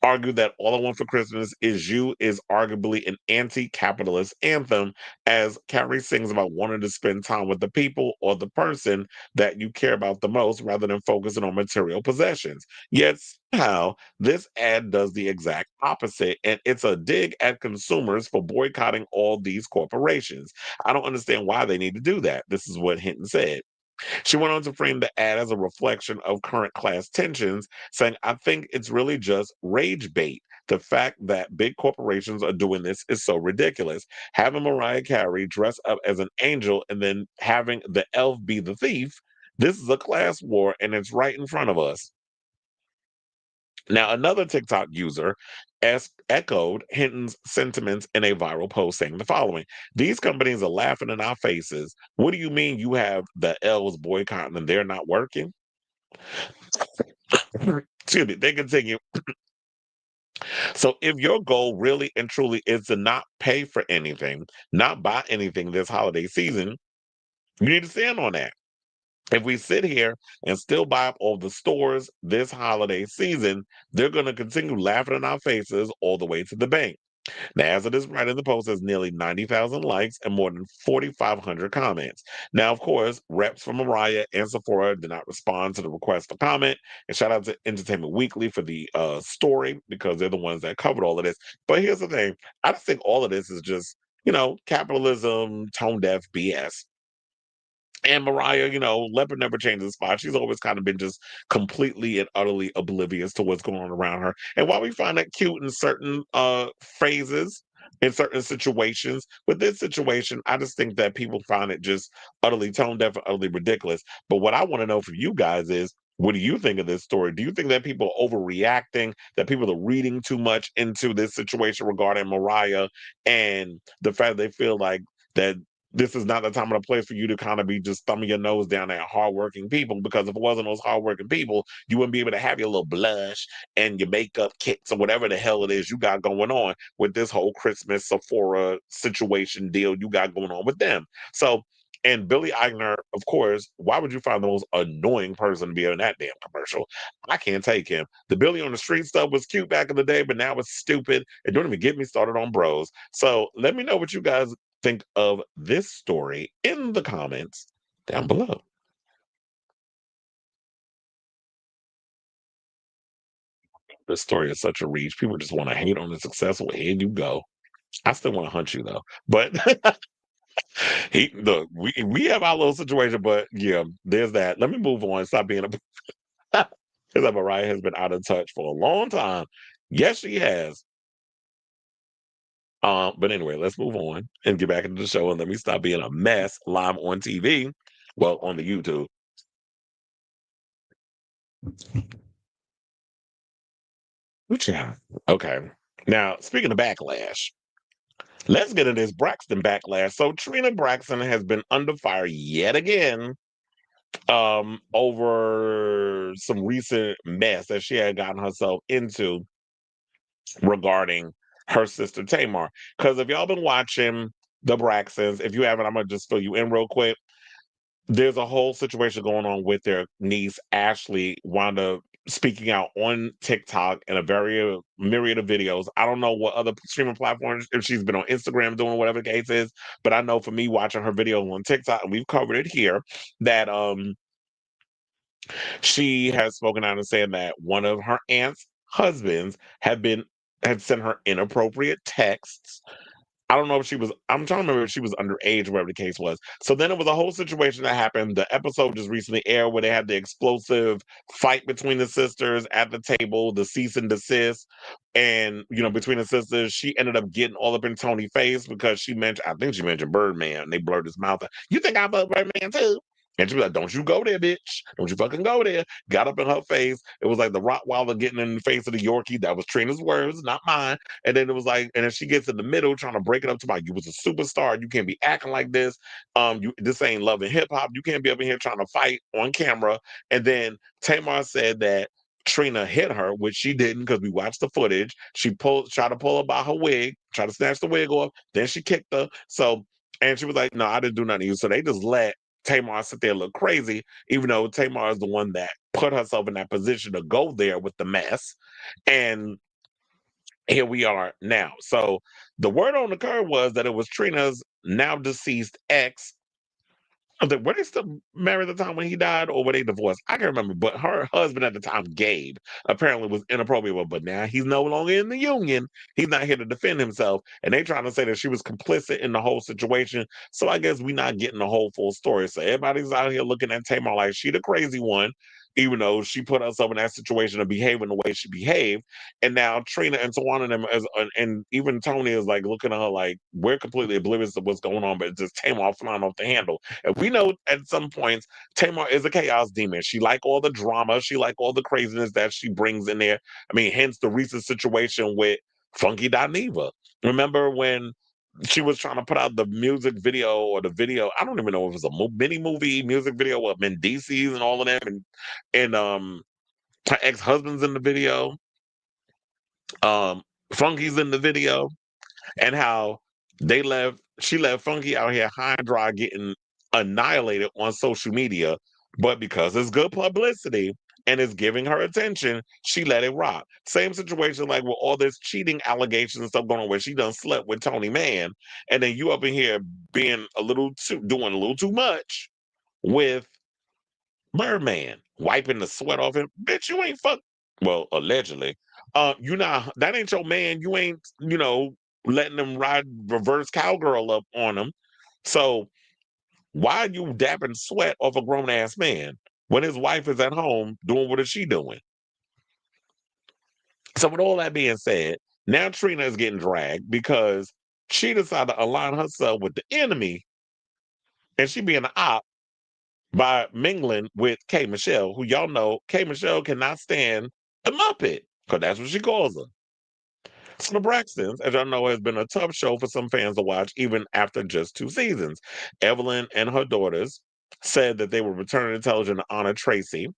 argued that All I Want for Christmas Is You is arguably an anti capitalist anthem, as Carrie sings about wanting to spend time with the people or the person that you care about the most rather than focusing on material possessions. Yet somehow, this ad does the exact opposite, and it's a dig at consumers for boycotting all these corporations. I don't understand why they need to do that. This is what Hinton said. She went on to frame the ad as a reflection of current class tensions, saying, I think it's really just rage bait. The fact that big corporations are doing this is so ridiculous. Having Mariah Carey dress up as an angel and then having the elf be the thief This is a class war, and it's right in front of us. Now, another TikTok user echoed Hinton's sentiments in a viral post saying the following: "These companies are laughing in our faces. What do you mean you have the L's boycotting and they're not working?" Excuse me. They continue. "So if your goal really and truly is to not pay for anything, not buy anything this holiday season, you need to stand on that. If we sit here and still buy up all the stores this holiday season, they're going to continue laughing in our faces all the way to the bank." Now, as it is right in the post, has nearly 90,000 likes and more than 4,500 comments. Now, of course, reps from Mariah and Sephora did not respond to the request for comment. And shout out to Entertainment Weekly for the story, because they're the ones that covered all of this. But here's the thing: I just think all of this is just, capitalism, tone deaf BS. And Mariah, leopard never changes spots. She's always kind of been just completely and utterly oblivious to what's going on around her. And while we find that cute in certain phrases, in certain situations, with this situation, I just think that people find it just utterly tone deaf and utterly ridiculous. But what I want to know from you guys is, what do you think of this story? Do you think that people are overreacting, that people are reading too much into this situation regarding Mariah, and the fact they feel like that this is not the time or the place for you to kind of be just thumbing your nose down at hardworking people? Because if it wasn't those hardworking people, you wouldn't be able to have your little blush and your makeup kits or whatever the hell it is you got going on with this whole Christmas Sephora situation deal you got going on with them. So, and Billy Eichner, of course, why would you find the most annoying person to be in that damn commercial? I can't take him. The Billy on the Street stuff was cute back in the day, but now it's stupid. And don't even get me started on bros. So let me know what you guys think of this story in the comments down below. This story is such a reach. People just want to hate on the successful. Here you go. I still want to hunt you though. But we have our little situation, but yeah, there's that. Let me move on. Stop being a because Mariah has been out of touch for a long time. Yes, she has. But anyway, let's move on and get back into the show, and let me stop being a mess live on TV. Well, on the YouTube. Yeah. Okay. Now, speaking of backlash, let's get into this Braxton backlash. So Trina Braxton has been under fire yet again, over some recent mess that she had gotten herself into regarding her sister Tamar. Because if y'all been watching the Braxtons, if you haven't, I'm gonna just fill you in real quick. There's a whole situation going on with their niece Ashley wound up speaking out on TikTok in a very myriad of videos. I don't know what other streaming platforms, if she's been on Instagram doing whatever the case is, but I know for me watching her videos on TikTok, and we've covered it here, that she has spoken out and said that one of her aunt's husbands had sent her inappropriate texts. I don't know if she was, I'm trying to remember if she was underage, whatever the case was. So then it was a whole situation that happened. The episode just recently aired where they had the explosive fight between the sisters at the table, the cease and desist. And, between the sisters, she ended up getting all up in Tony's face because I think she mentioned Birdman. And they blurred his mouth out. "You think I love Birdman too?" And she was like, "Don't you go there, bitch. Don't you fucking go there." Got up in her face. It was like the Rottweiler getting in the face of the Yorkie. That was Trina's words, not mine. And then it was like, and then she gets in the middle trying to break it up to my, "You was a superstar. You can't be acting like this. This ain't love and hip hop. You can't be up in here trying to fight on camera." And then Tamar said that Trina hit her, which she didn't, because we watched the footage. She tried to pull her by her wig, tried to snatch the wig off. Then she kicked her. So, and she was like, "No, I didn't do nothing to you." So they just let Tamar sit there and look crazy, even though Tamar is the one that put herself in that position to go there with the mess. And here we are now. So the word on the curve was that it was Trina's now deceased ex. Were they still married at the time when he died, or were they divorced? I can't remember. But her husband at the time, Gabe, apparently was inappropriate. But now he's no longer in the union. He's not here to defend himself. And they trying to say that she was complicit in the whole situation. So I guess we're not getting the whole full story. So everybody's out here looking at Tamar like she the crazy one, even though she put herself in that situation of behaving the way she behaved. And now Trina and Tawana and them, and even Tony is like looking at her like, we're completely oblivious to what's going on, but it's just Tamar flying off the handle. And we know at some points, Tamar is a chaos demon. She like all the drama, she like all the craziness that she brings in there. I mean, hence the recent situation with Funky Dineva. Remember when she was trying to put out the music video or the video? I don't even know if it was a mini movie music video of Mendices and all of them, and her ex-husband's in the video, Funky's in the video, and how she left Funky out here high and dry getting annihilated on social media, but because it's good publicity and it's giving her attention, she let it rock. Same situation like with all this cheating allegations and stuff going on where she done slept with Tony Mann, and then you up in here being doing a little too much with Birdman, wiping the sweat off him. Bitch, you ain't fuck. Well, allegedly. You not that ain't your man. You ain't, letting them ride reverse cowgirl up on him. So why are you dapping sweat off a grown ass man when his wife is at home doing what is she doing? So with all that being said, now Trina is getting dragged because she decided to align herself with the enemy, and she being an op by mingling with K. Michelle, who y'all know K. Michelle cannot stand a Muppet, because that's what she calls her. So the Braxtons, as y'all know, has been a tough show for some fans to watch, even after just 2 seasons. Evelyn and her daughters said that they were returning intelligent to honor Tracy,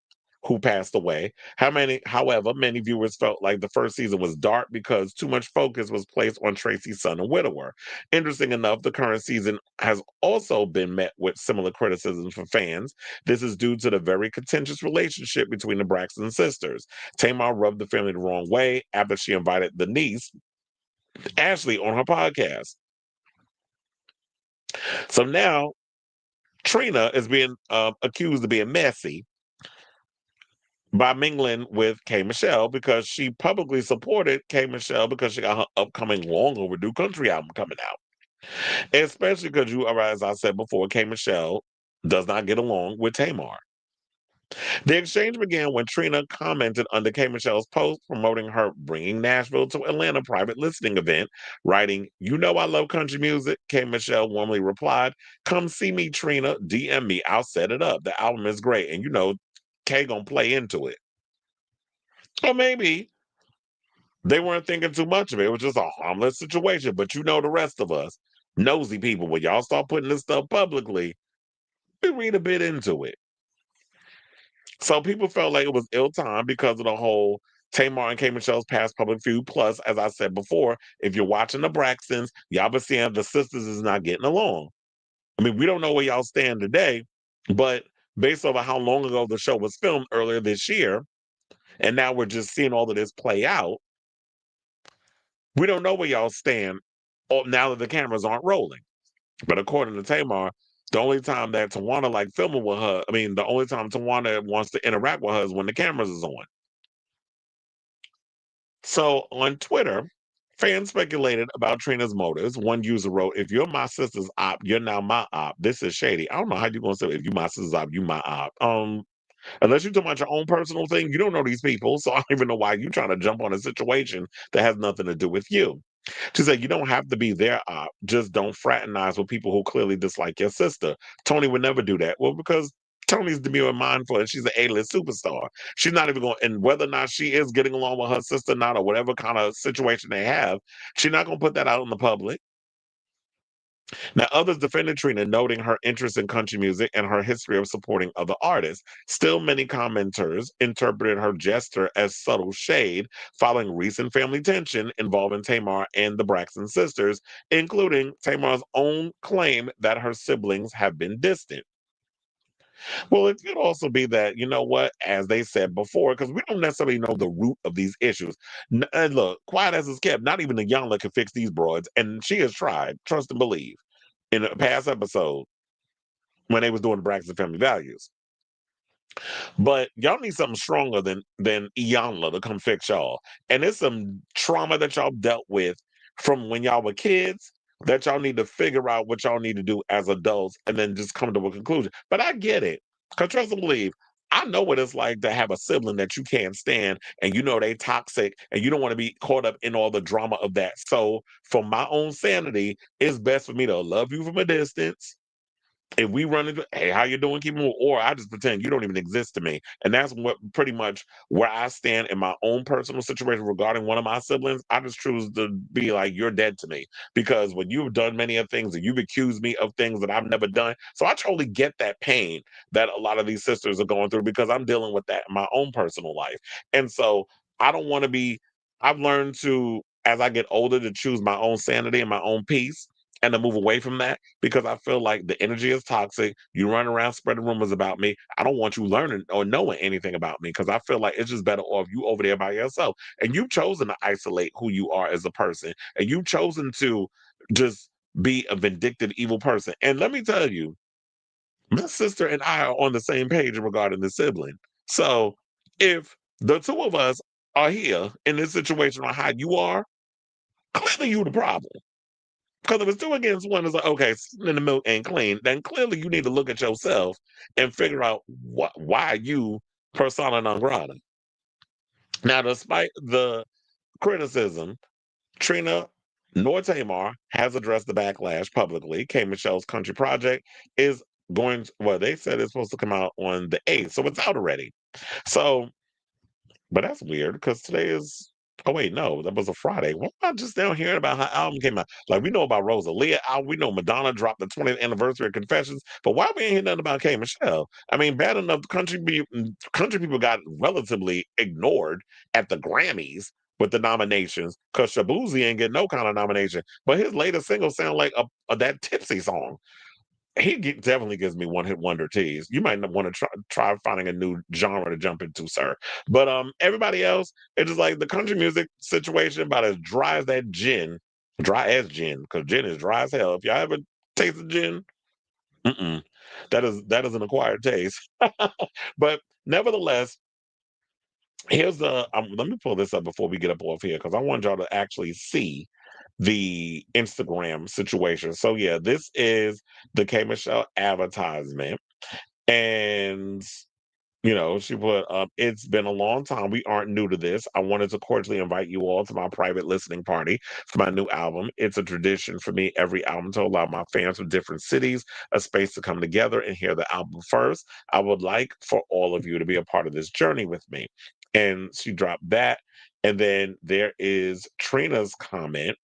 who passed away. However, many viewers felt like the first season was dark because too much focus was placed on Tracy's son and widower. Interesting enough, the current season has also been met with similar criticisms from fans. This is due to the very contentious relationship between the Braxton sisters. Tamar rubbed the family the wrong way after she invited the niece, Ashley, on her podcast. So now Trina is being accused of being messy by mingling with K. Michelle because she publicly supported K. Michelle because she got her upcoming long overdue country album coming out. Especially because as I said before, K. Michelle does not get along with Tamar. The exchange began when Trina commented under K. Michelle's post promoting her Bringing Nashville to Atlanta private listening event, writing, "You know I love country music." K. Michelle warmly replied, "Come see me, Trina. DM me. I'll set it up. The album is great." And K gonna play into it. Or maybe they weren't thinking too much of it. It was just a harmless situation. But the rest of us, nosy people, when y'all start putting this stuff publicly, we read a bit into it. So people felt like it was ill-timed because of the whole Tamar and K. Michelle's past public feud. Plus, as I said before, if you're watching the Braxtons, y'all been seeing the sisters is not getting along. I mean, we don't know where y'all stand today, but based on how long ago the show was filmed earlier this year, and now we're just seeing all of this play out, we don't know where y'all stand now that the cameras aren't rolling. But according to Tamar, the only time that Tawana like filming with her, the only time Tawana wants to interact with her is when the cameras is on. So on Twitter, fans speculated about Trina's motives. One user wrote, "If you're my sister's op, you're now my op. This is shady." I don't know how you're gonna say if you my sister's op, you my op. Unless you're talking about your own personal thing, you don't know these people, so I don't even know why you're trying to jump on a situation that has nothing to do with you. She said, "You don't have to be their op. Just don't fraternize with people who clearly dislike your sister." Tony would never do that. Well, because Tony's demure and mindful, and she's an A-list superstar. She's not even going, and whether or not she is getting along with her sister, not or whatever kind of situation they have, she's not going to put that out in the public. Now, others defended Trina, noting her interest in country music and her history of supporting other artists. Still, many commenters interpreted her gesture as subtle shade following recent family tension involving Tamar and the Braxton sisters, including Tamar's own claim that her siblings have been distant. Well, it could also be that, as they said before, because we don't necessarily know the root of these issues. And look, quiet as it's kept, not even the Youngler can fix these broads, and she has tried, trust and believe, in a past episode when they was doing the Braxton Family Values. But y'all need something stronger than Iyanla to come fix y'all. And it's some trauma that y'all dealt with from when y'all were kids that y'all need to figure out what y'all need to do as adults and then just come to a conclusion. But I get it. Because trust and believe, I know what it's like to have a sibling that you can't stand and you know they toxic and you don't want to be caught up in all the drama of that. So for my own sanity, it's best for me to love you from a distance. If we run into, hey, how you doing? Keep moving, or I just pretend you don't even exist to me, and that's what pretty much where I stand in my own personal situation regarding one of my siblings. I just choose to be like, you're dead to me, because when you've done many of things and you've accused me of things that I've never done, so I totally get that pain that a lot of these sisters are going through because I'm dealing with that in my own personal life, and so I don't want to be. I've learned to, as I get older, to choose my own sanity and my own peace and to move away from that because I feel like the energy is toxic. You run around spreading rumors about me. I don't want you learning or knowing anything about me because I feel like it's just better off you over there by yourself. And you've chosen to isolate who you are as a person, and you've chosen to just be a vindictive, evil person. And let me tell you, my sister and I are on the same page regarding the sibling. So if the two of us are here in this situation on how you are, clearly you the problem. Because if it's two against one, it's like, okay, sitting in the milk ain't clean. Then clearly you need to look at yourself and figure out why you persona non grata. Now, despite the criticism, Trina nor Tamar has addressed the backlash publicly. K. Michelle's country project is going, well, they said it's supposed to come out on the 8th, so it's out already. So but that's weird because today is. Oh wait, no, that was a Friday. Why am I just now hearing about how album came out? Like we know about Rosalia album, we know Madonna dropped the 20th anniversary of Confessions, but why we ain't hear nothing about K Michelle? I mean, bad enough country people got relatively ignored at the Grammys with the nominations because Shabuzi ain't get no kind of nomination. But his latest single sound like that Tipsy song. Definitely gives me one hit wonder tease. You might not want to try finding a new genre to jump into, sir. But everybody else, it's just like the country music situation about as dry as that gin, dry as gin, because gin is dry as hell. If y'all ever tasted gin, mm-mm, that is an acquired taste. But nevertheless, here's the. Let me pull this up before we get up off here because I want y'all to actually see the Instagram situation. So yeah, this is the K Michelle advertisement. And she put it's been a long time. We aren't new to this. I wanted to cordially invite you all to my private listening party for my new album. It's a tradition for me every album to allow my fans from different cities a space to come together and hear the album first. I would like for all of you to be a part of this journey with me. And she dropped that. And then there is Trina's comment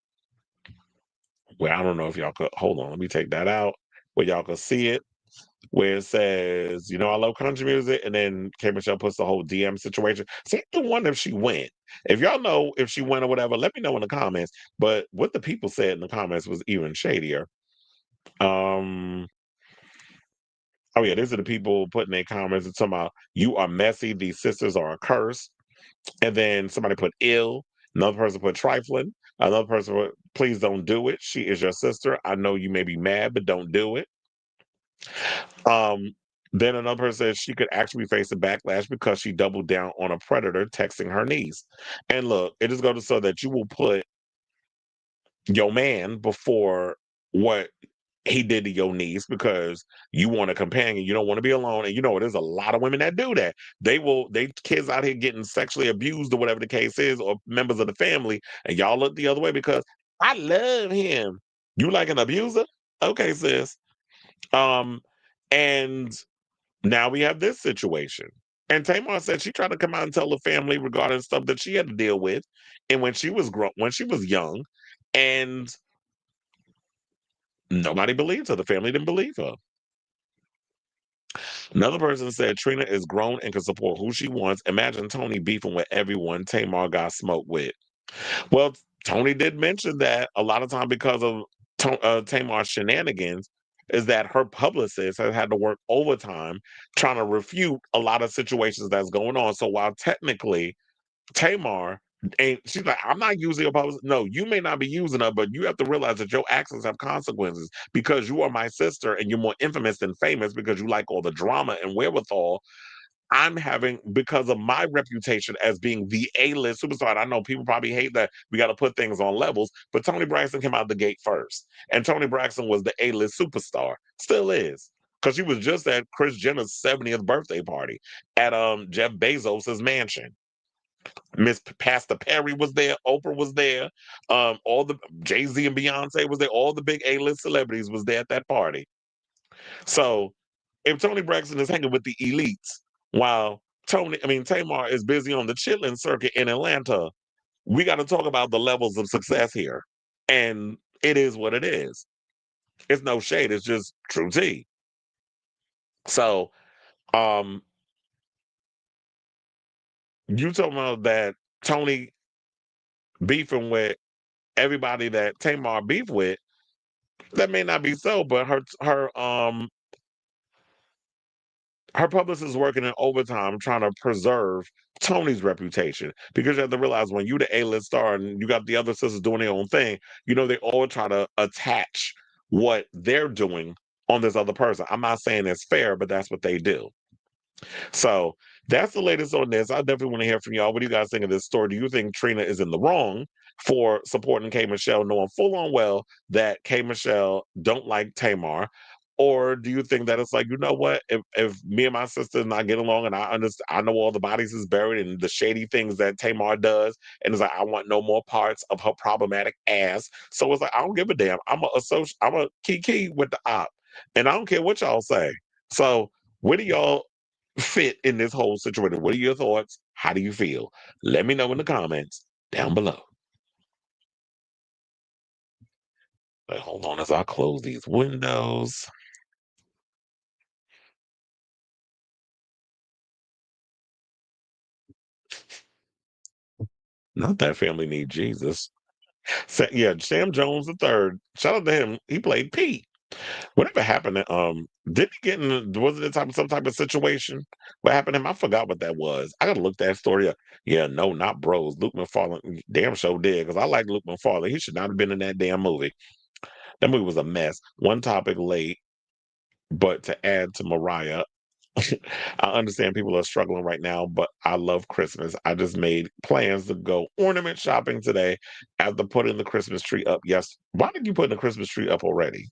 where I don't know if y'all could hold on, let me take that out, where y'all can see it, where it says, I love country music, and then K Michelle puts the whole DM situation. See, I wonder if she went. If y'all know if she went or whatever, let me know in the comments. But what the people said in the comments was even shadier. Um, oh yeah, these are the people putting their comments and talking about you are messy, these sisters are a curse. And then somebody put ill. Another person put trifling. Another person put, please don't do it. She is your sister. I know you may be mad, but don't do it. Um, then another person says she could actually be facing backlash because she doubled down on a predator texting her niece. And look, it is going to show that you will put your man before what he did to your niece because you want a companion, you don't want to be alone. And there's a lot of women that do that. They kids out here getting sexually abused or whatever the case is, or members of the family, and y'all look the other way because I love him. You like an abuser? Okay, sis. Um, and now we have this situation. And Tamar said she tried to come out and tell the family regarding stuff that she had to deal with, and when she was young, and nobody believed her. The family didn't believe her. Another person said Trina is grown and can support who she wants. Imagine Tony beefing with everyone Tamar got smoked with. Well, Tony did mention that a lot of time because of Tamar's shenanigans is that her publicist has had to work overtime trying to refute a lot of situations that's going on. So while technically Tamar ain't, she's like, I'm not using a publicist. No, you may not be using her, but you have to realize that your actions have consequences because you are my sister and you're more infamous than famous because you like all the drama and wherewithal I'm having because of my reputation as being the A-list superstar. I know people probably hate that we got to put things on levels, but Tony Braxton came out the gate first. And Tony Braxton was the A-list superstar. Still is. because she was just at Kris Jenner's 70th birthday party at Jeff Bezos's mansion. Miss Pastor Perry was there, Oprah was there, all the Jay-Z and Beyonce was there, all the big A-list celebrities was there at that party. So if Tony Braxton is hanging with the elites while Tamar is busy on the chitlin circuit in Atlanta, we got to talk about the levels of success here. And it is what it is. It's no shade, it's just true tea. So um you talking about that Tony beefing with everybody that Tamar beef with, that may not be so, but her publicist is working in overtime trying to preserve Tony's reputation, because you have to realize when you the A-list star and you got the other sisters doing their own thing, they all try to attach what they're doing on this other person. I'm not saying it's fair, but that's what they do. So that's the latest on this. I definitely want to hear from y'all. What do you guys think of this story? Do you think Trina is in the wrong for supporting K. Michelle, knowing full on well that K. Michelle don't like Tamar? Or do you think that it's like, you know what, if me and my sister not get along and I understand, I know all the bodies is buried and the shady things that Tamar does, and it's like, I want no more parts of her problematic ass. So it's like, I don't give a damn. I'm a key with the op. And I don't care what y'all say. So where do y'all fit in this whole situation? What are your thoughts? How do you feel? Let me know in the comments down below. But hold on as I close these windows. Not that family need Jesus. Yeah, Sam Jones the third. Shout out to him. He played Pete. Whatever happened to did he get in, was it some type of situation? What happened to him? I forgot what that was. I gotta look that story up. Yeah, no, not Bros. Luke McFarlane damn sure did, because I like Luke McFarlane. He should not have been in that damn movie. That movie was a mess. One topic late, but to add to Mariah, I understand people are struggling right now, but I love Christmas. I just made plans to go ornament shopping today after putting the Christmas tree up. Yes. Why did you put the Christmas tree up already?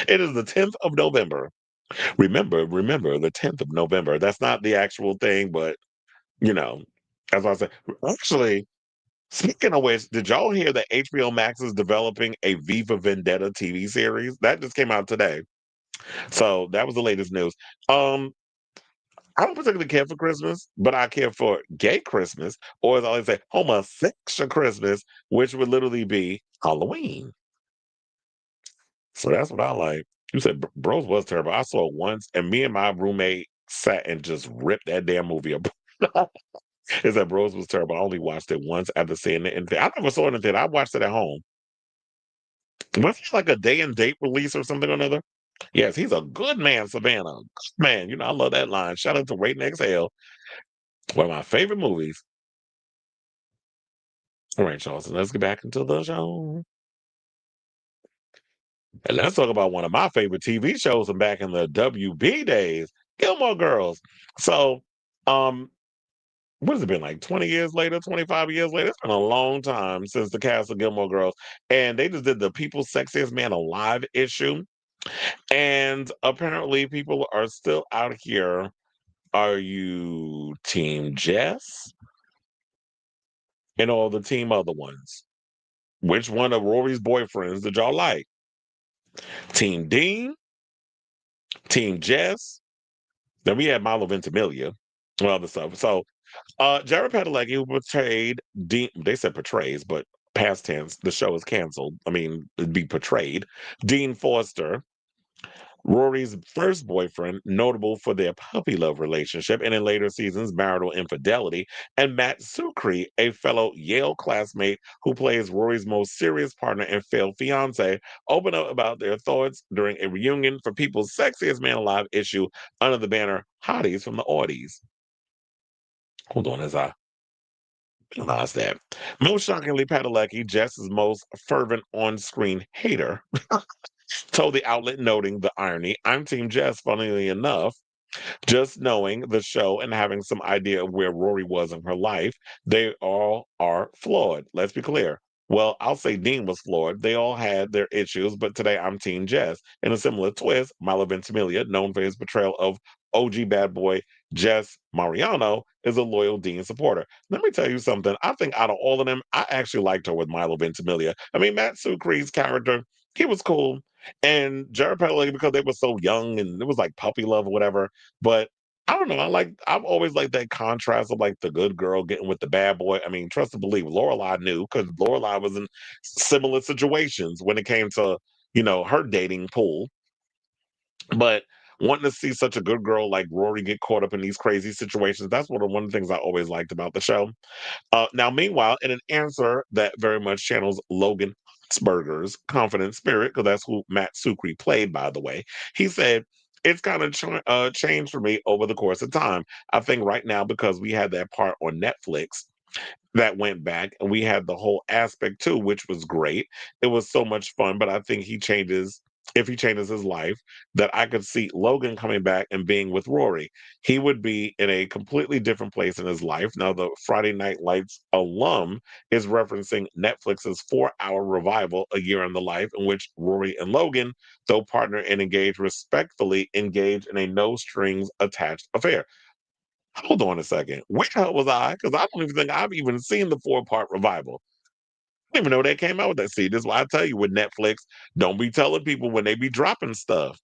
It is the 10th of November. Remember, the 10th of November. That's not the actual thing, but as I said, actually, speaking of which, did y'all hear that HBO Max is developing a Viva Vendetta TV series? That just came out today. So that was the latest news. I don't particularly care for Christmas, but I care for gay Christmas, or as I always say, homosexual Christmas, which would literally be Halloween. So that's what I like. You said Bros was terrible. I saw it once, and me and my roommate sat and just ripped that damn movie up. Is that Bros was terrible. I only watched it once after seeing it. And I never saw it until I watched it at home. Was it like a day and date release or something or another? Yes, he's a good man, Savannah. Good man. I love that line. Shout out to Wait and Exhale. One of my favorite movies. All right, y'all. So let's get back into the show. And let's talk about one of my favorite TV shows from back in the WB days, Gilmore Girls. So, what has it been, like 20 years later, 25 years later? It's been a long time since the cast of Gilmore Girls. And they just did the People's Sexiest Man Alive issue. And apparently people are still out here. Are you Team Jess and all the team other ones? Which one of Rory's boyfriends did y'all like? Team Dean? Team Jess? Then we had Milo Ventimiglia and other stuff. So Jared Padalecki, who portrayed Dean, they said portrays, but past tense, the show is canceled. I mean, it'd be portrayed. Dean Foster, Rory's first boyfriend, notable for their puppy love relationship and in later seasons, marital infidelity, and Matt Czuchry, a fellow Yale classmate who plays Rory's most serious partner and failed fiance, open up about their thoughts during a reunion for People's Sexiest Man Alive issue under the banner Hotties from the Audis. Hold on as I realize that. Most shockingly, Padalecki, Jess's most fervent on-screen hater, told the outlet, noting the irony, I'm Team Jess, funnily enough. Just knowing the show and having some idea of where Rory was in her life, they all are flawed. Let's be clear. Well, I'll say Dean was flawed. They all had their issues, but today I'm Team Jess. In a similar twist, Milo Ventimiglia, known for his portrayal of OG bad boy Jess Mariano, is a loyal Dean supporter. Let me tell you something. I think out of all of them, I actually liked her with Milo Ventimiglia. I mean, Matt Sucre's character, he was cool. And Jared Padalecki, because they were so young and it was like puppy love or whatever. But I don't know. I've always liked that contrast of like the good girl getting with the bad boy. I mean, trust and believe, Lorelai knew because Lorelai was in similar situations when it came to, her dating pool. But wanting to see such a good girl like Rory get caught up in these crazy situations, that's one of the things I always liked about the show. Now, meanwhile, in an answer that very much channels Logan Huntzberger's confident spirit, because that's who Matt Sucre played, by the way, he said, it's kind of changed for me over the course of time. I think right now, because we had that part on Netflix, that went back and we had the whole aspect too, which was great. It was so much fun, but I think if he changes his life, that I could see Logan coming back and being with Rory. He would be in a completely different place in his life. Now, the Friday Night Lights alum is referencing Netflix's 4-hour revival, A Year in the Life, in which Rory and Logan, though partner and engaged, respectfully engage in a no strings attached affair. Hold on a second. Where the hell was I? Because I don't even think I've even seen the 4-part revival. I didn't even know they came out with that. See, this is why I tell you with Netflix, don't be telling people when they be dropping stuff.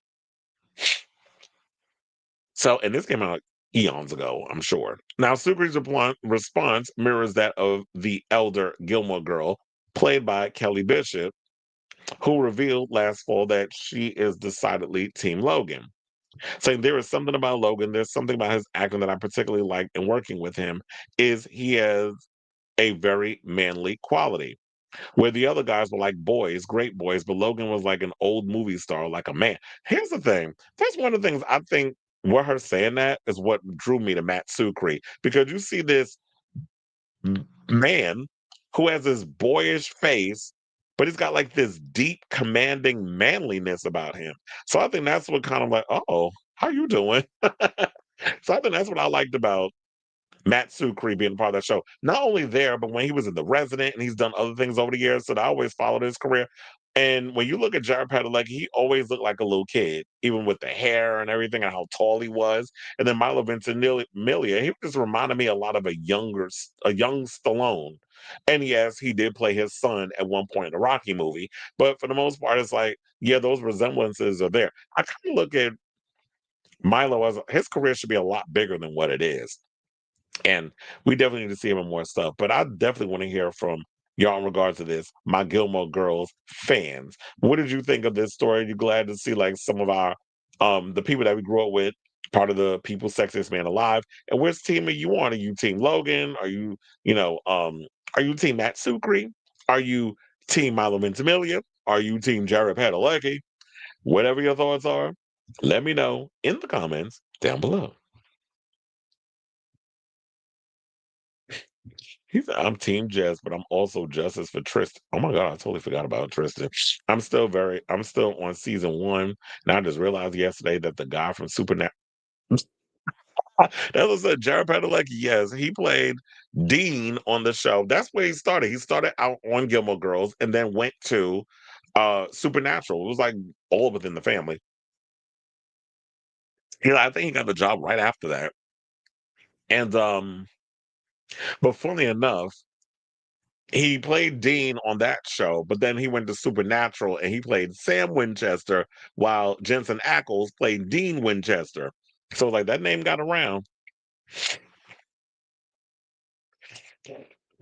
So, and this came out eons ago, I'm sure. Now, Sucre's response mirrors that of the elder Gilmore girl, played by Kelly Bishop, who revealed last fall that she is decidedly Team Logan. Saying there is something about Logan, there's something about his acting that I particularly like in working with him, is he has a very manly quality. Where the other guys were like boys, great boys, but Logan was like an old movie star, like a man. Here's the thing. That's one of the things I think what her saying that is what drew me to Matt Sucre. Because you see this man who has this boyish face, but he's got like this deep, commanding manliness about him. So I think that's what kind of like, oh, how you doing? So I think that's what I liked about Matt Sucre being part of that show. Not only there, but when he was in The Resident and he's done other things over the years, so I always followed his career. And when you look at Jared Padalecki, he always looked like a little kid, even with the hair and everything and how tall he was. And then Milo Ventimiglia, he just reminded me a lot of a young Stallone. And yes, he did play his son at one point in the Rocky movie. But for the most part, it's like, yeah, those resemblances are there. I kind of look at Milo as his career should be a lot bigger than what it is. And we definitely need to see him in more stuff. But I definitely want to hear from y'all in regards to this, my Gilmore Girls fans. What did you think of this story? Are you glad to see like some of our the people that we grew up with, part of the People's Sexiest Man Alive? And which team are you on? Are you team Logan? Are you team Matt Sucre? Are you team Milo Ventimiglia? Are you team Jared Padalecki? Whatever your thoughts are, let me know in the comments down below. He said, I'm Team Jess, but I'm also Justice for Tristan. Oh my God, I totally forgot about Tristan. I'm still on season 1. And I just realized yesterday that the guy from Supernatural, that was a Jared Padalecki. Yes, he played Dean on the show. That's where he started. He started out on Gilmore Girls and then went to Supernatural. It was like all within the family. I think he got the job right after that. And but funny enough, he played Dean on that show, but then he went to Supernatural and he played Sam Winchester while Jensen Ackles played Dean Winchester. So like that name got around.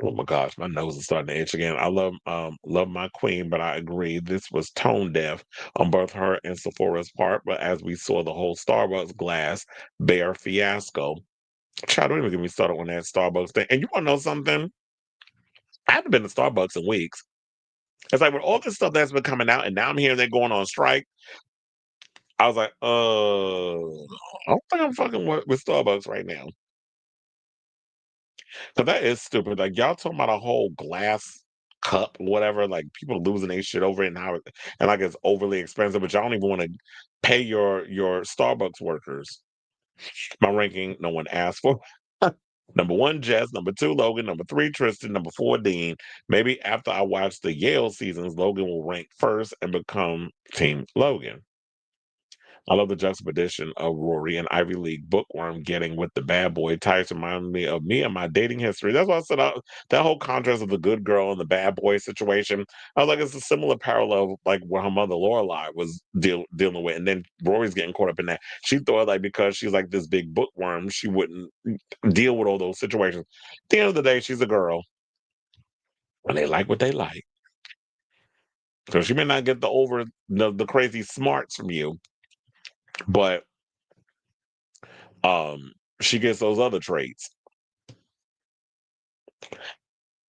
Oh my gosh, my nose is starting to itch again. I love my queen, but I agree this was tone deaf on both her and Sephora's part. But as we saw the whole Starbucks glass bear fiasco, child, don't even get me started on that Starbucks thing. And you want to know something? I haven't been to Starbucks in weeks. It's like with all this stuff that's been coming out, and now I'm hearing they're going on strike. I was like, I don't think I'm fucking with Starbucks right now. So that is stupid. Like y'all talking about a whole glass cup, whatever. Like people losing their shit over it and and like it's overly expensive, but y'all don't even want to pay your Starbucks workers. My ranking, no one asked for. Number 1, Jess. Number 2, Logan. Number 3, Tristan. Number 4, Dean. Maybe after I watch the Yale seasons, Logan will rank first and become Team Logan. I love the juxtaposition of Rory and Ivy League bookworm getting with the bad boy types remind me and my dating history. That's why I said that whole contrast of the good girl and the bad boy situation. I was like, it's a similar parallel, like where her mother Lorelai was dealing with, and then Rory's getting caught up in that. She thought like because she's like this big bookworm, she wouldn't deal with all those situations. At the end of the day, she's a girl, and they like what they like. So she may not get the crazy smarts from you, but she gets those other traits.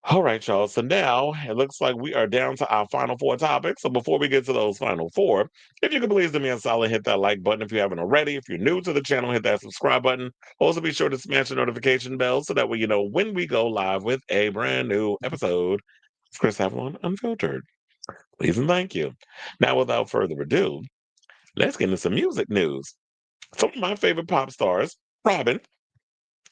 All right, y'all. So now it looks like we are down to our final 4 topics. So before we get to those final 4, if you could please do me a solid, hit that like button if you haven't already. If you're new to the channel, hit that subscribe button. Also, be sure to smash the notification bell so that way you know when we go live with a brand new episode of Chris Avalon Unfiltered. Please and thank you. Now, without further ado, let's get into some music news. Some of my favorite pop stars, Robyn,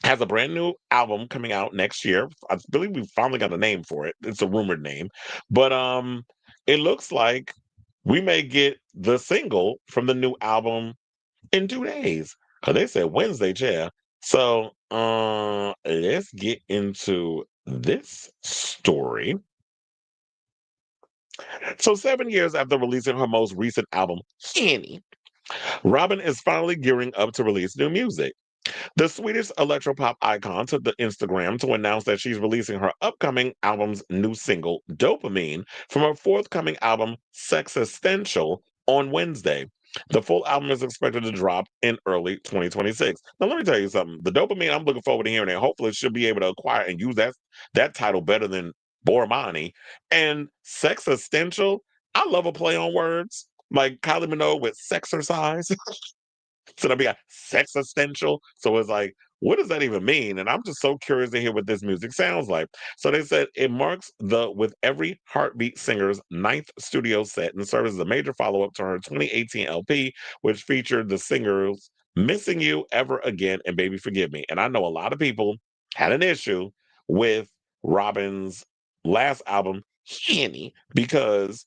has a brand new album coming out next year. I believe we finally got a name for it. It's a rumored name. But it looks like we may get the single from the new album in 2 days. Cause they said Wednesday, yeah. So let's get into this story. So 7 years after releasing her most recent album, Henny, Robyn is finally gearing up to release new music. The Swedish electropop icon took to Instagram to announce that she's releasing her upcoming album's new single, Dopamine, from her forthcoming album, Sexistential, on Wednesday. The full album is expected to drop in early 2026. Now, let me tell you something. The Dopamine, I'm looking forward to hearing it. Hopefully, she'll be able to acquire and use that title better than Bormani. And Sexistential, I love a play on words. Like Kylie Minogue with Sexercise. So that'll be a sex essential. So it's like, what does that even mean? And I'm just so curious to hear what this music sounds like. So they said it marks the With Every Heartbeat singer's 9th studio set and serves as a major follow-up to her 2018 LP, which featured the singers Missing You, Ever Again, and Baby Forgive Me. And I know a lot of people had an issue with Robyn's last album, Henny, because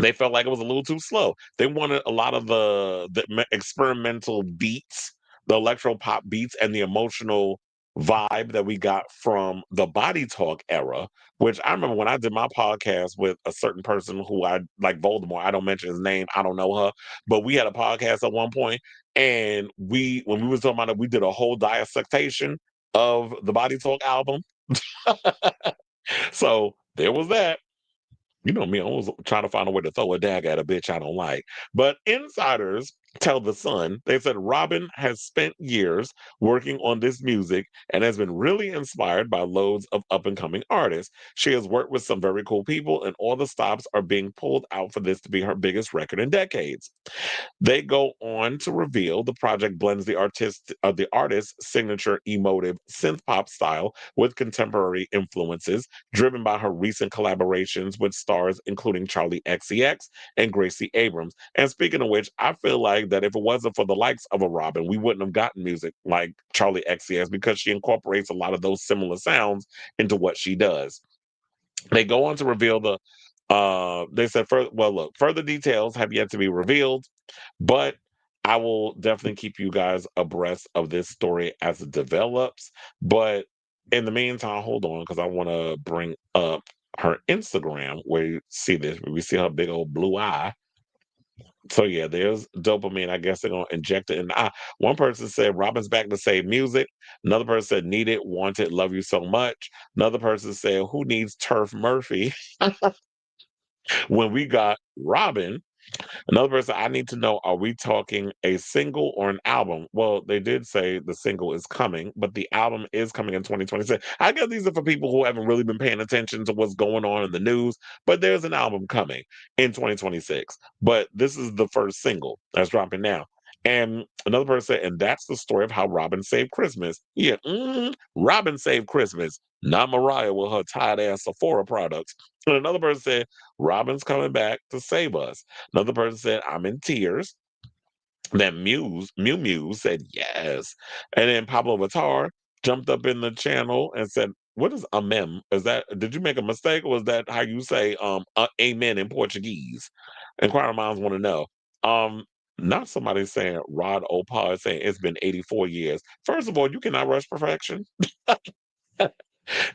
they felt like it was a little too slow. They wanted a lot of the experimental beats, the electro pop beats, and the emotional vibe that we got from the Body Talk era. Which I remember when I did my podcast with a certain person who I like, Voldemort. I don't mention his name. I don't know her, but we had a podcast at one point, and when we was talking about it, we did a whole dissection of the Body Talk album. So there was that. You know me, I was trying to find a way to throw a dagger at a bitch I don't like. But insiders tell The Sun, they said Robyn has spent years working on this music and has been really inspired by loads of up-and-coming artists. She has worked with some very cool people, and all the stops are being pulled out for this to be her biggest record in decades. They go on to reveal the project blends the artist's signature emotive synth pop style with contemporary influences, driven by her recent collaborations with stars including Charlie XCX and Gracie Abrams. And speaking of which, I feel like that if it wasn't for the likes of a Robyn, we wouldn't have gotten music like Charlie XCX because she incorporates a lot of those similar sounds into what she does. They go on to reveal they said, further details have yet to be revealed, but I will definitely keep you guys abreast of this story as it develops. But in the meantime, hold on, because I want to bring up her Instagram where you see this. We see her big old blue eye. So yeah, there's dopamine. I guess they're gonna inject it in the eye. One person said Robyn's back to save music. Another person said need it, want it, love you so much. Another person said who needs Turf Murphy when we got Robyn. Another person, I need to know, are we talking a single or an album? Well, they did say the single is coming, but the album is coming in 2026. I guess these are for people who haven't really been paying attention to what's going on in the news, but there's an album coming in 2026. But this is the first single that's dropping now. And another person said, and that's the story of how Robyn saved Christmas. Yeah, Robyn saved Christmas, not Mariah with her tight ass Sephora products. And another person said, Robyn's coming back to save us. Another person said, I'm in tears. Then Mew Mew said yes. And then Pablo Vittar jumped up in the channel and said, "What is a mem? Is that did you make a mistake or is that how you say amen in Portuguese?" Inquiring minds want to know. Um, Not somebody saying Rod Opal is saying it's been 84 years. First of all, you cannot rush perfection.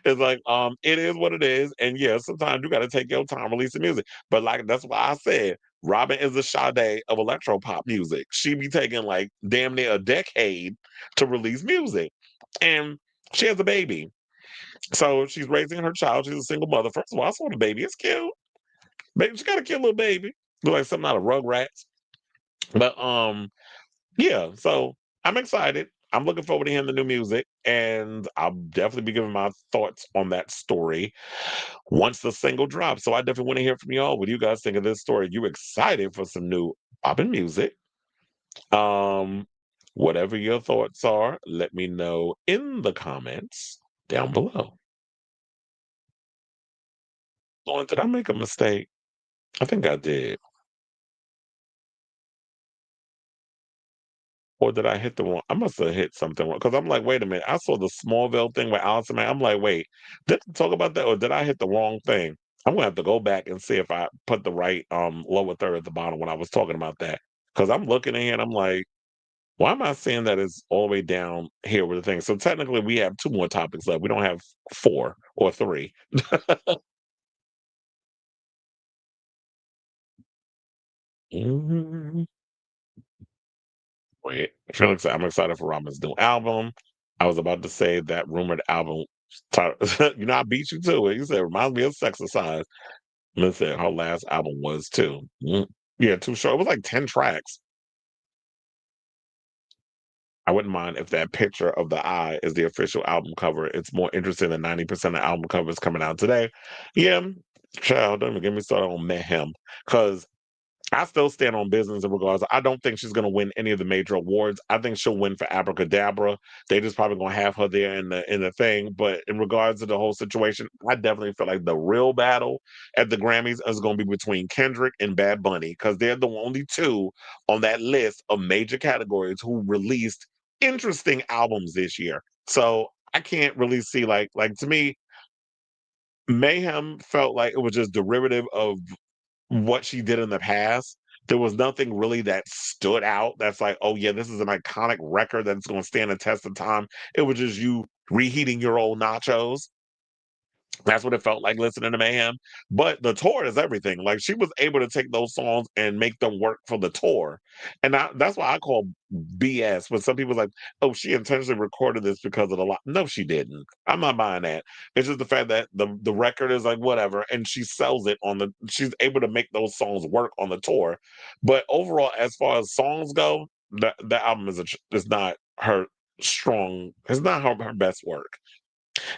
It's like, it is what it is, and yeah, sometimes you gotta take your time releasing music. But like that's why I said Robyn is the Sade of electro pop music. She be taking like damn near a decade to release music. And she has a baby. So she's raising her child. She's a single mother. First of all, I saw the baby. It's cute. Baby, she got a cute little baby. Look like something out of Rugrats. But yeah, so I'm excited. I'm looking forward to hearing the new music, and I'll definitely be giving my thoughts on that story once the single drops. So I definitely want to hear from y'all. What do you guys think of this story? You excited for some new poppin' music? Um, Whatever your thoughts are, let me know in the comments down below. Lauren, did I make a mistake? I think I did. Or did I hit the wrong? I must have hit something wrong because I'm like, wait a minute. I saw the Smallville thing with Allison Mack. I'm like, wait, did I talk about that or did I hit the wrong thing? I'm gonna have to go back and see if I put the right lower third at the bottom when I was talking about that. Because I'm looking in here and I'm like, why am I seeing that it's all the way down here with the thing? So technically we have two more topics left. We don't have four or three. Mhm. Wait, Felix, I'm excited for Robyn's new album. I was about to say that rumored album. I beat you to it. You said reminds me of Sexercise. Listen, her last album was too. Yeah, too short. It was like 10 tracks. I wouldn't mind if that picture of the eye is the official album cover. It's more interesting than 90% of album covers coming out today. Yeah, child, don't even get me started on Mayhem. Because I still stand on business in regards. I don't think she's going to win any of the major awards. I think she'll win for Abracadabra. They just probably going to have her there in the thing. But in regards to the whole situation, I definitely feel like the real battle at the Grammys is going to be between Kendrick and Bad Bunny because they're the only two on that list of major categories who released interesting albums this year. So I can't really see like to me, Mayhem felt like it was just derivative of what she did in the past. There was nothing really that stood out that's like, oh yeah, this is an iconic record that's going to stand the test of time. It was just you reheating your old nachos. That's what it felt like listening to Mayhem. But the tour is everything. Like she was able to take those songs and make them work for the tour. And that's why I call BS. When some people like, oh, she intentionally recorded this because of the lot. No, she didn't. I'm not buying that. It's just the fact that the record is like whatever, and she sells it on the. She's able to make those songs work on the tour. But overall, as far as songs go, the album is not her strong. It's not her best work.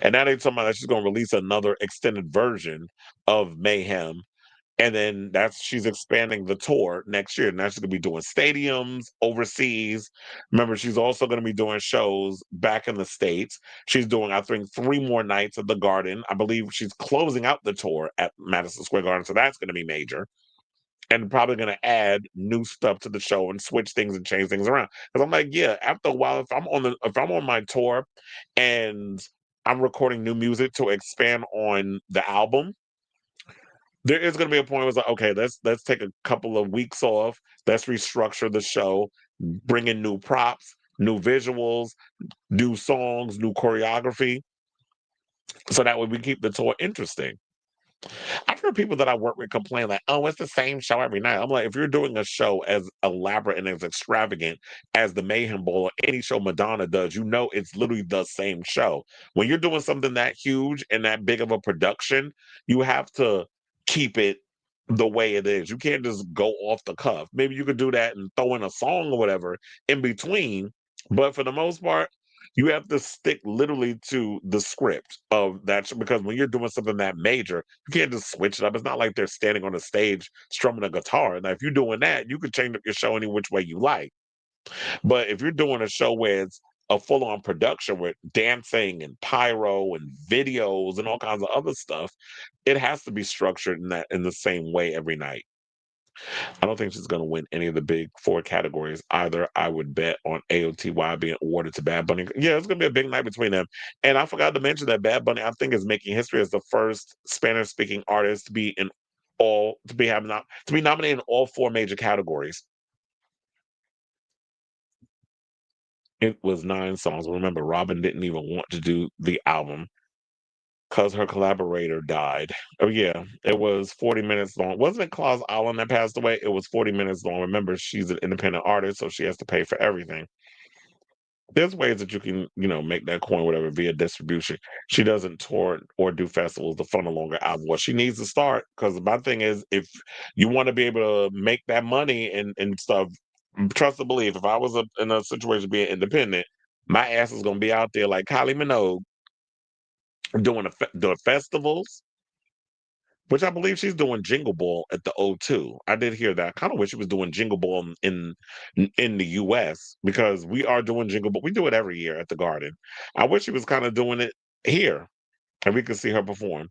And now they're talking about that she's going to release another extended version of Mayhem. And then she's expanding the tour next year. Now she's going to be doing stadiums overseas. Remember, she's also going to be doing shows back in the States. She's doing, I think, 3 more nights at the Garden. I believe she's closing out the tour at Madison Square Garden. So that's going to be major. And probably going to add new stuff to the show and switch things and change things around. Because I'm like, yeah, after a while, if I'm on my tour and I'm recording new music to expand on the album, there is going to be a point where it's like, okay, let's take a couple of weeks off. Let's restructure the show, bring in new props, new visuals, new songs, new choreography, so that way we keep the tour interesting. I've heard people that I work with complain like, "Oh, it's the same show every night." I'm like, if you're doing a show as elaborate and as extravagant as the Mayhem Bowl or any show Madonna does, you know it's literally the same show. When you're doing something that huge and that big of a production, you have to keep it the way it is. You can't just go off the cuff. Maybe you could do that and throw in a song or whatever in between, but for the most part, you have to stick literally to the script of that because when you're doing something that major, you can't just switch it up. It's not like they're standing on a stage strumming a guitar. Now, if you're doing that, you can change up your show any which way you like. But if you're doing a show where it's a full-on production with dancing and pyro and videos and all kinds of other stuff, it has to be structured in the same way every night. I don't think she's going to win any of the big four categories either. I would bet on AOTY being awarded to Bad Bunny. Yeah, it's going to be a big night between them. And I forgot to mention that Bad Bunny, I think, is making history as the first Spanish-speaking artist to be in all to be having to be nominated in all four major categories. It was 9 songs. Remember, Robyn didn't even want to do the album because her collaborator died. Oh yeah, it was 40 minutes long. Wasn't it Claus Allen that passed away? It was 40 minutes long. Remember, she's an independent artist, so she has to pay for everything. There's ways that you can, make that coin, whatever, via distribution. She doesn't tour or do festivals to fund a longer album. Well, she needs to start because my thing is, if you want to be able to make that money and stuff, trust and believe. If I was in a situation being independent, my ass is gonna be out there like Kylie Minogue doing festivals, which I believe she's doing Jingle Ball at the O2. I did hear that. I kind of wish she was doing Jingle Ball in the US because we are doing Jingle Ball. We do it every year at the Garden. I wish she was kind of doing it here and we could see her perform.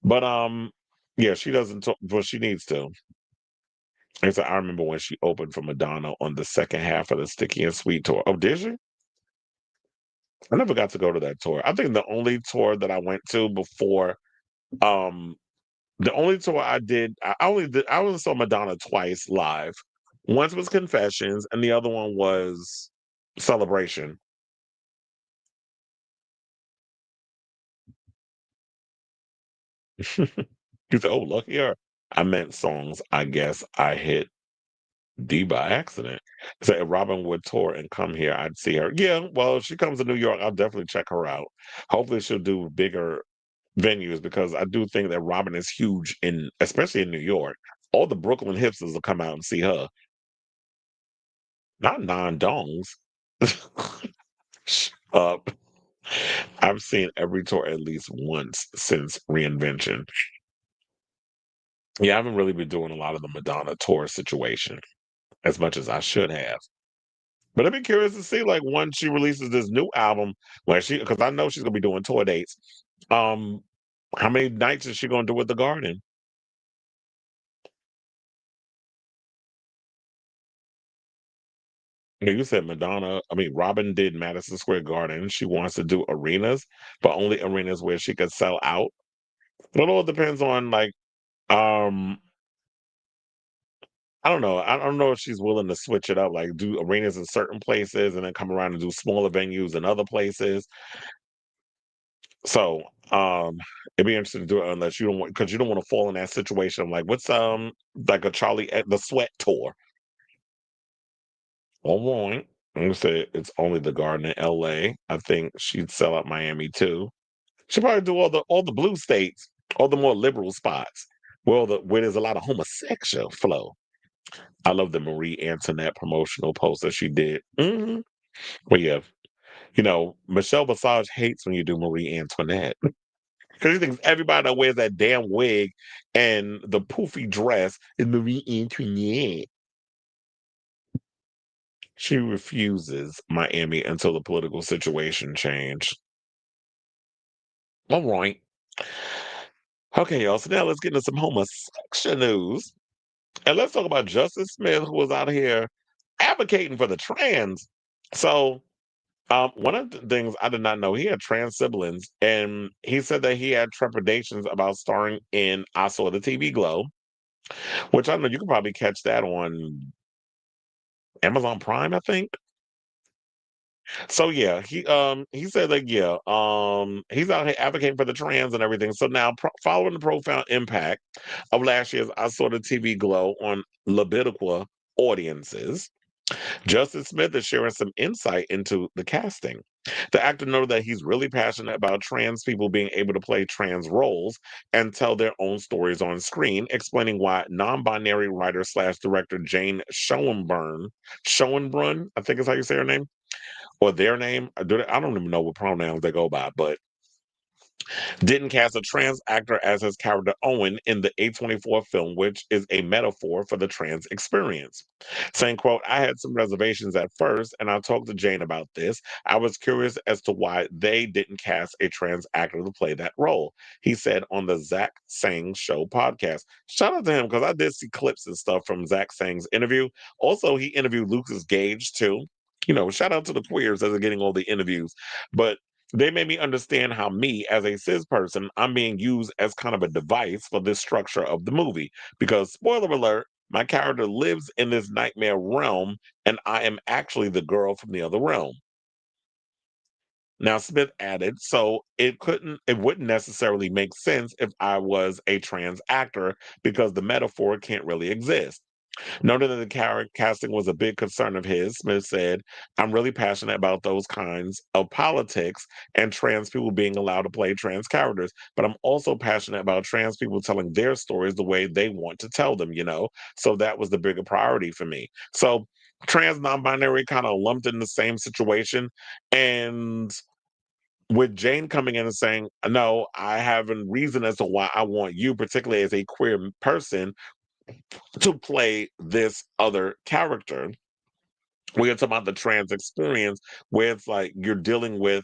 But yeah, she doesn't but she needs to. And so I remember when she opened for Madonna on the second half of the Sticky and Sweet tour. Oh, did she? I never got to go to that tour. I think the only tour that I went to before um the only tour I did, I only saw Madonna twice live. Once was Confessions, and the other one was Celebration. You said, "Oh, lucky her." I meant songs. I guess I hit D by accident. So if Robyn would tour and come here, I'd see her. Yeah, well, if she comes to New York, I'll definitely check her out. Hopefully, she'll do bigger venues because I do think that Robyn is huge especially in New York. All the Brooklyn hipsters will come out and see her. Not non-dongs. Shut up. I've seen every tour at least once since Reinvention. Yeah, I haven't really been doing a lot of the Madonna tour situation as much as I should have. But I'd be curious to see, like, once she releases this new album, because I know she's gonna be doing tour dates. Um, how many nights is she gonna do at the Garden? You said Madonna. I mean, Robyn did Madison Square Garden. She wants to do arenas, but only arenas where she could sell out. It all depends on um I don't know. I don't know if she's willing to switch it up, like do arenas in certain places and then come around and do smaller venues in other places. So, it'd be interesting to do it unless you don't want because you don't want to fall in that situation. Like, what's like a Charlie at the Sweat tour? All right. I'm gonna say it's only the Garden in LA. I think she'd sell out Miami too. She'd probably do all the blue states, all the more liberal spots. Where there's a lot of homosexual flow. I love the Marie Antoinette promotional post that she did. Well, yeah, Michelle Visage hates when you do Marie Antoinette because she thinks everybody that wears that damn wig and the poofy dress is Marie Antoinette. She refuses Miami until the political situation changed. All right. Okay, y'all. So now let's get into some homosexual news. And let's talk about Justice Smith, who was out here advocating for the trans. So, one of the things I did not know, he had trans siblings, and he said that he had trepidations about starring in I Saw the TV Glow, which I know you can probably catch that on Amazon Prime, I think. So yeah, he said like he's out here advocating for the trans and everything. So now following the profound impact of last year's I Saw the TV Glow on libidical audiences, Justice Smith is sharing some insight into the casting. The actor noted that he's really passionate about trans people being able to play trans roles and tell their own stories on screen, explaining why non-binary writer slash director Jane Schoenbrun, I think is how you say her name, or their name. I don't even know what pronouns they go by, but didn't cast a trans actor as his character Owen in the A24 film, which is a metaphor for the trans experience. Saying, quote, I had some reservations at first, and I talked to Jane about this. I was curious as to why they didn't cast a trans actor to play that role. He said on the Zach Sang Show podcast. Shout out to him, because I did see clips and stuff from Zach Sang's interview. Also, he interviewed Lucas Gage, too. Shout out to the queers that are getting all the interviews. But they made me understand how me, as a cis person, I'm being used as kind of a device for this structure of the movie. Because, spoiler alert, my character lives in this nightmare realm, and I am actually the girl from the other realm. Now, Smith added, so it wouldn't necessarily make sense if I was a trans actor, because the metaphor can't really exist. Noting that the casting was a big concern of his, Smith said, I'm really passionate about those kinds of politics and trans people being allowed to play trans characters, but I'm also passionate about trans people telling their stories the way they want to tell them. So that was the bigger priority for me. So trans non-binary kind of lumped in the same situation. And with Jane coming in and saying, no, I have a reason as to why I want you, particularly as a queer person, to play this other character. We're talking about the trans experience, where it's like you're dealing with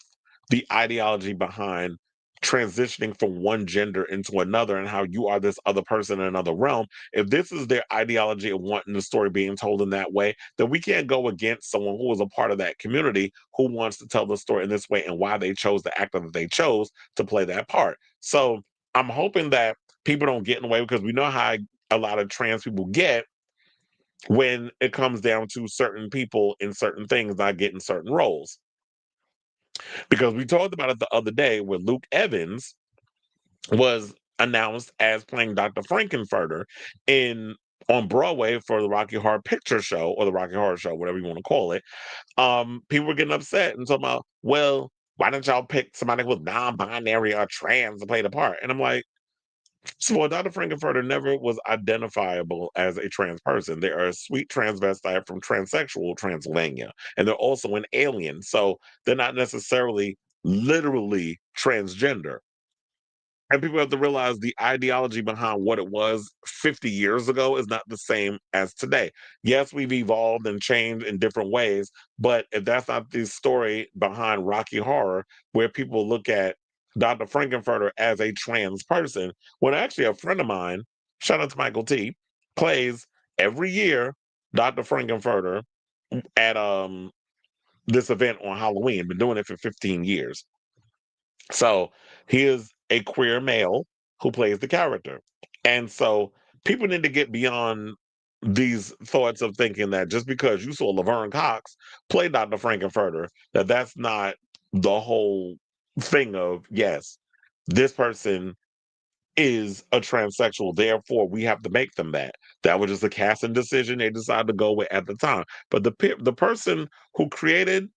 the ideology behind transitioning from one gender into another, and how you are this other person in another realm. If this is their ideology of wanting the story being told in that way, then we can't go against someone who was a part of that community who wants to tell the story in this way, and why they chose the actor that they chose to play that part. So I'm hoping that people don't get in the way, because we know how a lot of trans people get when it comes down to certain people in certain things not getting certain roles. Because we talked about it the other day, where Luke Evans was announced as playing Dr. Frankenfurter on Broadway for the Rocky Horror Picture Show, or the Rocky Horror Show, whatever you want to call it. People were getting upset and talking about, well, why didn't y'all pick somebody who was non-binary or trans to play the part? And I'm like, so Dr. Frankenfurter never was identifiable as a trans person. They are a sweet transvestite from transsexual Transylvania, and they're also an alien. So they're not necessarily literally transgender. And people have to realize the ideology behind what it was 50 years ago is not the same as today. Yes, we've evolved and changed in different ways, but if that's not the story behind Rocky Horror, where people look at Dr. Frankenfurter as a trans person, when actually a friend of mine, shout out to Michael T, plays every year Dr. Frankenfurter at this event on Halloween. Been doing it for 15 years. So he is a queer male who plays the character. And so people need to get beyond these thoughts of thinking that just because you saw Laverne Cox play Dr. Frankenfurter, that's not the whole thing of, yes, this person is a transsexual, therefore we have to make them that. That was just a casting decision they decided to go with at the time. But the person who created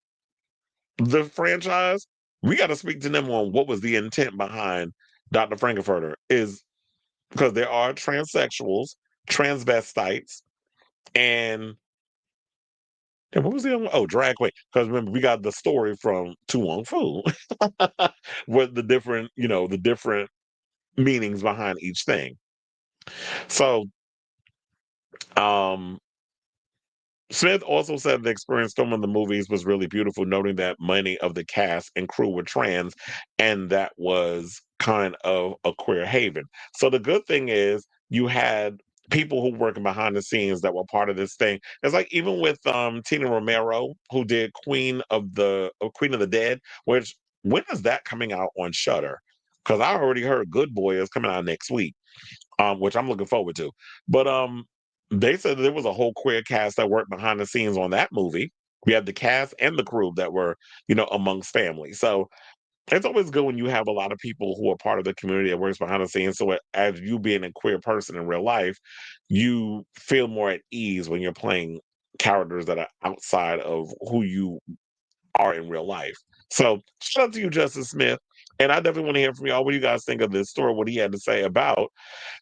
the franchise, we got to speak to them on what was the intent behind Dr. Frankenfurter, is because there are transsexuals, transvestites, and what was the other one? Oh, drag queen. Because remember, we got the story from Tu Wong Fu with the different meanings behind each thing. So, um, Smith also said the experience filming the movies was really beautiful, noting that many of the cast and crew were trans, and that was kind of a queer haven. So the good thing is you had people who were working behind the scenes that were part of this thing. It's like even with Tina Romero, who did Queen of the Dead, which, when is that coming out on Shudder? Because I already heard Good Boy is coming out next week, which I'm looking forward to. But they said there was a whole queer cast that worked behind the scenes on that movie. We had the cast and the crew that were, amongst family. So it's always good when you have a lot of people who are part of the community that works behind the scenes. So as you being a queer person in real life, you feel more at ease when you're playing characters that are outside of who you are in real life. So shout out to you, Justice Smith. And I definitely want to hear from y'all. What do you guys think of this story? What he had to say about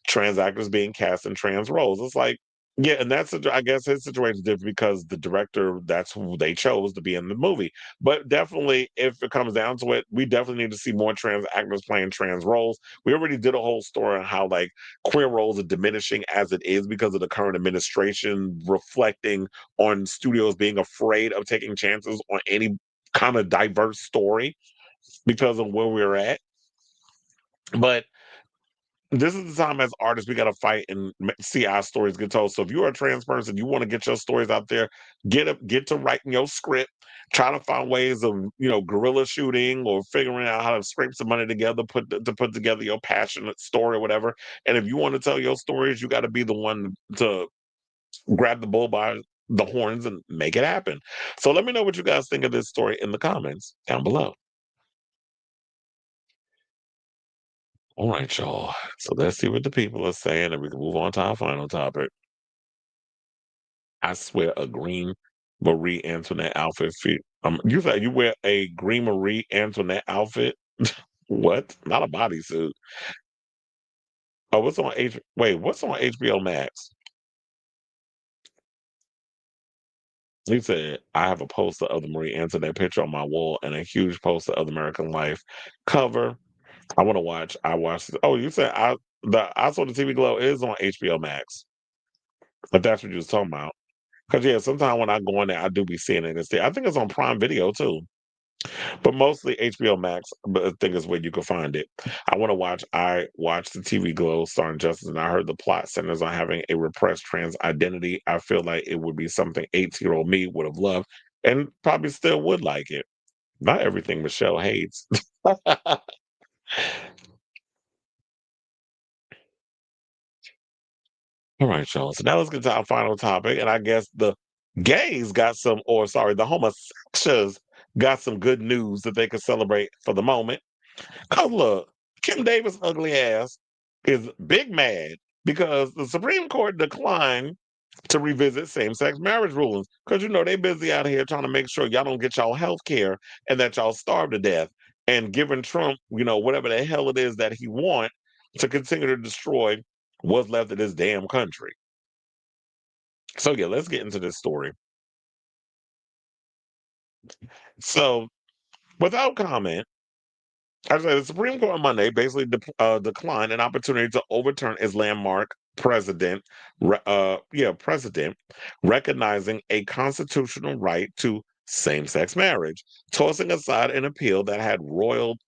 trans actors being cast in trans roles? It's like, Yeah, and I guess his situation is different because the director, that's who they chose to be in the movie. But definitely, if it comes down to it, we definitely need to see more trans actors playing trans roles. We already did a whole story on how like queer roles are diminishing as it is because of the current administration reflecting on studios being afraid of taking chances on any kind of diverse story because of where we're at. But this is the time as artists we got to fight and see our stories get told. So if you're a trans person, you want to get your stories out there, get to writing your script, try to find ways of guerrilla shooting or figuring out how to scrape some money together, to put together your passionate story or whatever. And if you want to tell your stories, you got to be the one to grab the bull by the horns and make it happen. So let me know what you guys think of this story in the comments down below. All right, y'all. So let's see what the people are saying, and we can move on to our final topic. I swear a green Marie Antoinette outfit you said you wear a green Marie Antoinette outfit? What? Not a bodysuit. Oh, what's on HBO Max? He said, I have a poster of the Marie Antoinette picture on my wall and a huge poster of the American Life cover. I want to watch. I watched it. Oh, you said I saw the TV Glow is on HBO Max. But that's what you was talking about. Because yeah, sometimes when I go in there, I do be seeing it instead. I think it's on Prime Video too, but mostly HBO Max. But I think is where you can find it. I watched the TV Glow starring Justice, and I heard the plot centers on having a repressed trans identity. I feel like it would be something 18-year-old me would have loved, and probably still would like it. Not everything Michelle hates. All right, y'all. So now let's get to our final topic. And I guess the gays got some, or sorry, the homosexuals got some good news that they could celebrate for the moment. Cause look, Kim Davis' ugly ass is big mad because the Supreme Court declined to revisit same-sex marriage rulings. Cause they busy out here trying to make sure y'all don't get y'all health care and that y'all starve to death and giving Trump, whatever the hell it is that he want to continue to destroy what's left of this damn country. So yeah, let's get into this story. So without comment, I said the Supreme Court on Monday basically declined an opportunity to overturn its landmark precedent recognizing a constitutional right to same-sex marriage, tossing aside an appeal that had roiled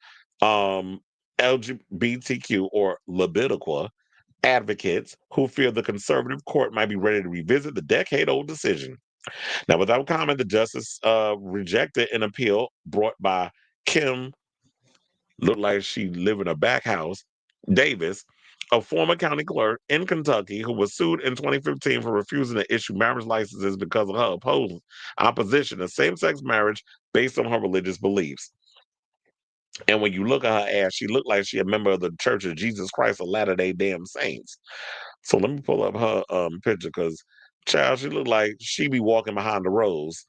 um, LGBTQ or Leviticua advocates who fear the conservative court might be ready to revisit the decade-old decision. Now, without comment, the justice rejected an appeal brought by Kim, looked like she lived in a back house, Davis, a former county clerk in Kentucky who was sued in 2015 for refusing to issue marriage licenses because of her opposition to same-sex marriage based on her religious beliefs. And when you look at her ass, she looked like she a member of the Church of Jesus Christ of Latter-day Damn Saints. So let me pull up her picture because, child, she looked like she be walking behind the rose.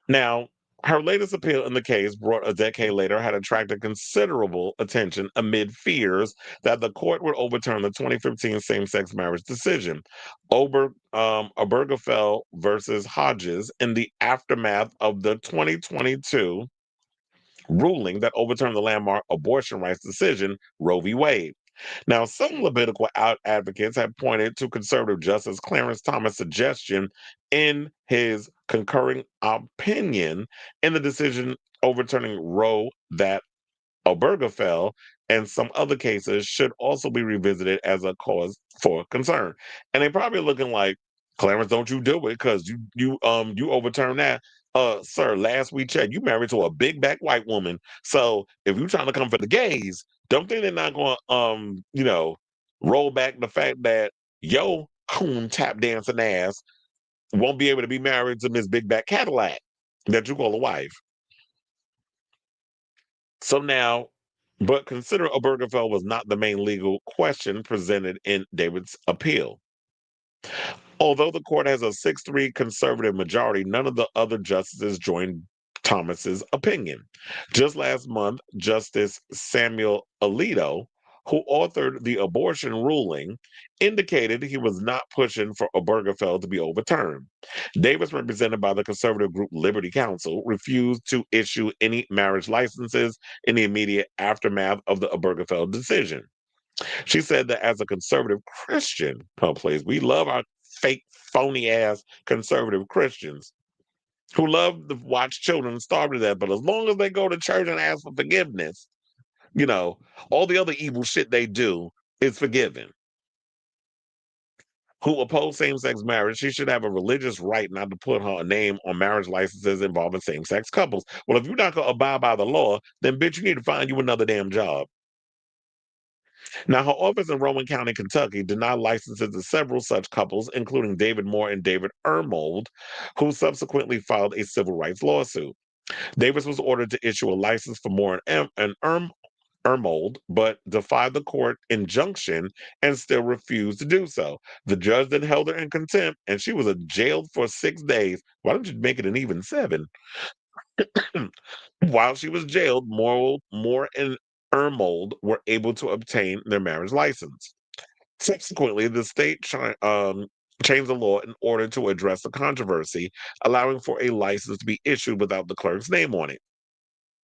Now, her latest appeal in the case, brought a decade later, had attracted considerable attention amid fears that the court would overturn the 2015 same-sex marriage decision. Obergefell versus Hodges in the aftermath of the 2022 ruling that overturned the landmark abortion rights decision, Roe v. Wade. Now, some Levitical advocates have pointed to conservative Justice Clarence Thomas' suggestion in his concurring opinion in the decision overturning Roe that Obergefell and some other cases should also be revisited as a cause for concern. And they probably looking like, Clarence, don't you do it because you overturn that. Sir, last we checked, you married to a big back white woman. So if you're trying to come for the gays, don't think they're not gonna roll back the fact that yo coon tap dancing ass won't be able to be married to Miss Big Back Cadillac that you call a wife. So now, but consider Obergefell was not the main legal question presented in David's appeal. Although the court has a 6-3 conservative majority, none of the other justices joined Thomas's opinion. Just last month, Justice Samuel Alito who authored the abortion ruling, indicated he was not pushing for Obergefell to be overturned. Davis, represented by the conservative group Liberty Counsel, refused to issue any marriage licenses in the immediate aftermath of the Obergefell decision. She said that as a conservative Christian, oh please, we love our fake, phony ass conservative Christians who love to watch children starve to death, but as long as they go to church and ask for forgiveness, you know, all the other evil shit they do is forgiven. Who oppose same-sex marriage, she should have a religious right not to put her name on marriage licenses involving same-sex couples. Well, if you're not going to abide by the law, then bitch, you need to find you another damn job. Now, her office in Rowan County, Kentucky, denied licenses to several such couples, including David Moore and David Ermold, who subsequently filed a civil rights lawsuit. Davis was ordered to issue a license for Moore and Ermold, but defied the court injunction and still refused to do so. The judge then held her in contempt, and she was jailed for 6 days. Why don't you make it an even 7? While she was jailed, Moore and Ermold were able to obtain their marriage license. Subsequently, the state changed the law in order to address the controversy, allowing for a license to be issued without the clerk's name on it.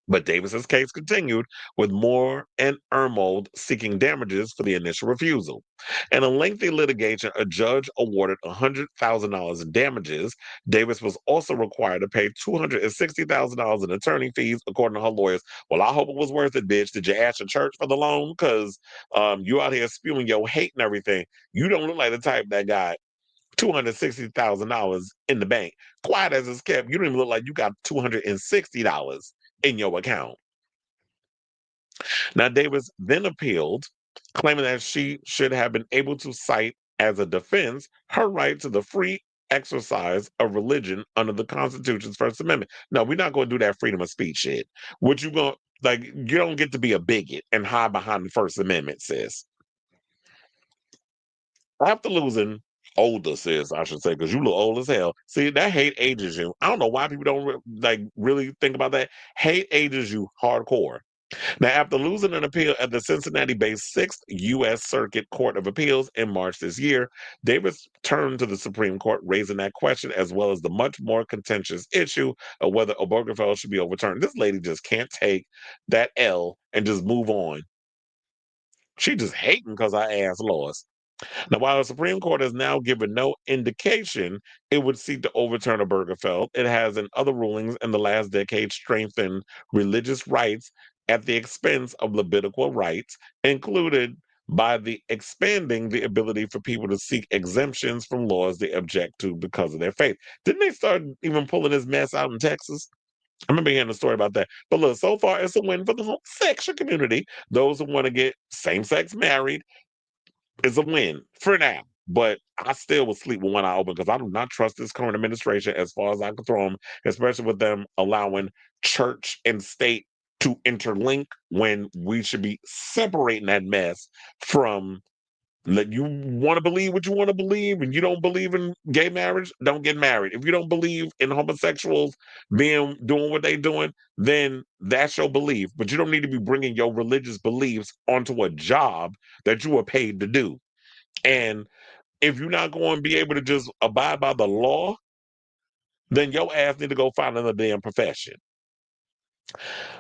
But Davis's case continued, with Moore and Ermold seeking damages for the initial refusal. In a lengthy litigation, a judge awarded $100,000 in damages. Davis was also required to pay $260,000 in attorney fees, according to her lawyers. Well, I hope it was worth it, bitch. Did you ask your church for the loan? Because you out here spewing your hate and everything. You don't look like the type that got $260,000 in the bank. Quiet as it's kept, you don't even look like you got $260 in your account. Now, Davis then appealed, claiming that she should have been able to cite as a defense her right to the free exercise of religion under the Constitution's First Amendment. No, we're not going to do that freedom of speech shit. What you going like? You don't get to be a bigot and hide behind the First Amendment, sis. After losing older, sis, I should say, because you look old as hell. See, that hate ages you. I don't know why people don't really think about that. Hate ages you hardcore. Now, after losing an appeal at the Cincinnati-based 6th U.S. Circuit Court of Appeals in March this year, Davis turned to the Supreme Court, raising that question as well as the much more contentious issue of whether Obergefell should be overturned. This lady just can't take that L and just move on. She just hating because our ass lost. Now, while the Supreme Court has now given no indication it would seek to overturn Obergefell, it has in other rulings in the last decade strengthened religious rights at the expense of Levitical rights, included by the expanding the ability for people to seek exemptions from laws they object to because of their faith. Didn't they start even pulling this mess out in Texas? I remember hearing a story about that. But look, so far it's a win for the homosexual community. Those who want to get same-sex married, is a win for now. But I still will sleep with one eye open because I do not trust this current administration as far as I can throw them, especially with them allowing church and state to interlink when we should be separating that mess from that. You want to believe what you want to believe, and you don't believe in gay marriage, don't get married. If you don't believe in homosexuals doing what they doing, then that's your belief. But you don't need to be bringing your religious beliefs onto a job that you are paid to do. And if you're not going to be able to just abide by the law, then your ass need to go find another damn profession.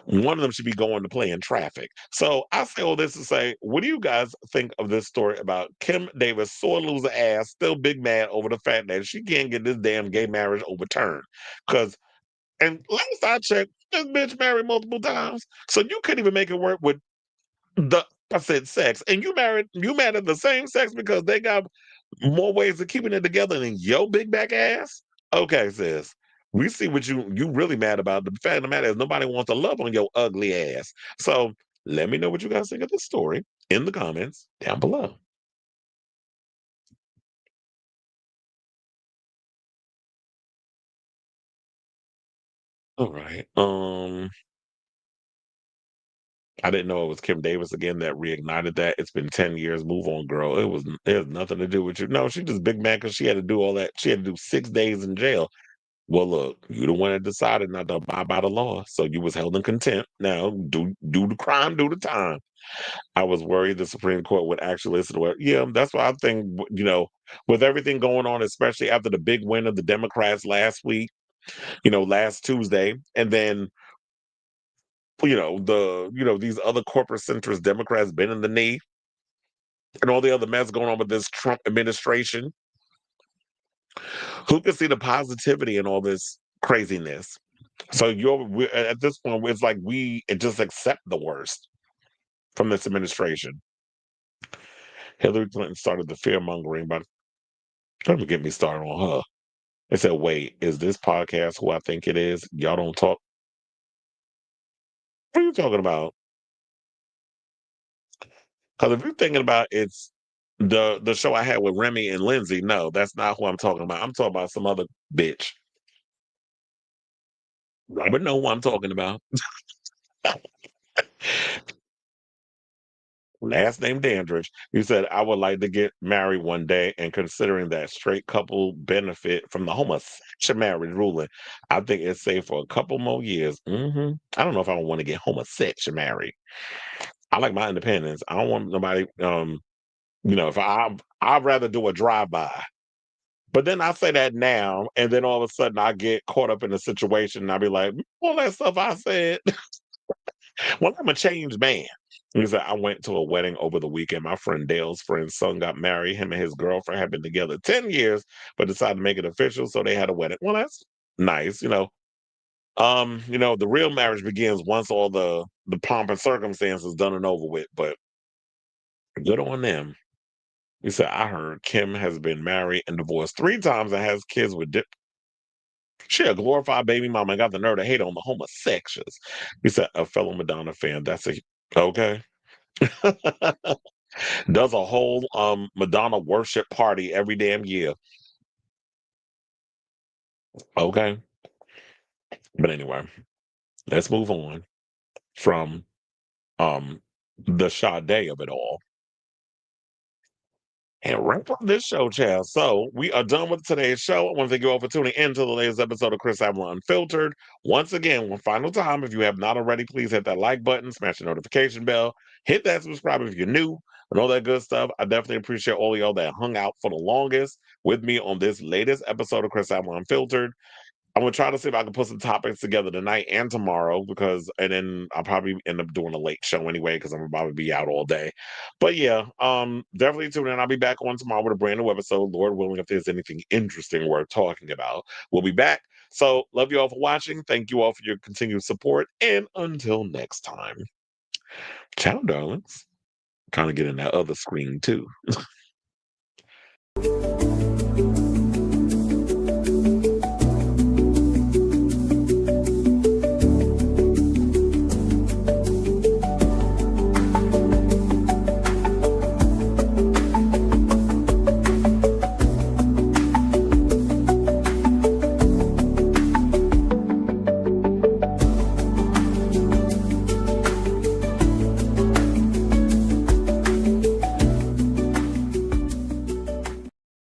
One of them should be going to play in traffic. So I say all this to say, what do you guys think of this story about Kim Davis, sore loser ass, still big mad over the fact that she can't get this damn gay marriage overturned? Because, and last I checked, this bitch married multiple times. So you couldn't even make it work with the opposite sex. And you mad at the same sex because they got more ways of keeping it together than your big back ass? Okay, sis. We see what you really mad about. The fact of the matter is nobody wants to love on your ugly ass. So let me know what you guys think of this story in the comments down below. All right. I didn't know it was Kim Davis again that reignited that. It's been 10 years. Move on, girl. It has nothing to do with you. No, she just big mad because she had to do all that. She had to do 6 days in jail. Well, look, you the one that decided not to abide by the law, so you was held in contempt. Now, do the crime, do the time. I was worried the Supreme Court would actually listen to it. Yeah, that's why I think, with everything going on, especially after the big win of the Democrats last week, last Tuesday, and then, these other corporate centrist Democrats bending the knee, and all the other mess going on with this Trump administration. Who can see the positivity in all this craziness? So at this point, it's like we just accept the worst from this administration. Hillary Clinton started the fear mongering, but don't get me started on her. They said, "Wait, is this podcast who I think it is? Y'all don't talk. What are you talking about? Because if you're thinking about it's the show I had with Remy and Lindsay, no, that's not who I'm talking about. I'm talking about some other bitch. Robyn know who I'm talking about. Last name Dandridge. You said I would like to get married one day, and considering that straight couple benefit from the homosexual marriage ruling, I think it's safe for a couple more years. I don't know if I want to get homosexual married. I like my independence. I don't want nobody. If I'd rather do a drive by. But then I say that now, and then all of a sudden I get caught up in a situation, and I be like, all that stuff I said. Well, I'm a changed man. He said, I went to a wedding over the weekend. My friend Dale's friend's son got married. Him and his girlfriend have been together 10 years, but decided to make it official, so they had a wedding. Well, that's nice, the real marriage begins once all the pomp and circumstances done and over with, but good on them. He said, I heard Kim has been married and divorced 3 times and has kids with she a glorified baby mama and got the nerve to hate on the homosexuals. He said, a fellow Madonna fan. That's okay. Does a whole Madonna worship party every damn year. Okay. But anyway, let's move on from the Sade of it all. And wrap up this show, child. So we are done with today's show. I want to thank you all for tuning in to the latest episode of Chris Avalon Unfiltered. Once again, one final time, if you have not already, please hit that like button, smash the notification bell, hit that subscribe if you're new, and all that good stuff. I definitely appreciate all of y'all that hung out for the longest with me on this latest episode of Chris Avalon Unfiltered. I'm gonna try to see if I can put some topics together tonight and tomorrow, and then I'll probably end up doing a late show anyway because I'm about to be out all day. But yeah, definitely tune in. I'll be back on tomorrow with a brand new episode. Lord willing, if there's anything interesting worth talking about, we'll be back. So love you all for watching. Thank you all for your continued support, and until next time, ciao, darlings. Kind of get in that other screen too.